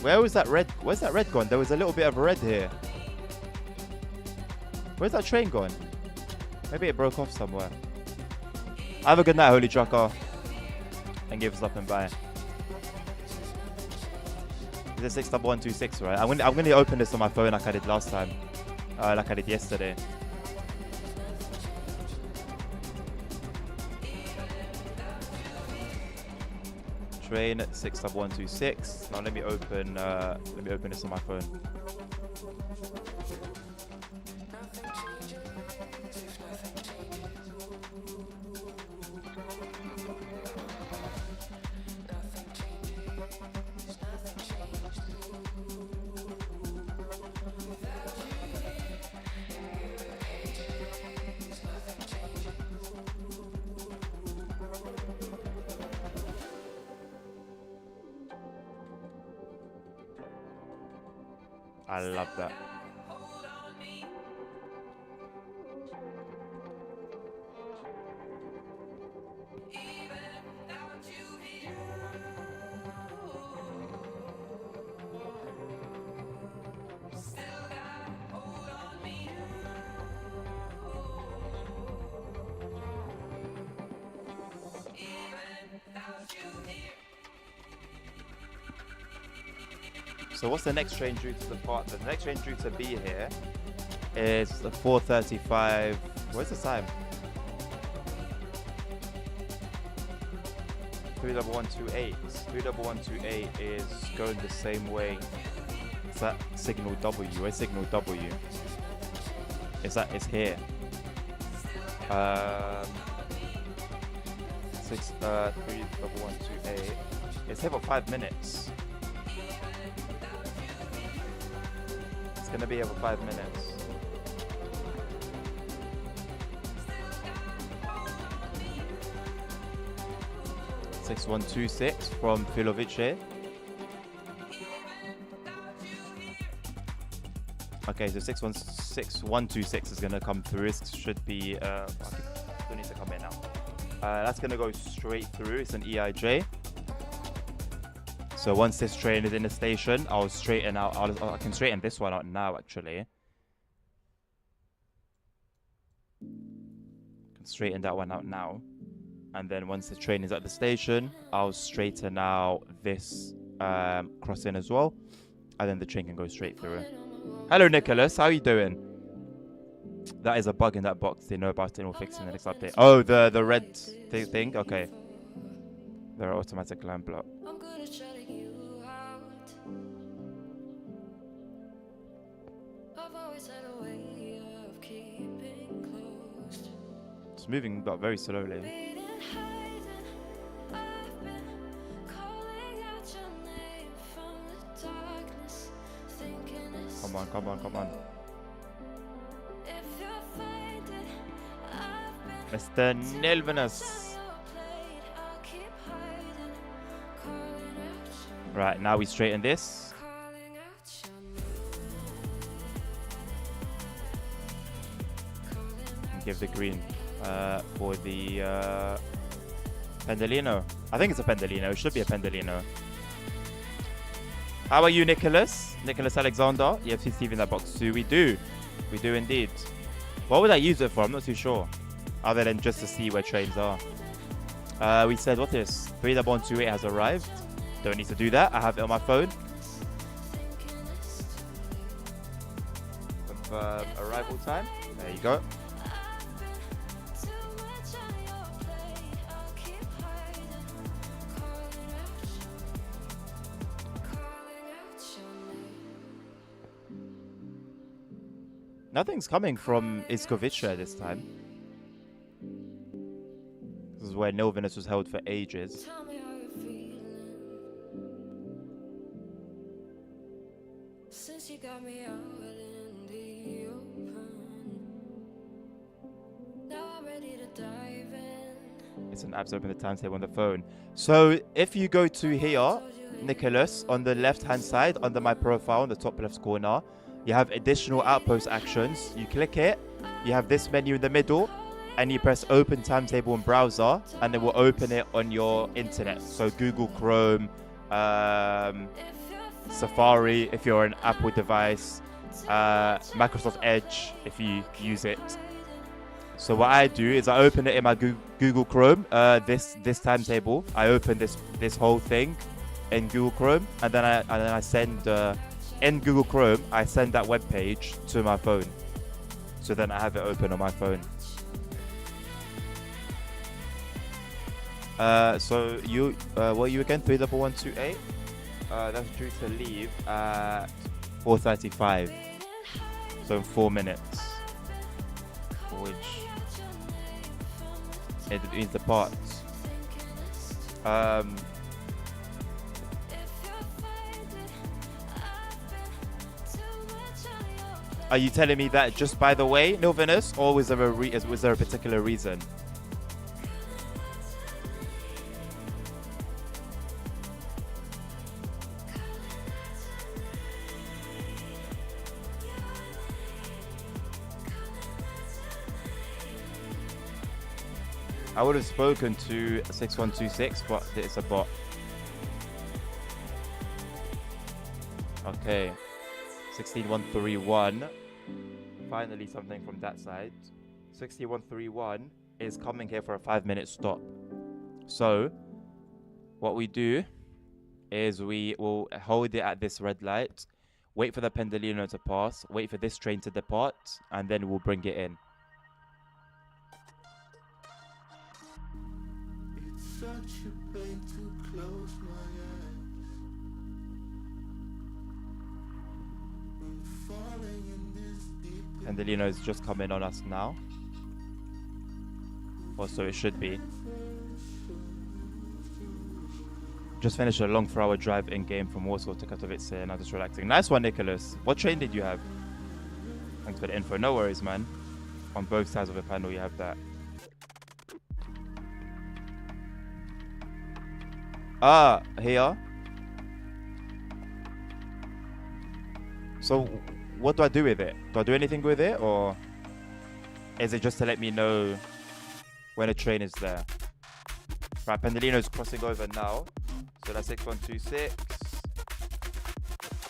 Where was that red? Where's that red gone? There was a little bit of red here. Where's that train gone? Maybe it broke off somewhere. Have a good night, Holy Trucker. And give us up and bye. Is it 6-126, right? I'm gonna open this on my phone like I did last time. Like I did yesterday. Train 6-126. Now let me open this on my phone. I love that. So what's the next train due to depart? The next train due to be here is the 4:35. Where's the time? 31128. 31128 is going the same way. Is that signal W? Where's signal W? Is that it's here? 31128. It's here for 5 minutes. It's gonna be here for 5 minutes. (6126) from Filovice. Okay, so 6126 is gonna come through. It should be. I think don't need to come in now. That's gonna go straight through. It's an EIJ. So once this train is in the station, I'll straighten out. I can straighten this one out now, actually. Can straighten that one out now. And then once the train is at the station, I'll straighten out this crossing as well. And then the train can go straight through. Hello, Nicholas. How are you doing? That is a bug in that box. They know about it and we'll fix it in the next update. Oh, the red thing? Okay. There are automatic lamp block. It's moving but very slowly. Come on, come on, come on. Mr. Nilvinus. Right, now we straighten this. And give the green for the Pendolino. I think it's a Pendolino. It should be a Pendolino. How are you, Nicholas? Nicholas Alexander? You have CCTV in that box too. We do. We do indeed. What would I use it for? I'm not too sure. Other than just to see where trains are. We said, what is? 31128 has arrived. Don't need to do that. I have it on my phone. Confirm arrival time. There you go. Nothing's coming from Iskovice this time. This is where Nilvinus was held for ages. Since you got me out in the open, now I'm ready to dive in. It's an apps open the timetable on the phone. So if you go to here, Nicholas, on the left hand side under my profile in the top left corner, you have additional outpost actions. You click it, you have this menu in the middle, and you press open timetable in browser, and it will open it on your internet. So Google Chrome, Safari if you're an Apple device, Microsoft Edge if you use it. So what I do is I open it in my Google Chrome, this timetable. I open this whole thing in Google Chrome, and then I send in Google Chrome, I send that web page to my phone. So then I have it open on my phone. So you, what you again? 31128. That's due to leave at 4:35. So in 4 minutes. Which it means the parts. Are you telling me that just by the way, Nilvinus, or was there a particular reason? I would have spoken to 6126, but it's a bot. Okay. 16131. Finally something from that side. 6131 is coming here for a 5-minute stop. So what we do is we will hold it at this red light, wait for the Pendolino to pass, wait for this train to depart, and then we'll bring it in. It's such a pain to close my eyes. I'm falling in this deep. Pendolino is just coming on us now. Or so it should be. Just finished a long 4-hour drive in game from Warsaw to Katowice and I'm just relaxing. Nice one, Nicholas. What train did you have? Thanks for the info. No worries, man. On both sides of the panel, you have that. Ah, here. So, what do I do with it? Do I do anything with it, or is it just to let me know when a train is there? Right, Pendolino is crossing over now. So that's 6126.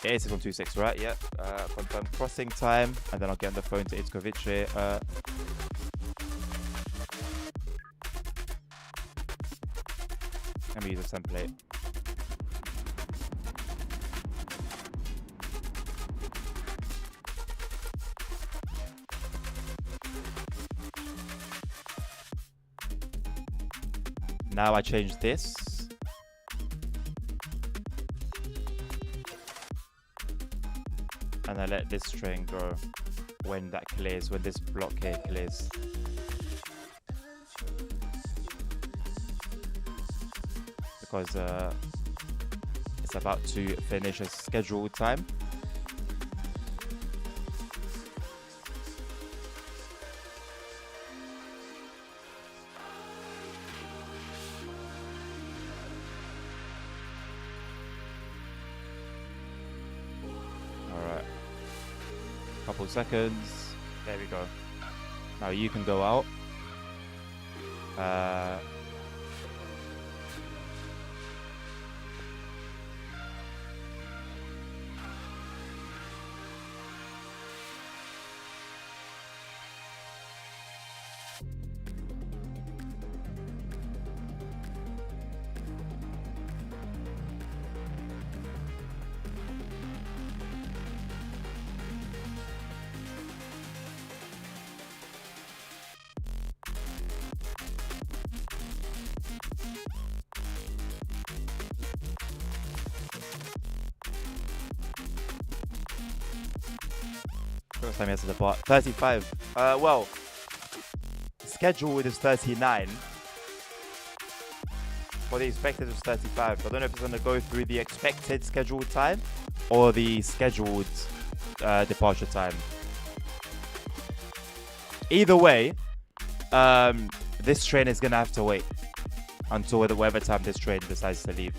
It is 6126, right? Yep. Confirm crossing time, and then I'll get on the phone to Itkovice. Let me use a template. Now I change this. And I let this train go when that clears, when this block here clears. Because it's about to finish a scheduled time. Couple seconds. There we go. Now you can go out. First time yesterday, but 35. Well, scheduled is 39. For the expected is 35. I don't know if it's going to go through the expected scheduled time or the scheduled departure time. Either way, this train is going to have to wait until whatever time this train decides to leave.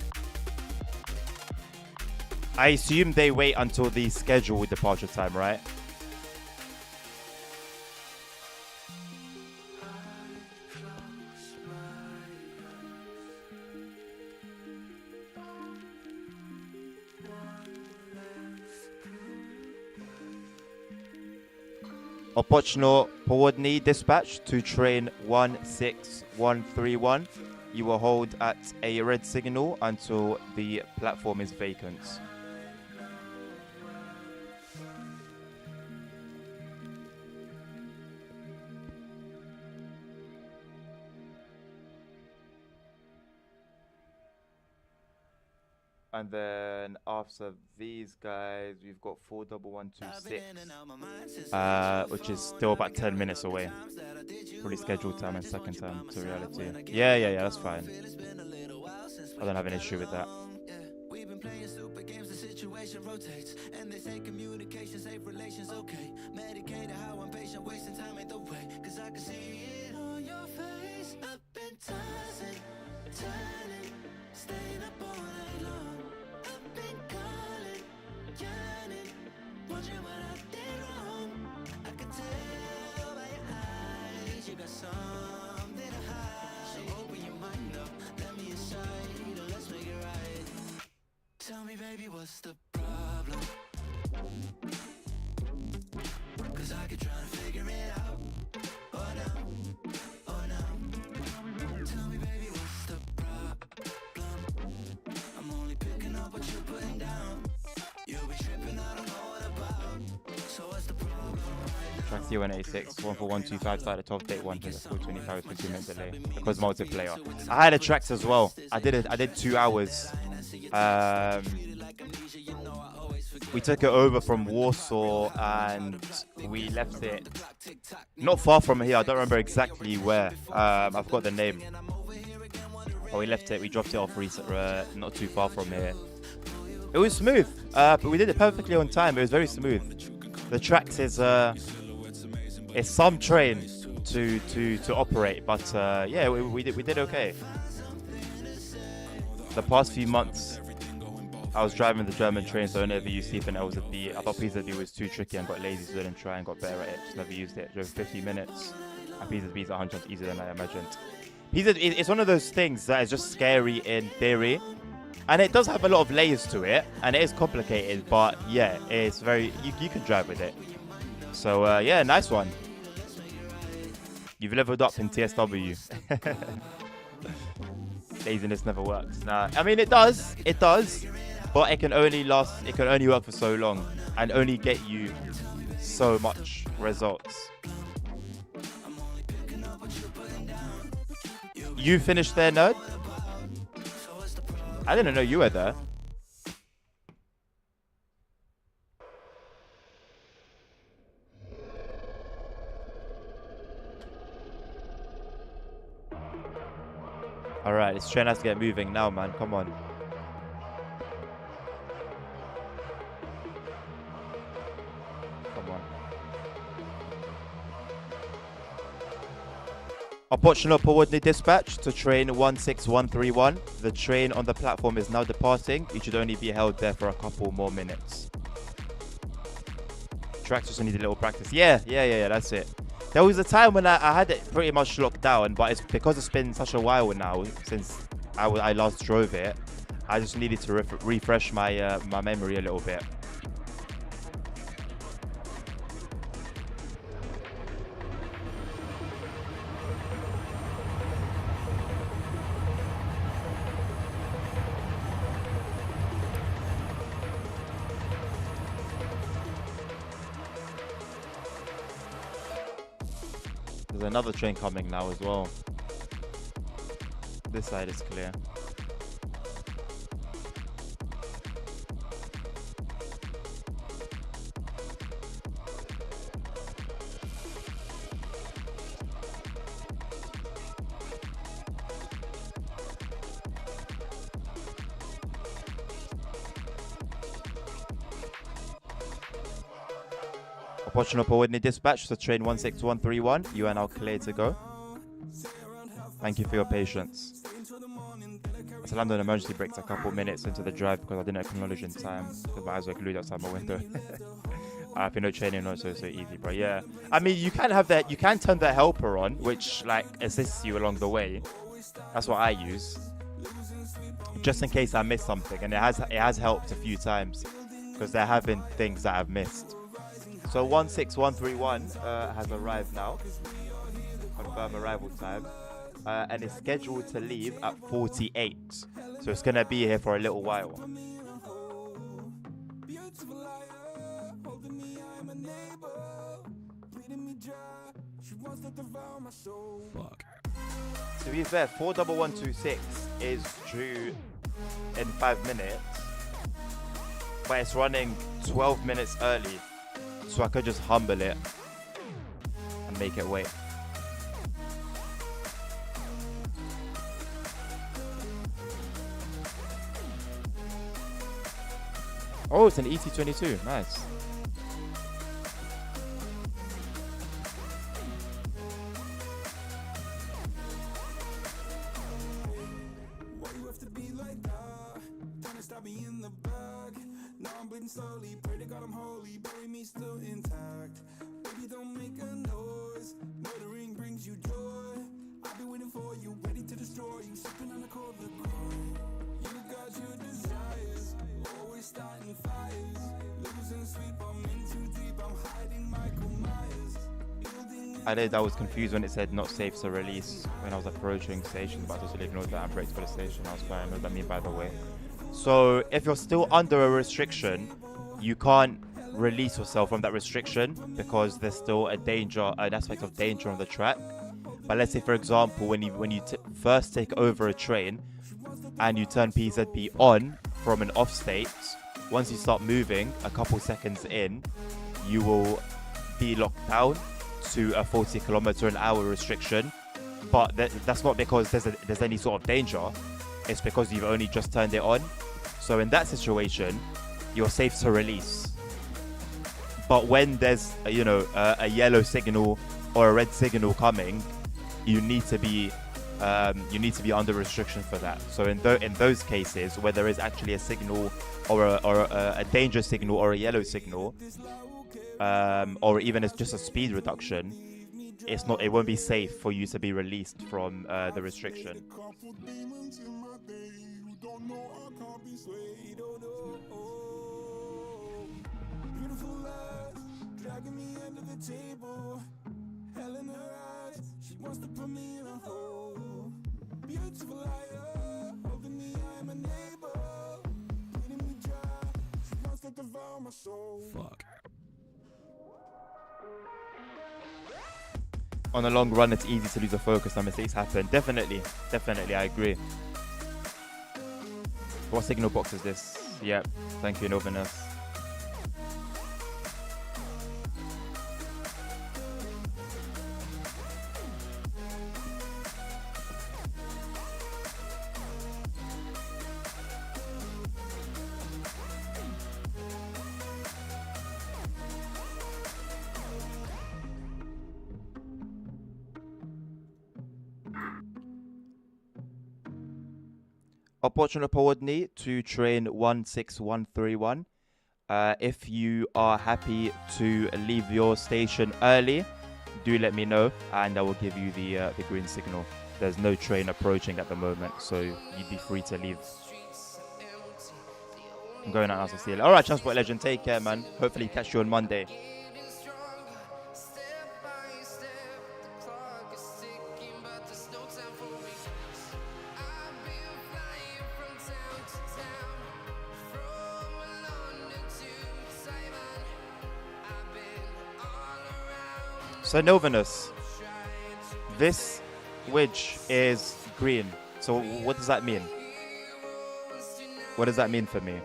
I assume they wait until the scheduled departure time, right? Opochno Południe dispatch to train 16131. You will hold at a red signal until the platform is vacant. And then after these guys, we've got 41126, which is still about 10 minutes away. Fully scheduled time and second time to reality. Yeah, that's fine. I don't have an issue with that. We've been playing super games, the situation rotates. And they say communication, safe relations, okay. Medicated, how I'm patient, wasting time ain't the way. Cause I can see it on your face. I've been tossing, turning, staying up all night long. I've been calling, yearning, wondering what I did wrong. I can tell by your eyes, you got something to hide. baby, what's the problem? Cause I could try to figure it out. Oh no, oh no. Tell me, baby, what's the problem? I'm only picking up what you're putting down. You'll be tripping, I don't know what about. So what's the problem? Track C186, 14125 started 12 date 1 to the 425 with 2 minute delay. Because multiplayer. I had a tracks as well. I did 2 hours. We took it over from Warsaw and we left it not far from here. I don't remember exactly where. I've got the name. But we left it. We dropped it off not too far from here. It was smooth, but we did it perfectly on time. It was very smooth. The tracks is it's some train to operate, but yeah, we did okay. The past few months, I was driving the German train, so I never used Sleep and LZB. I thought PZB was too tricky and got lazy, so I didn't try and got better at it. Just never used it. Drove 50 minutes, and PZB is 100 times easier than I imagined. It's one of those things that is just scary in theory, and it does have a lot of layers to it, and it is complicated, but yeah, it's very, you can drive with it. So yeah, nice one. You've leveled up in TSW. Laziness never works. Nah, I mean it does, but it can only work for so long and only get you so much results. You finished there, nerd? I didn't know you were there. Alright, this train has to get moving now, man. Come on. Come on. Optional coordinate dispatch to train 16131. The train on the platform is now departing. You should only be held there for a couple more minutes. Tracks just need a little practice. Yeah, that's it. There was a time when I had it pretty much locked down, but it's because it's been such a while now since I last drove it. I just needed to refresh my my memory a little bit. There's another train coming now as well. This side is clear. Optional coordinate dispatch to train 16131. You are now clear to go. Thank you for your patience. I slammed on emergency brakes a couple minutes into the drive because I didn't acknowledge in time because my eyes were glued outside my window. I feel no training, not so easy, bro. Yeah, I mean you can have that. You can turn the helper on, which like assists you along the way. That's what I use, just in case I miss something, and it has helped a few times because there have been things that I've missed. So 16131 has arrived now. Confirm arrival time. And is scheduled to leave at 48. So it's going to be here for a little while. Fuck. To be fair, 41126 is due in 5 minutes. But it's running 12 minutes early. So I could just humble it and make it wait. Oh, it's an ET22. Nice. Slowly, pray to God I'm holy, bury me still intact. Baby, don't make a noise. Motoring brings you joy. I've been waiting for you, ready to destroy you, sipping on a cold liqueur. You got your desires, always I was confused when it said not safe to release when I was approaching station, but I just ignored that and braked for the station. I was fine. I know what I mean, by the way. So if you're still under a restriction, you can't release yourself from that restriction because there's still an aspect of danger on the track. But let's say, for example, when you first take over a train and you turn PZB on from an off state, once you start moving a couple seconds in, you will be locked down to a 40 km/h restriction. But that's not because there's any sort of danger. It's because you've only just turned it on. So in that situation, you're safe to release. But when there's a yellow signal or a red signal coming, you need to be under restriction for that. So in those cases where there is actually a signal or a danger signal or a yellow signal, or even it's just a speed reduction, it won't be safe for you to be released from the restriction. Wants to put me in a hole. Beautiful liar, holding me, I'm a neighbor. Bleeding me dry, she wants to devour my soul. Fuck. On a long run, it's easy to lose the focus and mistakes happen. Definitely, I agree. What signal box is this? Yep, thank you, Novinus. Opportunity to train 16131. If you are happy to leave your station early, do let me know and I will give you the green signal. There's no train approaching at the moment, so you'd be free to leave. I'm going out now to see you. Alright, Transport Legend, take care, man. Hopefully catch you on Monday. So Novinus, this wedge is green. So what does that mean? What does that mean for me?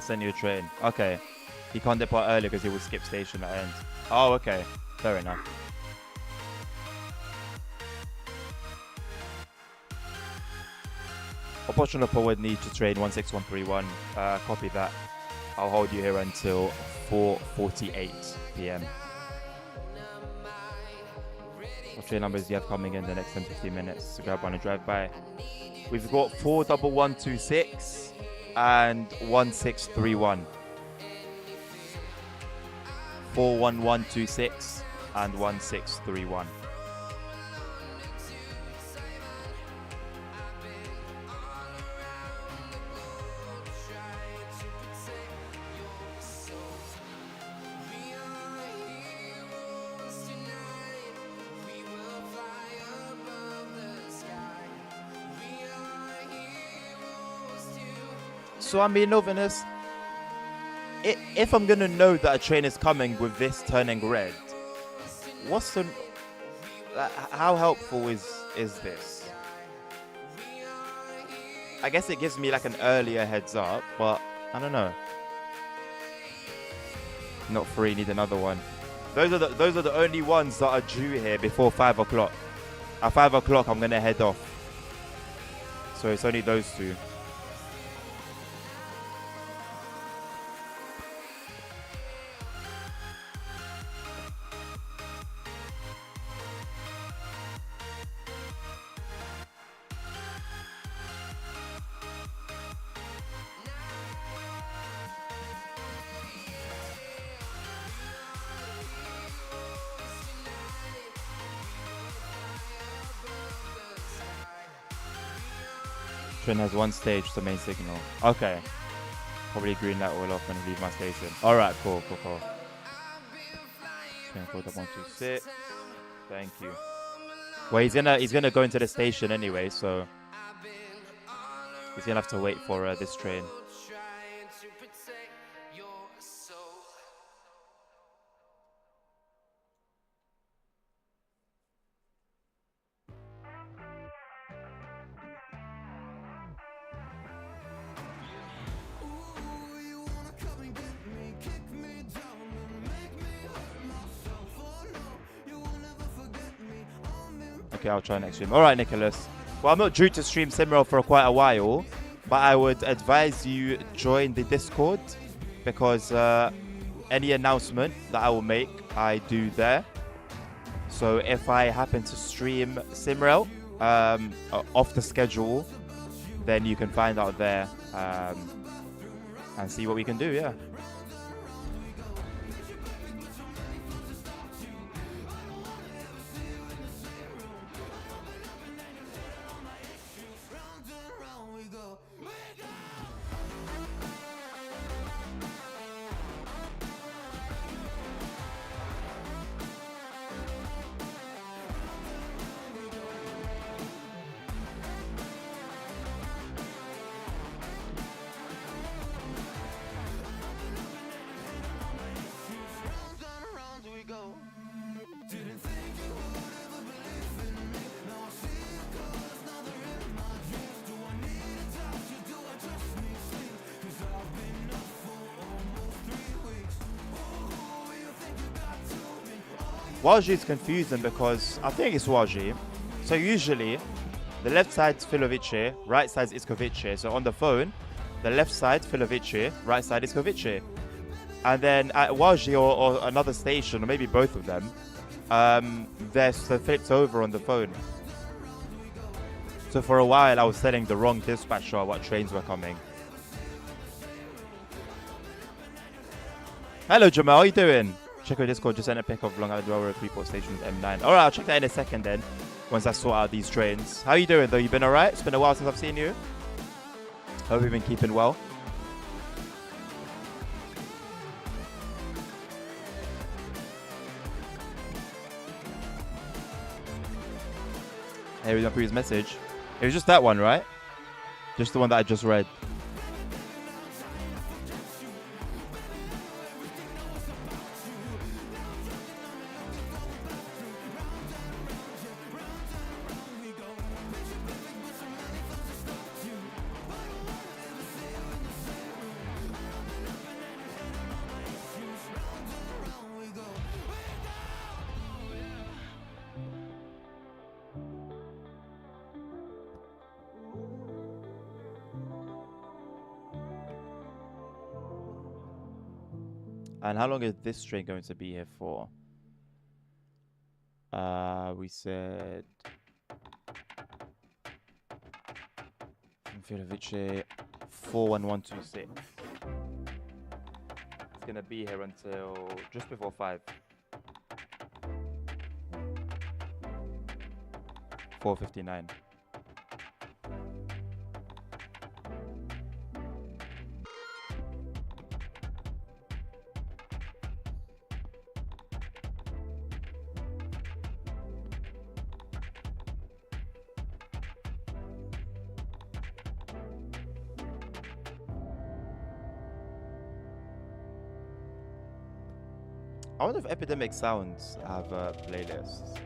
Send you a train. Okay. He can't depart early because he will skip station at end. Oh, okay. Fair enough. Opportunity forward need to train 16131. Copy that. I'll hold you here until 4:48 p.m. What train numbers do you have coming in the next 10-15 minutes to grab one and drive by? We've got 41126. And 1631. 41126 and 1631. So I mean, Novinus, if I'm gonna know that a train is coming with this turning red, how helpful is this? I guess it gives me like an earlier heads up, but I don't know. Not free, need another one. Those are the only ones that are due here before 5 o'clock. At 5 o'clock, I'm gonna head off. So it's only those two. Train has one stage to main signal. Okay. Probably green light all off when I leave my station. Alright, cool. Train code up 126. Thank you. Well, he's gonna go into the station anyway, so he's gonna have to wait for this train. Okay, I'll try next stream. Alright, Nicholas. Well, I'm not due to stream SimRail for quite a while, but I would advise you join the Discord because any announcement that I will make, I do there. So if I happen to stream SimRail off the schedule, then you can find out there and see what we can do, yeah. Waji is confusing because I think it's Waji. So usually the left side's Filovice, right side is Iskovice. So on the phone, the left side Filovice, right side Iskovice. And then at Waji or another station, or maybe both of them, they're flipped over on the phone. So for a while I was telling the wrong dispatcher what trains were coming. Hello Jamal, how you doing? Check your Discord, just send a pic of Long Island Railroad Freeport Station M9. Alright, I'll check that in a second then, once I sort out these trains. How you doing though? You been alright? It's been a while since I've seen you. Hope you've been keeping well. Here is my previous message. It was just that one, right? Just the one that I just read. And how long is this train going to be here for? We said Filovice 41126. It's gonna be here until just before 5. 4:59. I wonder if Epidemic Sounds have playlists.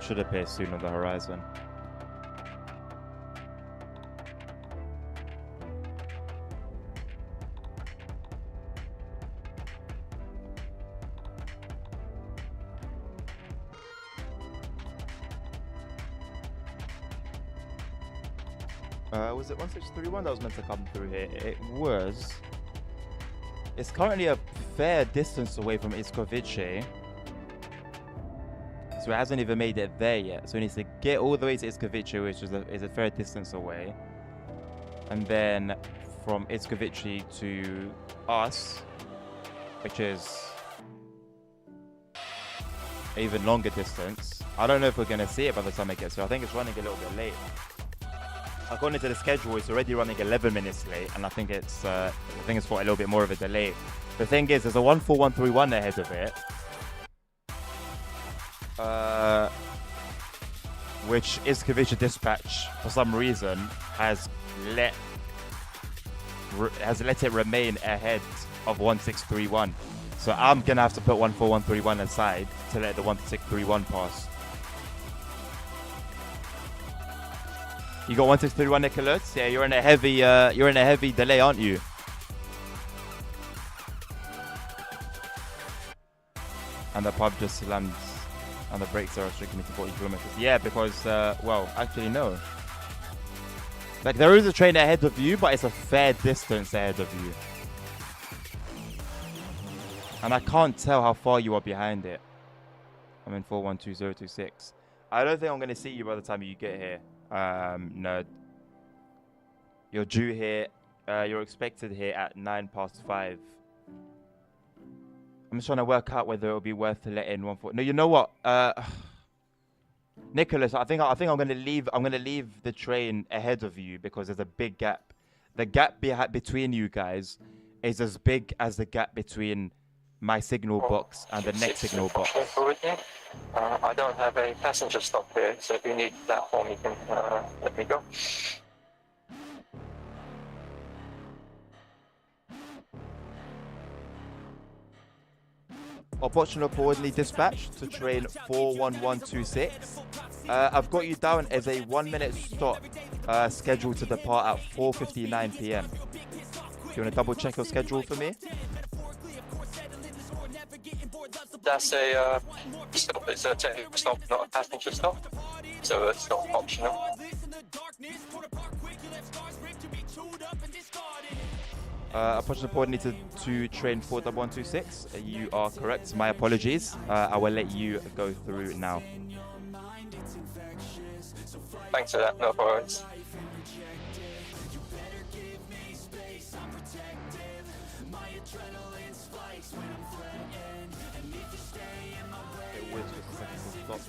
Should appear soon on the horizon. Was it 1631 that was meant to come through here? It was. It's currently a fair distance away from Iskovice. So it hasn't even made it there yet. So it needs to get all the way to Iskovice, which is a fair distance away. And then from Iskovice to us, which is an even longer distance. I don't know if we're going to see it by the time it gets here. I think it's running a little bit late. According to the schedule, it's already running 11 minutes late, and I think it's got a little bit more of a delay. The thing is, there's a 14131 ahead of it, which Iskovice Dispatch, for some reason, has let it remain ahead of 1631. So I'm gonna have to put 14131 aside to let the 1631 pass. You got 1631, Nicholas? Yeah, you're in a heavy delay, aren't you? And the pub just slammed, and the brakes are restricting me to 40 kilometers. Yeah, because well, actually no. Like there is a train ahead of you, but it's a fair distance ahead of you. And I can't tell how far you are behind it. I'm in 412026. I don't think I'm gonna see you by the time you get here. No. You're due here. You're expected here at 5:09. I'm just trying to work out whether it'll be worth to let in 140. No, you know what? Nicholas, I think I'm gonna leave. I'm gonna leave the train ahead of you because there's a big gap. The gap between you guys is as big as the gap between my signal box and the next signal box. I don't have a passenger stop here, so if you need that form, you can let me go. Operational coordinately dispatched to train 41126. I've got you down as a 1-minute stop scheduled to depart at 4:59 p.m. Do you want to double check your schedule for me? That's a stop. It's a technical stop, not a passenger stop. So it's not optional. Operational coordinated to train 41126. You are correct. My apologies. I will let you go through now. Thanks for that. No worries.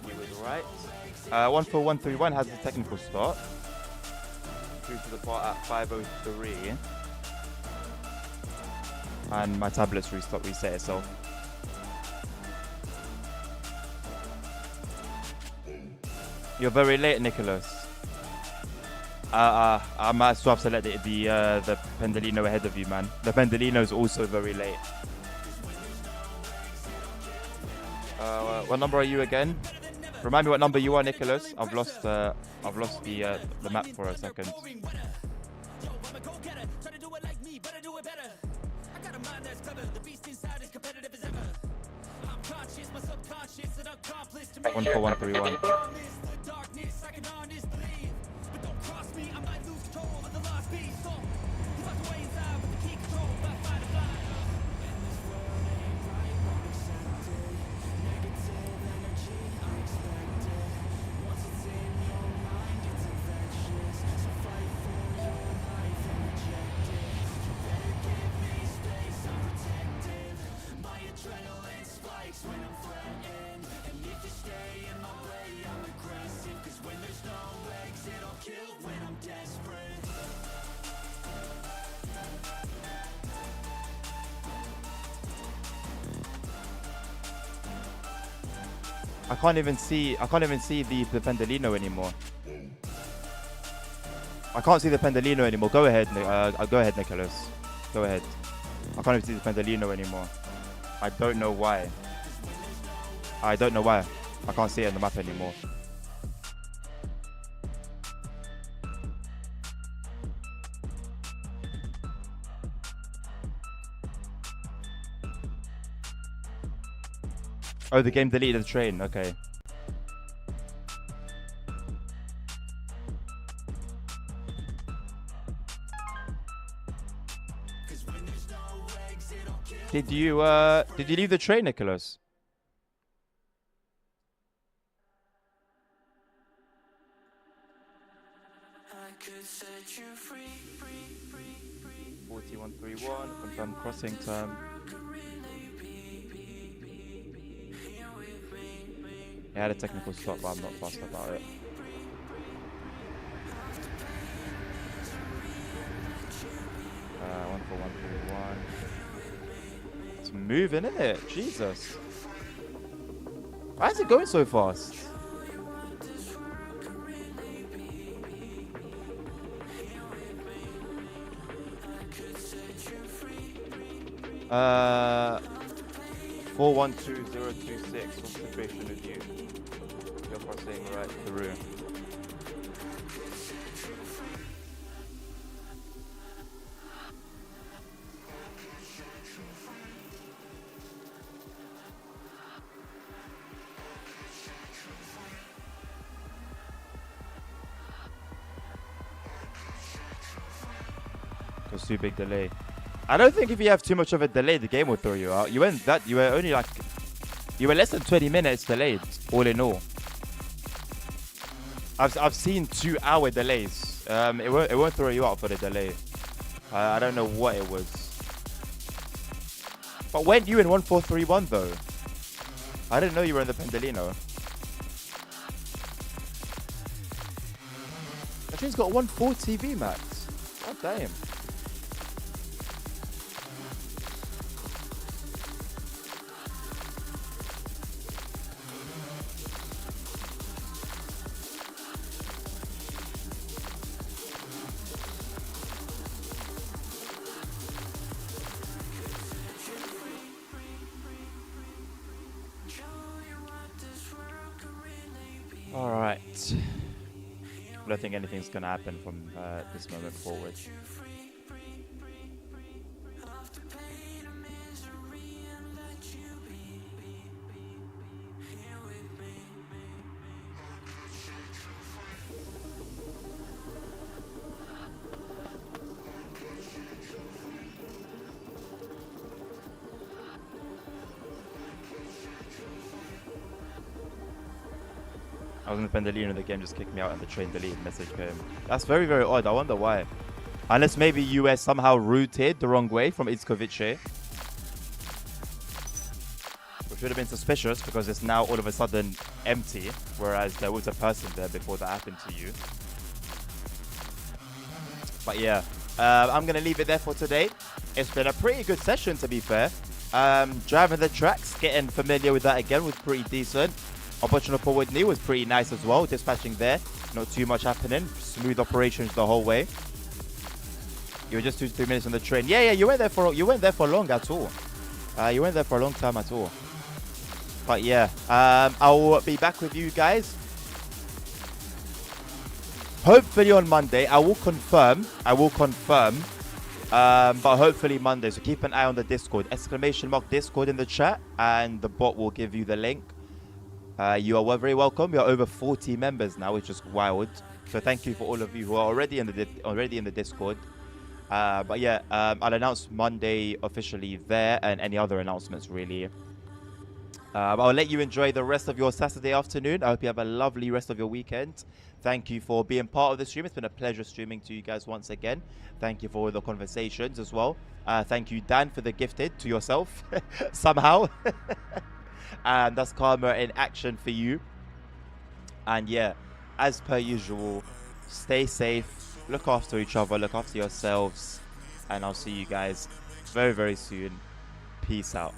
You was right. 14131 has a technical start. Through to the part at 5:03. And my tablet's reset itself. You're very late, Nicholas. I might still have to let the Pendolino ahead of you, man. The Pendolino's also very late. What number are you again? Remind me what number you are, Nicholas. I've lost the map for a second. Thank 14131. I can't even see the Pendolino anymore. I can't see the Pendolino anymore. Go ahead, Nicholas. Go ahead. I can't even see the Pendolino anymore. I don't know why. I can't see it on the map anymore. Oh, the game deleted the train. Okay. Did you leave the train, Nicholas? I could set you free. 4131, confirmed crossing time. It had a technical stop, but I'm not fussed about it. One for 131. It's moving, isn't it? Jesus. Why is it going so fast? Uh, 412026. What's the situation with you? You're crossing right through. Because too big delay. I don't think if you have too much of a delay, the game will throw you out. You were only like, you were less than 20 minutes delayed, all in all. I've seen 2-hour delays. It won't throw you out for the delay. I don't know what it was. But weren't you in 1431 though? I didn't know you were in the Pendolino. That train's got 140 VMAX. God damn. Alright. I don't think anything's gonna happen from this moment forward. I was in the Pendolino, the game just kicked me out and the train deleted message came. That's very, very odd. I wonder why. Unless maybe you were somehow routed the wrong way from Itzkovice. Which would have been suspicious because it's now all of a sudden empty. Whereas there was a person there before that happened to you. But yeah, I'm going to leave it there for today. It's been a pretty good session, to be fair. Driving the tracks, getting familiar with that again was pretty decent. Operational forward knee was pretty nice as well. Dispatching there, not too much happening. Smooth operations the whole way. You were just 2 to 3 minutes on the train. Yeah, you weren't there for long at all. You weren't there for a long time at all. But yeah, I'll be back with you guys. Hopefully on Monday. I will confirm. But hopefully Monday. So keep an eye on the Discord. !Discord in the chat, and the bot will give you the link. You are very welcome. We are over 40 members now, which is wild. So thank you for all of you who are already in the Discord. But yeah, I'll announce Monday officially there, and any other announcements really. I'll let you enjoy the rest of your Saturday afternoon. I hope you have a lovely rest of your weekend. Thank you for being part of the stream. It's been a pleasure streaming to you guys once again. Thank you for all the conversations as well. Thank you, Dan, for the gifted to yourself somehow. And that's karma in action for you. And yeah, as per usual, stay safe, look after each other, look after yourselves, and I'll see you guys very, very soon. Peace out.